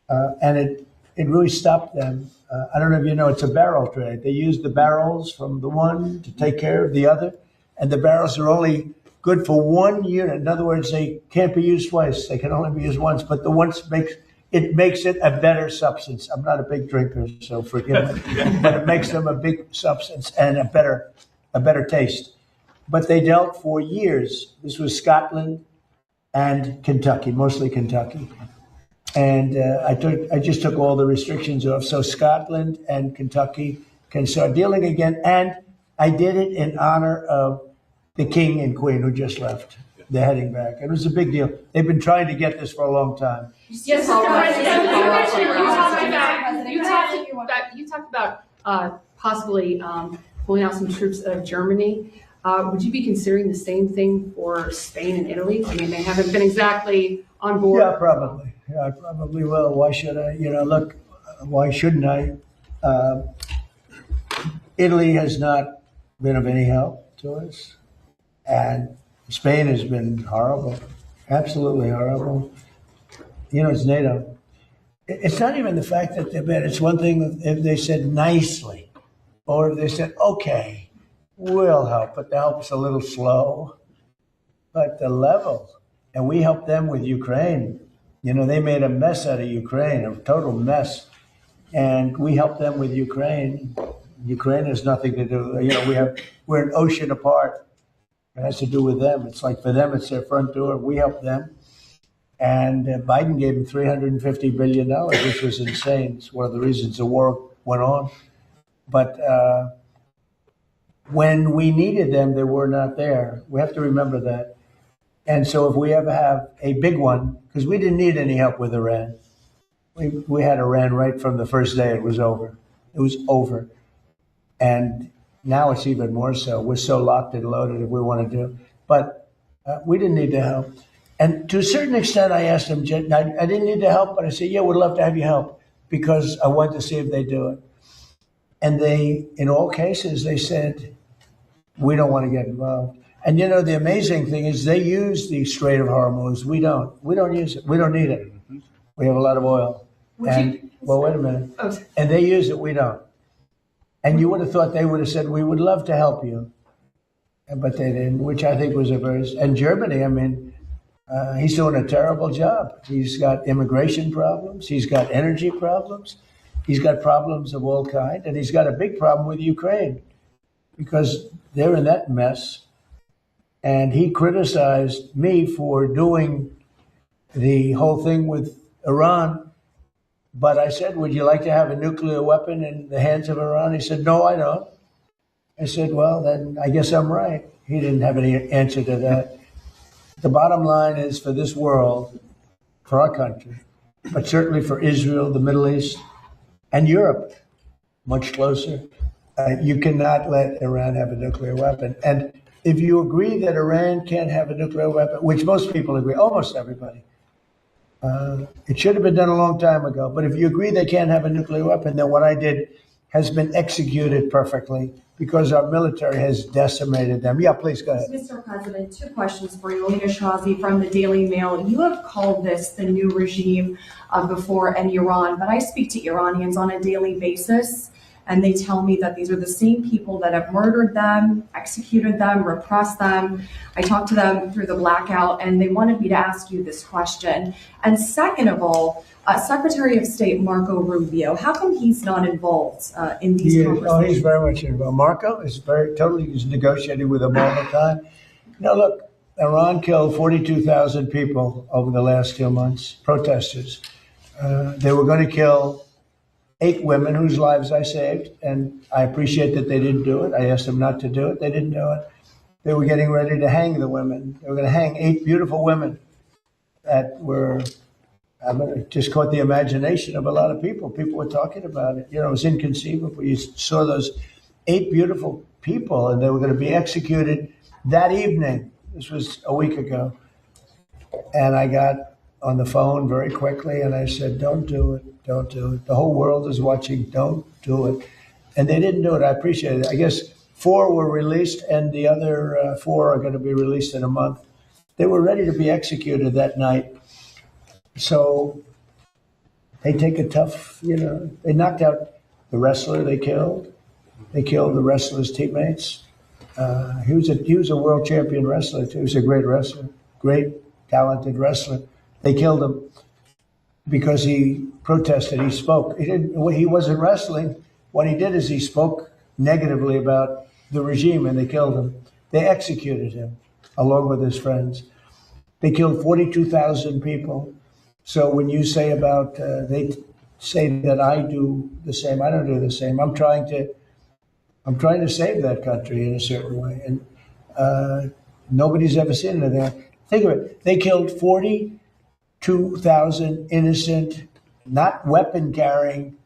and it really stopped them. I don't know if you know, it's a barrel trade. They use the barrels from the one to take care of the other, and the barrels are only good for one unit. In other words, they can't be used twice. They can only be used once, but the once makes it a better substance. I'm not a big drinker, so forgive me, but it makes them a big substance and a better taste. But they dealt for years. This was Scotland and Kentucky, mostly Kentucky. And I just took all the restrictions off. So Scotland and Kentucky can start dealing again. And I did it in honor of the king and queen who just left. They're heading back. It was a big deal. They've been trying to get this for a long time. Yes, Mr. President, you talked about possibly pulling out some troops out of Germany. Would you be considering the same thing for Spain and Italy? I mean, they haven't been exactly on board. Yeah, probably. Yeah, I probably will. Why should I? Look, why shouldn't I? Italy has not been of any help to us. And Spain has been horrible, absolutely horrible. It's NATO. It's not even the fact that they're bad. It's one thing if they said nicely, or if they said, okay, we'll help, but the help's a little slow. But the level, and we helped them with Ukraine. They made a mess out of Ukraine, a total mess. And we helped them with Ukraine. Ukraine has nothing to do, we're an ocean apart. It has to do with them. It's like for them, it's their front door. We help them. And Biden gave them $350 billion, which was insane. It's one of the reasons the war went on. But when we needed them, they were not there. We have to remember that. And so if we ever have a big one, because we didn't need any help with Iran. We had Iran right from the first day it was over. It was over. And now it's even more so. We're so locked and loaded if we want to do. But we didn't need the help. And to a certain extent, I asked them, I didn't need the help, but I said, yeah, we'd love to have you help because I want to see if they do it. And they, in all cases, they said, we don't want to get involved. And the amazing thing is they use the Strait of Hormuz. We don't. We don't use it. We don't need it. We have a lot of oil. Well, wait a minute. And they use it. We don't. And you would have thought they would have said, we would love to help you. But they didn't, which I think was and Germany, he's doing a terrible job. He's got immigration problems. He's got energy problems. He's got problems of all kinds. And he's got a big problem with Ukraine because they're in that mess. And he criticized me for doing the whole thing with Iran. But I said, would you like to have a nuclear weapon in the hands of Iran? He said, no, I don't. I said, well, then I guess I'm right. He didn't have any answer to that. The bottom line is for this world, for our country, but certainly for Israel, the Middle East, and Europe, much closer, you cannot let Iran have a nuclear weapon. And if you agree that Iran can't have a nuclear weapon, which most people agree, almost everybody, it should have been done a long time ago. But if you agree they can't have a nuclear weapon, then what I did has been executed perfectly because our military has decimated them. Yeah, please go ahead. Mr. President, two questions for you. Alina Shazi from the Daily Mail. You have called this the new regime before and Iran, but I speak to Iranians on a daily basis. and they tell me that these are the same people that have murdered them, executed them, repressed them. I talked to them through the blackout, and they wanted me to ask you this question. And second of all, Secretary of State Marco Rubio, how come he's not involved in these conversations? Oh, he's very much involved. Marco is he's negotiating with them all the time. Now, look, Iran killed 42,000 people over the last 2 months, protesters. They were going to kill 8 women whose lives I saved, and I appreciate that they didn't do it. I asked them not to do it. They didn't do it. They were getting ready to hang the women. They were going to hang 8 beautiful women that were, it just caught the imagination of a lot of people. People were talking about it. You know, it was inconceivable. You saw those 8 beautiful people, and they were going to be executed that evening. This was a week ago. And I got on the phone very quickly, and I said, don't do it, don't do it. The whole world is watching, don't do it. And they didn't do it. I appreciate it. I guess 4 were released, and the other 4 are going to be released in a month. They were ready to be executed that night. So they take a tough, they knocked out the wrestler they killed. They killed the wrestler's teammates. He was a world champion wrestler, too. He was a great wrestler, great, talented wrestler. They killed him because he protested. He spoke. He wasn't wrestling. What he did is he spoke negatively about the regime, and they killed him. They executed him along with his friends. They killed 42,000 people. So when you say about, they say that I do the same, I don't do the same. I'm trying to save that country in a certain way. And nobody's ever seen it there. Think of it. They killed 42,000 innocent, not weapon-carrying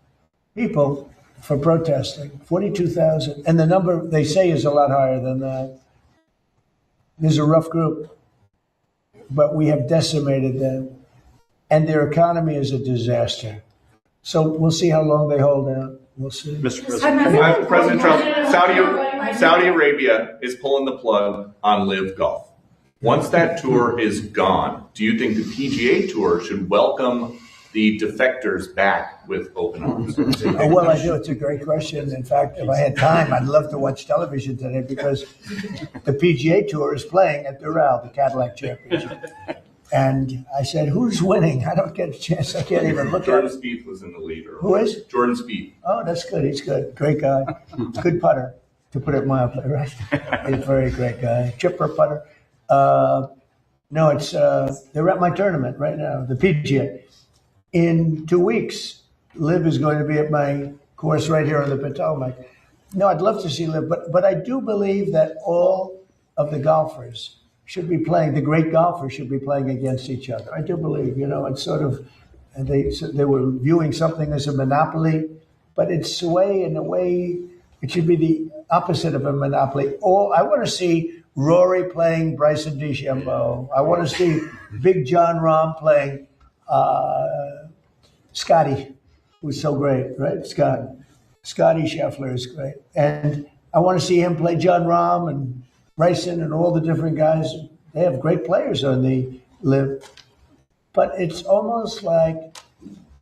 people for protesting. 42,000. And the number they say is a lot higher than that. There's a rough group. But we have decimated them. And their economy is a disaster. So we'll see how long they hold out. We'll see. Mr. President, President Trump, Saudi Arabia is pulling the plug on Live Golf. Once that tour is gone, do you think the PGA Tour should welcome the defectors back with open arms? Well, I do. It's a great question. In fact, if I had time, I'd love to watch television today because the PGA Tour is playing at Doral, the Cadillac Championship. And I said, who's winning? I don't get a chance. I can't even look at it. Jordan Spieth was in the lead earlier. Who is? Jordan Spieth. Oh, that's good. He's good. Great guy. Good putter, to put it mildly, right? He's a very great guy. Chipper putter. No, it's they're at my tournament right now, the PGA. In 2 weeks, Liv is going to be at my course right here on the Potomac. No, I'd love to see Liv, but I do believe that all of the golfers should be playing, the great golfers should be playing against each other. I do believe, it's sort of, and they were viewing something as a monopoly, but it's in a way, it should be the opposite of a monopoly. I want to see Rory playing Bryson DeChambeau. I want to see Big John Rahm playing Scotty, who's so great, right? Scotty Scheffler is great. And I want to see him play John Rahm and Bryson and all the different guys. They have great players on the Live. But it's almost like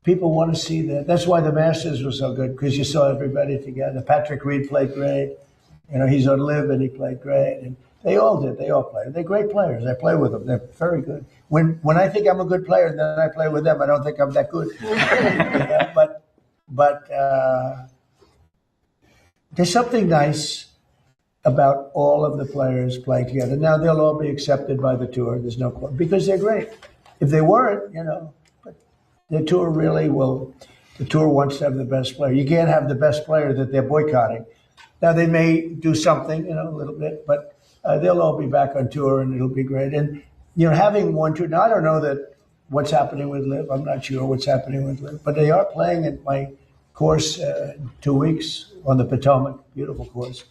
people want to see that. That's why the Masters was so good, because you saw everybody together. Patrick Reed played great. He's on Live and he played great. And they all did. They all played. They're great players. I play with them. They're very good. When I think I'm a good player and then I play with them, I don't think I'm that good. But there's something nice about all of the players playing together. Now, they'll all be accepted by the tour. There's no question, because they're great. If they weren't, but the tour really will, the tour wants to have the best player. You can't have the best player that they're boycotting. Now, they may do something, a little bit, but they'll all be back on tour and it'll be great. And, having one tour, now I don't know that what's happening with Liv. I'm not sure what's happening with Liv, but they are playing at my course 2 weeks on the Potomac, beautiful course.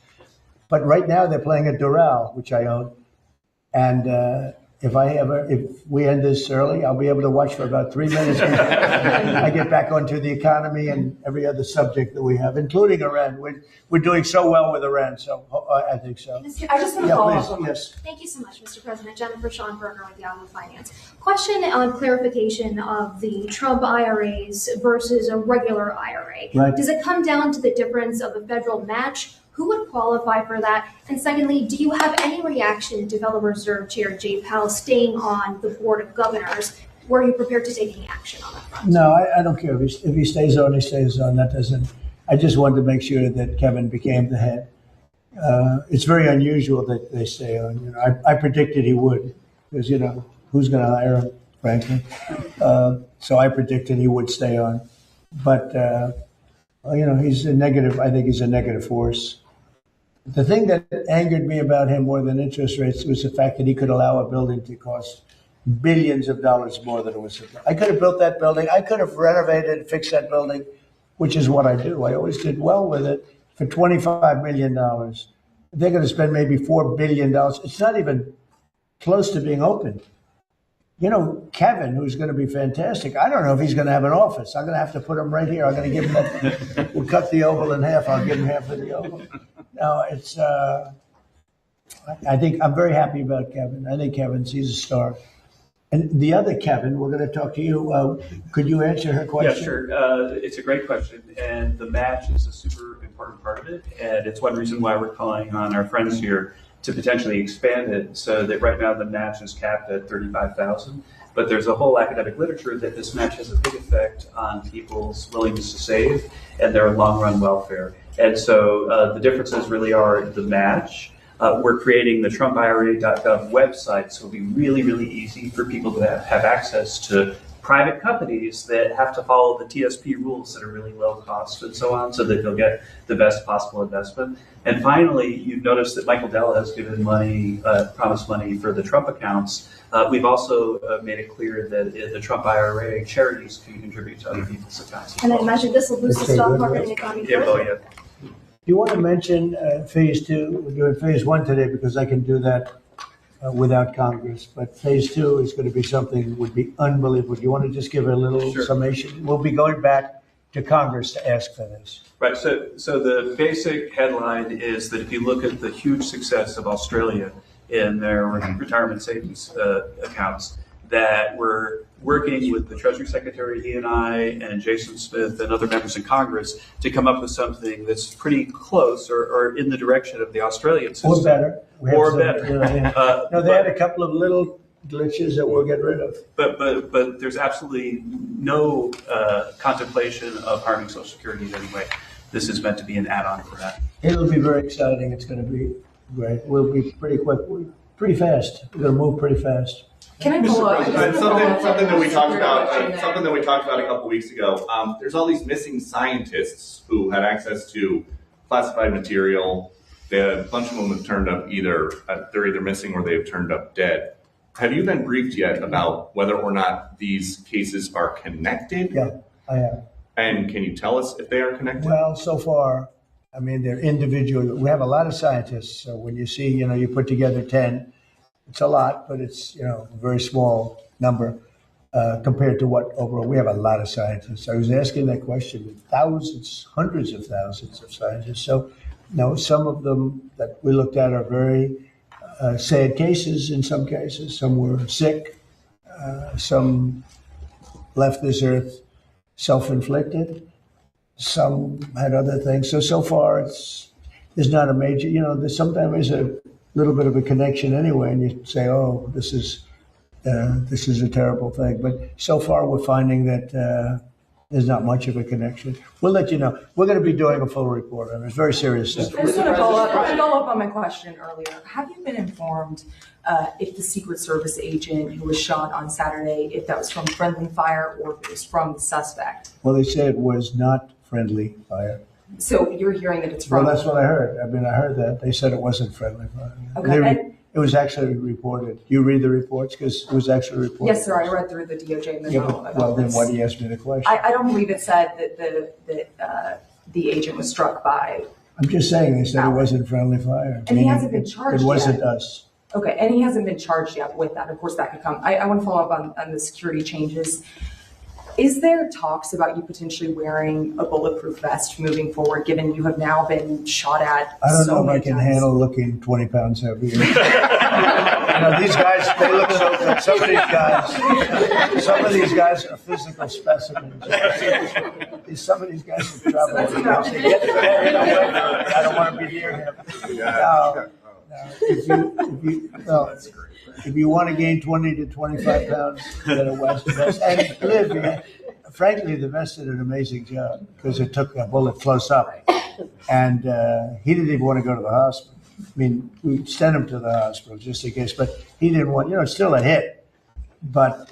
But right now they're playing at Doral, which I own. And if we end this early, I'll be able to watch for about 3 minutes. I get back onto the economy and every other subject that we have, including Iran. We're doing so well with Iran, so I think so. I just want to follow up on yes. Thank you so much, Mr. President. Jennifer Schonberger with Yahoo Finance. Question on clarification of the Trump IRAs versus a regular IRA. Right. Does it come down to the difference of a federal match? Who would qualify for that? And secondly, do you have any reaction to Federal Reserve Chair Jay Powell staying on the Board of Governors? Were you prepared to take any action on that front? No, I don't care. If he stays on, he stays on. That doesn't. I just wanted to make sure that Kevin became the head. It's very unusual that they stay on. You know, I predicted he would, because who's going to hire him, frankly. So I predicted he would stay on, but he's a negative. I think he's a negative force. The thing that angered me about him more than interest rates was the fact that he could allow a building to cost billions of dollars more than it was. I could have built that building. I could have renovated, fixed that building, which is what I do. I always did well with it for $25 million. They're going to spend maybe $4 billion. It's not even close to being opened. Kevin, who's going to be fantastic. I don't know if he's going to have an office. I'm going to have to put him right here. I'm going to give him that. We'll cut the oval in half. I'll give him half of the oval. No, it's. I think I'm very happy about Kevin. I think he's a star. And the other Kevin, we're going to talk to you. Could you answer her question? Yeah, sure. It's a great question, and the match is a super important part of it. And it's one reason why we're calling on our friends here to potentially expand it, so that right now the match is capped at $35,000. But there's a whole academic literature that this match has a big effect on people's willingness to save and their long-run welfare. And so the differences really are the match. We're creating the TrumpIRA.gov website, so it'll be really, really easy for people to have access to private companies that have to follow the TSP rules that are really low cost and so on, so that they'll get the best possible investment. And finally, you've noticed that Michael Dell has given money, promised money for the Trump accounts. We've also made it clear that the Trump IRA charities can contribute to other people's accounts. And I imagine this will boost the stock market and economy further. Do you want to mention phase 2? We're doing phase 1 today because I can do that without Congress. But phase 2 is going to be something that would be unbelievable. Do you want to just give a little summation? We'll be going back to Congress to ask for this. Right. So the basic headline is that if you look at the huge success of Australia in their retirement savings accounts, that we're working with the Treasury Secretary, he and I, and Jason Smith and other members in Congress to come up with something that's pretty close or in the direction of the Australian system. Or better. Or better. No, they had a couple of little glitches that we'll get rid of. But there's absolutely no contemplation of harming Social Security in any way. This is meant to be an add-on for that. It'll be very exciting. It's going to be great. We'll be pretty quick, pretty fast. We're going to move pretty fast. Can I follow up? Something that we talked about. Something that we talked about a couple weeks ago. There's all these missing scientists who had access to classified material. A bunch of them have turned up they're either missing or they have turned up dead. Have you been briefed yet about whether or not these cases are connected? Yeah, I have. And can you tell us if they are connected? Well, so far, I mean, they're individual. We have a lot of scientists. So when you see, you put together 10, it's a lot, but it's, a very small number compared to what overall. We have a lot of scientists. I was asking that question, thousands, hundreds of thousands of scientists. So, some of them that we looked at are very sad cases in some cases. Some were sick. Some left this earth self-inflicted. Some had other things. So far, there's not a major, there's sometimes a little bit of a connection anyway, and you say, oh, this is a terrible thing. But so far, we're finding that there's not much of a connection. We'll let you know. We're going to be doing a full report on it. It's very serious stuff. I just want to follow up on my question earlier. Have you been informed if the Secret Service agent who was shot on Saturday, if that was from friendly fire or if it was from the suspect? Well, they said it was not friendly fire. So you're hearing that it's from? Well, that's what I heard. I heard that. They said it wasn't friendly fire. Okay. It was actually reported. You read the reports because it was actually reported. Yes, sir. I read through the DOJ memo. Yeah, well, then why do you ask me the question? I don't believe it said that the agent was struck by. I'm just saying they said it wasn't friendly fire. And he hasn't been charged yet. It wasn't yet. us. Okay, and he hasn't been charged yet with that. Of course, that could come. I want to follow up on the security changes. Is there talks about you potentially wearing a bulletproof vest moving forward, given you have now been shot at? I don't so know if I many can times? handle looking 20 pounds heavier. These guys, they look so good. Some of these guys are physical specimens. Some of these guys are trouble. I don't want to be near him. No. If you want to gain 20 to 25 pounds, get a West vest. And Libary, frankly, the vest did an amazing job because it took a bullet close up. And he didn't even want to go to the hospital. I mean, we sent him to the hospital just in case, but he didn't want, it's still a hit, but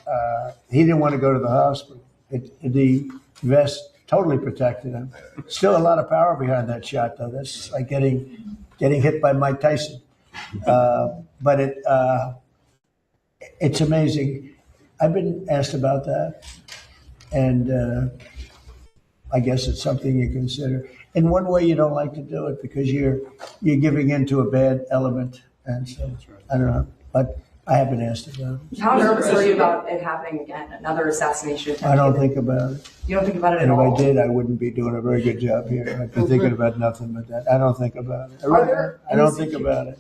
he didn't want to go to the hospital. The vest totally protected him. Still a lot of power behind that shot, though. That's like getting hit by Mike Tyson. But it's amazing. I've been asked about that, and I guess it's something you consider. In one way, you don't like to do it because you're giving into a bad element, and so I don't know. But I have been asked about it. How nervous are you about it happening again? Another assassination attempt? I don't think about it. You don't think about it at And if all? I did, I wouldn't be doing a very good job here. I'd be thinking about nothing but that. I don't think about it. I don't think about it.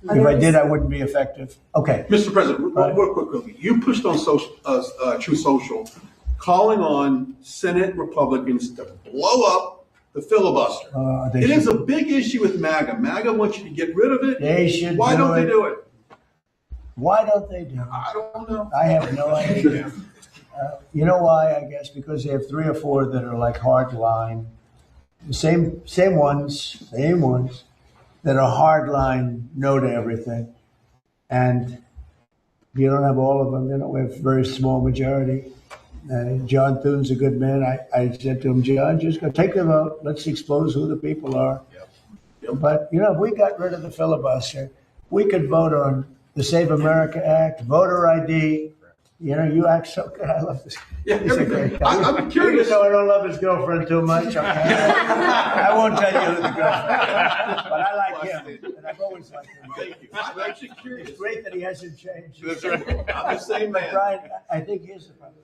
If I did, I wouldn't be effective. Okay. Mr. President, real quickly, you pushed on True Social, calling on Senate Republicans to blow up the filibuster. It is a big issue with MAGA. MAGA wants you to get rid of it. They should. Why don't they do it? Why don't they do it? I don't know. I have no idea. You know why? I guess because they have 3 or 4 that are like hard line, the same ones that are hard line, no to everything, and you don't have all of them. We have a very small majority. John Thune's a good man. I said to him, John, just go take the vote. Let's expose who the people are. Yep. But if we got rid of the filibuster, we could vote on the Save America Act, voter ID. You act so good. I love this. Yeah, everything. I'm curious. Even though I don't love his girlfriend too much, I won't tell you who the girlfriend is. But I like him, and I've always liked him. Thank you. I'm actually curious. It's great that he hasn't changed. That's right. I'm the same man. Brian, I think here's the problem.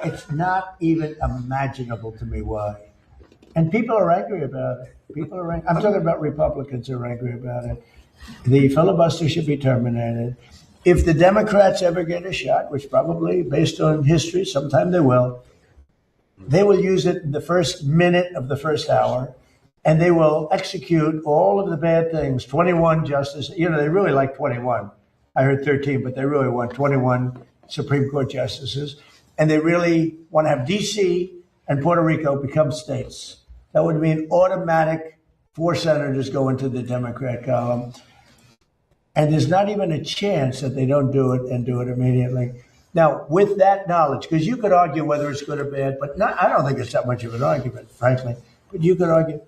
It's not even imaginable to me why. And people are angry about it. I'm talking about Republicans who are angry about it. The filibuster should be terminated. If the Democrats ever get a shot, which probably, based on history, sometime they will use it in the first minute of the first hour, and they will execute all of the bad things. 21 justices, they really like 21. I heard 13, but they really want 21 Supreme Court justices. And they really want to have D.C. and Puerto Rico become states. That would mean automatic 4 senators go into the Democrat column. And there's not even a chance that they don't do it and do it immediately. Now, with that knowledge, because you could argue whether it's good or bad, but I don't think it's that much of an argument, frankly. But you could argue,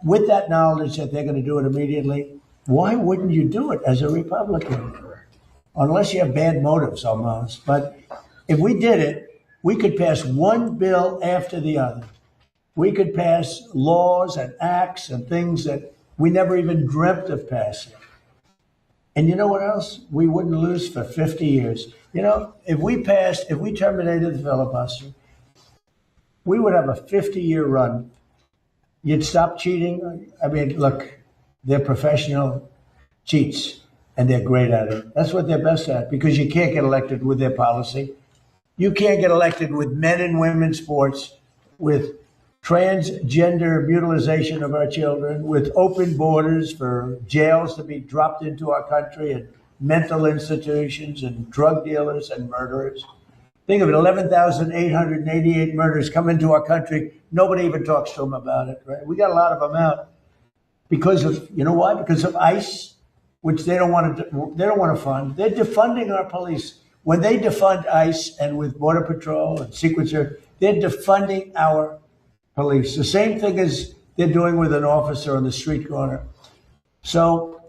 with that knowledge that they're going to do it immediately, why wouldn't you do it as a Republican? Unless you have bad motives almost. But if we did it, we could pass one bill after the other. We could pass laws and acts and things that we never even dreamt of passing. And you know what else? We wouldn't lose for 50 years. If we terminated the filibuster, we would have a 50-year run. You'd stop cheating. I mean, look, they're professional cheats, and they're great at it. That's what they're best at, because you can't get elected with their policy. You can't get elected with men and women's sports, with transgender mutilization of our children, with open borders for jails to be dropped into our country, and mental institutions, and drug dealers and murderers. Think of it, 11,888 murders come into our country. Nobody even talks to them about it, right? We got a lot of them out because of, why? Because of ICE, which they don't want to fund. They're defunding our police. When they defund ICE and with Border Patrol and Secret Service, they're defunding our police. The same thing as they're doing with an officer on the street corner. So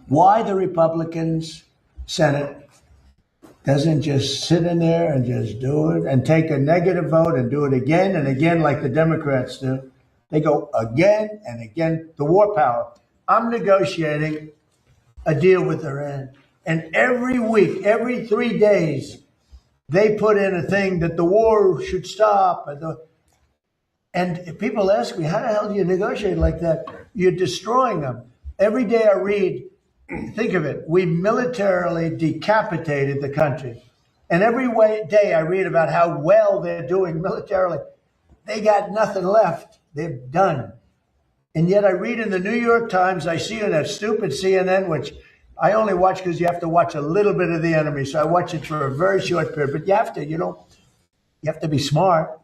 why the Republicans Senate doesn't just sit in there and just do it and take a negative vote and do it again and again like the Democrats do. They go again and again. The war power. I'm negotiating a deal with Iran. And every week, every 3 days, they put in a thing that the war should stop. And people ask me, how the hell do you negotiate like that? You're destroying them. Every day I read, think of it, we militarily decapitated the country. And every day I read about how well they're doing militarily. They got nothing left. They're done. And yet I read in the New York Times, I see in that stupid CNN, which I only watch because you have to watch a little bit of the enemy. So I watch it for a very short period. But you have to, you have to be smart.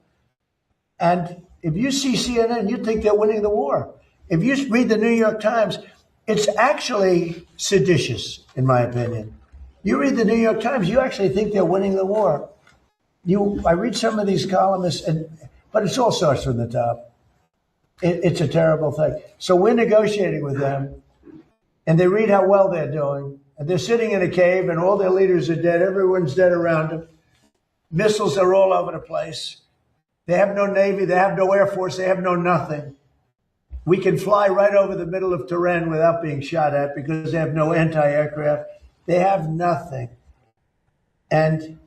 And if you see CNN, you think they're winning the war. If you read the New York Times, it's actually seditious, in my opinion. You read the New York Times, you actually think they're winning the war. I read some of these columnists, but it all starts from the top. It's a terrible thing. So we're negotiating with them, and they read how well they're doing. And they're sitting in a cave, and all their leaders are dead. Everyone's dead around them. Missiles are all over the place. They have no Navy. They have no Air Force. They have no nothing. We can fly right over the middle of Tehran without being shot at because they have no anti-aircraft. They have nothing. And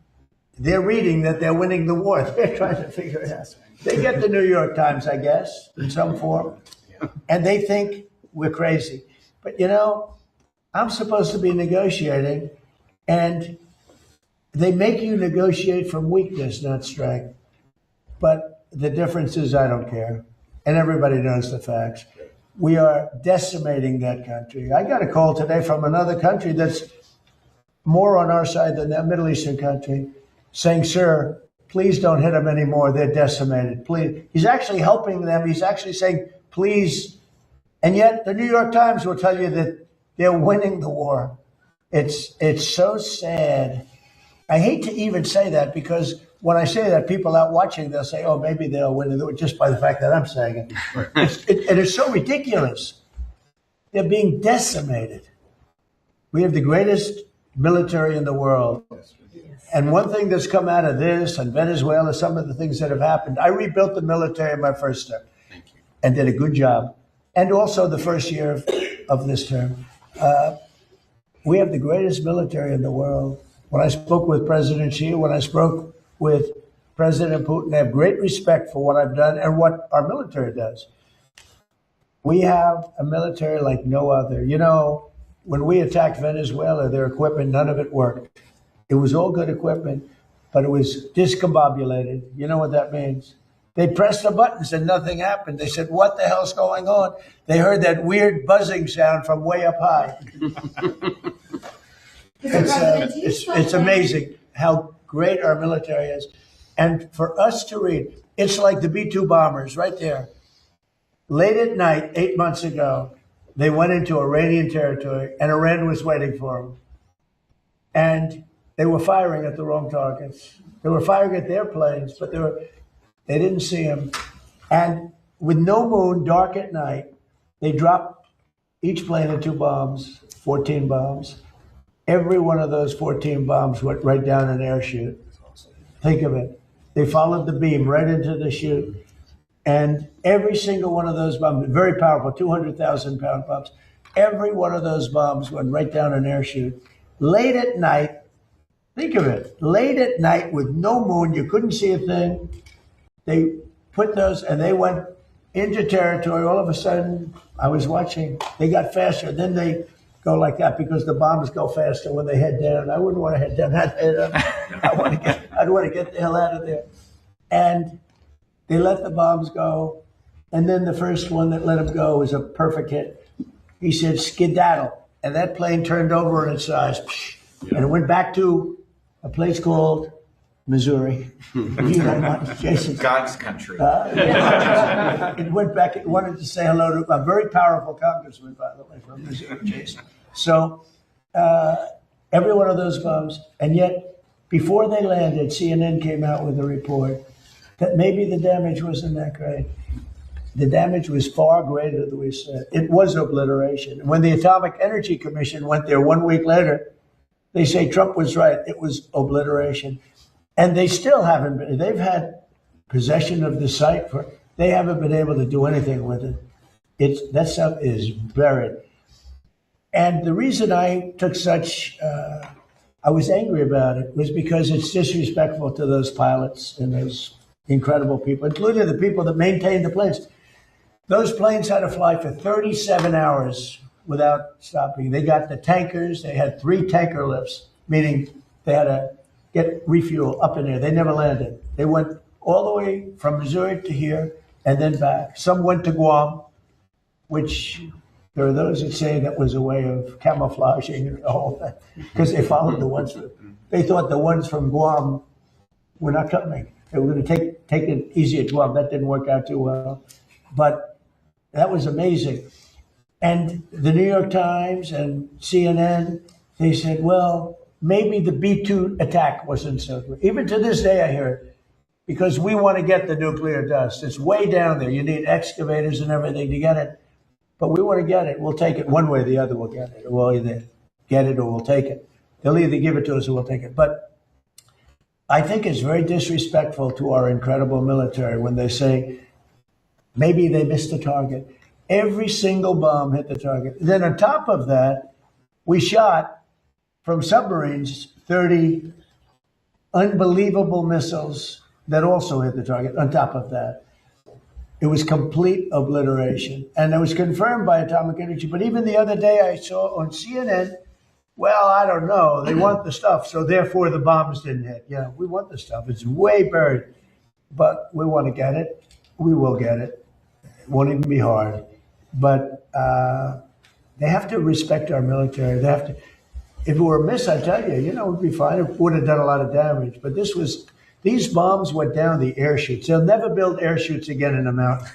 they're reading that they're winning the war. They're trying to figure it out. They get the New York Times, I guess, in some form, and they think we're crazy. But, I'm supposed to be negotiating, and they make you negotiate from weakness, not strength. But the difference is I don't care, and everybody knows the facts. We are decimating that country. I got a call today from another country that's more on our side than that Middle Eastern country, saying, sir, please don't hit them anymore. They're decimated. Please. He's actually helping them. He's actually saying, please. And yet the New York Times will tell you that they're winning the war. It's so sad. I hate to even say that because when I say that, people out watching, they'll say, oh, maybe they'll win the war just by the fact that I'm saying it. And it's so ridiculous. They're being decimated. We have the greatest military in the world. And one thing that's come out of this and Venezuela, some of the things that have happened, I rebuilt the military in my first term and did a good job. And also the first year of this term. We have the greatest military in the world. When I spoke with President Xi, when I spoke with President Putin, I have great respect for what I've done and what our military does. We have a military like no other. When we attacked Venezuela, their equipment, none of it worked. It was all good equipment, but it was discombobulated. You know what that means? They pressed the buttons and nothing happened. They said, what the hell's going on? They heard that weird buzzing sound from way up high. It's amazing how great our military is. And for us to read, it's like the B-2 bombers right there. Late at night, 8 months ago, they went into Iranian territory and Iran was waiting for them. And they were firing at the wrong targets. They were firing at their planes, but they didn't see them. And with no moon, dark at night, they dropped each plane in 2 bombs, 14 bombs. Every one of those 14 bombs went right down an air chute. Think of it. They followed the beam right into the chute. And every single one of those bombs, very powerful, 200,000-pound bombs, every one of those bombs went right down an air chute. Late at night, think of it, late at night with no moon, you couldn't see a thing. They put those and they went into territory. All of a sudden, I was watching, they got faster. Then they go like that because the bombs go faster when they head down. I wouldn't want to head down. I'd want to get the hell out of there. And they let the bombs go. And then the first one that let them go was a perfect hit. He said, skedaddle. And that plane turned over in its size. And it went back to a place called Missouri. If you don't mind, Jason. God's country. It went back. It wanted to say hello to a very powerful congressman, by the way, from Missouri, Jason. So every one of those bombs. And yet, before they landed, CNN came out with a report that maybe the damage wasn't that great. The damage was far greater than we said. It was obliteration. When the Atomic Energy Commission went there 1 week later, they say Trump was right. It was obliteration. And they still haven't been. They've had possession of the site. They haven't been able to do anything with it. That stuff is buried. And the reason I took I was angry about it was because it's disrespectful to those pilots and those incredible people, including the people that maintain the planes. Those planes had to fly for 37 hours without stopping. They got the tankers. They had 3 tanker lifts, meaning they had to get refuel up in there. They never landed. They went all the way from Missouri to here and then back. Some went to Guam, which there are those that say that was a way of camouflaging the whole thing, because they followed the ones they thought the ones from Guam were not coming. They were going to take it easy at Guam. That didn't work out too well. But that was amazing. And the New York Times and CNN, they said, well, maybe the B-2 attack wasn't so good. Even to this day, I hear it, because we want to get the nuclear dust. It's way down there. You need excavators and everything to get it. But we want to get it. We'll take it one way or the other. We'll get it. We'll either get it or we'll take it. They'll either give it to us or we'll take it. But I think it's very disrespectful to our incredible military when they say, maybe they missed the target. Every single bomb hit the target. Then on top of that, we shot from submarines 30 unbelievable missiles that also hit the target on top of that. It was complete obliteration. And it was confirmed by Atomic Energy. But even the other day I saw on CNN, well, I don't know. They want the stuff, so therefore the bombs didn't hit. Yeah, we want the stuff. It's way buried. But we want to get it. We will get it. It won't even be hard. But they have to respect our military. They have to. If it were a miss, I tell you, we'd be fine. It would have done a lot of damage. But these bombs went down the air chutes. They'll never build air chutes again in a mountain.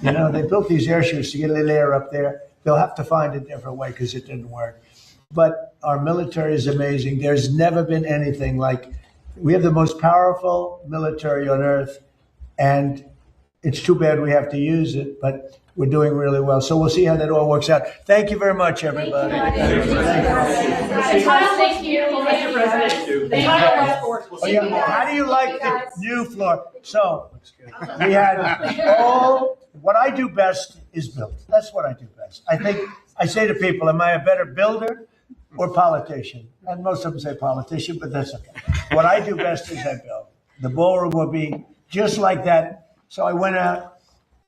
They built these air chutes to get a little air up there. They'll have to find a different way because it didn't work. But our military is amazing. There's never been anything like. We have the most powerful military on earth, and it's too bad we have to use it, but we're doing really well. So we'll see how that all works out. Thank you very much, everybody. Thank you, Mr. President. How do you like the new floor? So we had what I do best is build. That's what I do best. I say to people, am I a better builder or politician? And most of them say politician, but that's okay. What I do best is I build. The ballroom will be just like that. So I went out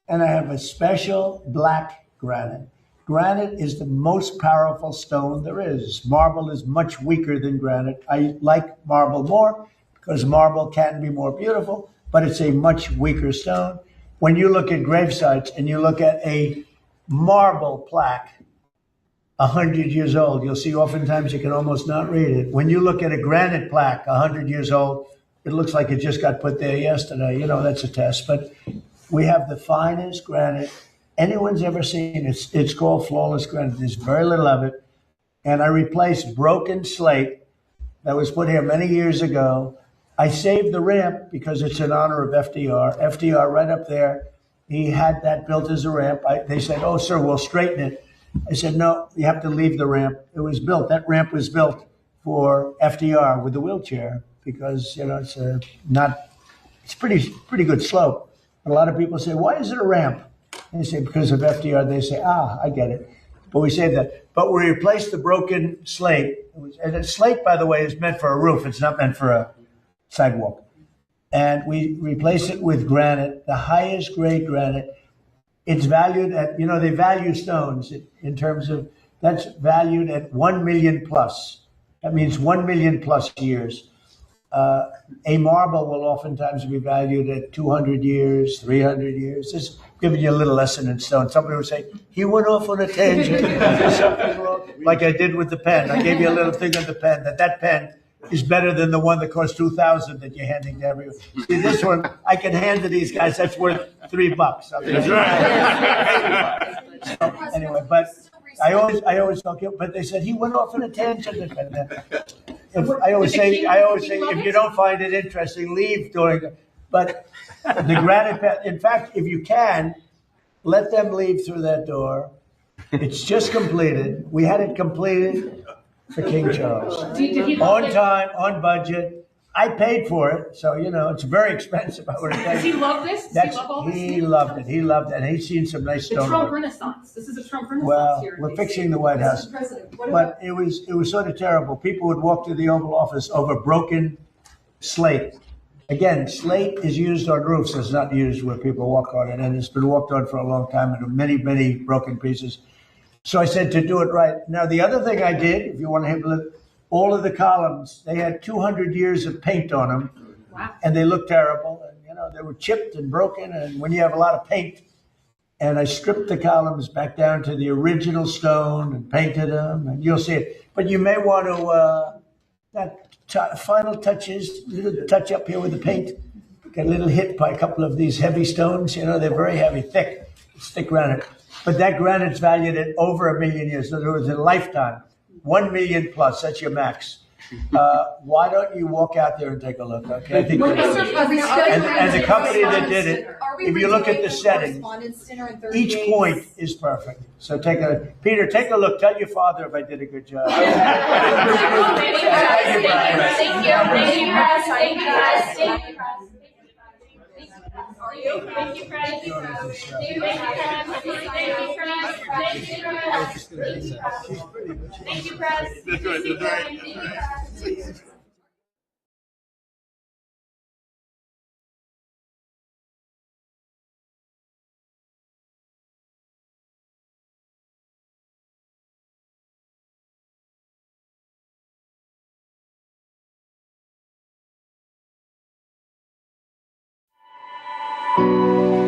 and I have a special black granite. Granite is the most powerful stone there is. Marble is much weaker than granite. I like marble more because marble can be more beautiful, but it's a much weaker stone. When you look at grave sites and you look at a marble plaque, 100 years old, you'll see oftentimes you can almost not read it. When you look at a granite plaque, 100 years old, it looks like it just got put there yesterday. That's a test. But we have the finest granite anyone's ever seen. It's called flawless granite. There's very little of it. And I replaced broken slate that was put here many years ago. I saved the ramp because it's in honor of FDR. FDR right up there, he had that built as a ramp. They said, oh, sir, we'll straighten it. I said, no, you have to leave the ramp. It was built. That ramp was built for FDR with the wheelchair because, it's pretty good slope. A lot of people say, why is it a ramp? And they say, because of FDR. They say, I get it. But we say that. But we replaced the broken slate. And slate, by the way, is meant for a roof. It's not meant for a sidewalk. And we replaced it with granite, the highest grade granite. It's valued at, they value stones in terms of, that's valued at 1 million plus. That means 1 million plus years. A marble will oftentimes be valued at 200 years, 300 years. Just giving you a little lesson in stone. Somebody would say, he went off on a tangent. Something wrong. Like I did with the pen. I gave you a little thing on the pen, that pen is better than the one that cost $2,000 that you're handing to everyone. See, this one, I can hand to these guys, that's worth $3. That's right. So, anyway, but I always talk, but they said, he went off on a tangent. I always say, if you don't find it interesting, leave during it. But the granite, in fact, if you can, let them leave through that door. It's just completed. We had it completed for King Charles. On time, on budget. I paid for it, so it's very expensive. I would have Does he love this? Does he love all this? He loved it. He loved it. And he's seen some nice The stone Trump work. Renaissance. This is a Trump Renaissance Well, here. we're fixing the White House, Mr. President, what but it was sort of terrible. People would walk to the Oval Office over broken slate. Again, slate is used on roofs. It's not used where people walk on it, and it's been walked on for a long time, and many, many broken pieces. So I said to do it right. Now, the other thing I did, if you want to have a look, all of the columns, they had 200 years of paint on them. Wow. And they looked terrible. And, they were chipped and broken. And when you have a lot of paint, and I stripped the columns back down to the original stone and painted them, and you'll see it. But you may want to, final touches, little touch up here with the paint, get a little hit by a couple of these heavy stones. They're very heavy, thick granite. But that granite's valued at over 1 million years. So there was a lifetime, 1 million plus. That's your max. Why don't you walk out there and take a look? Okay. I think and the company that did it, if you look at the setting, each point is perfect. So Peter, take a look. Tell your father if I did a good job. Thank you. Thank you.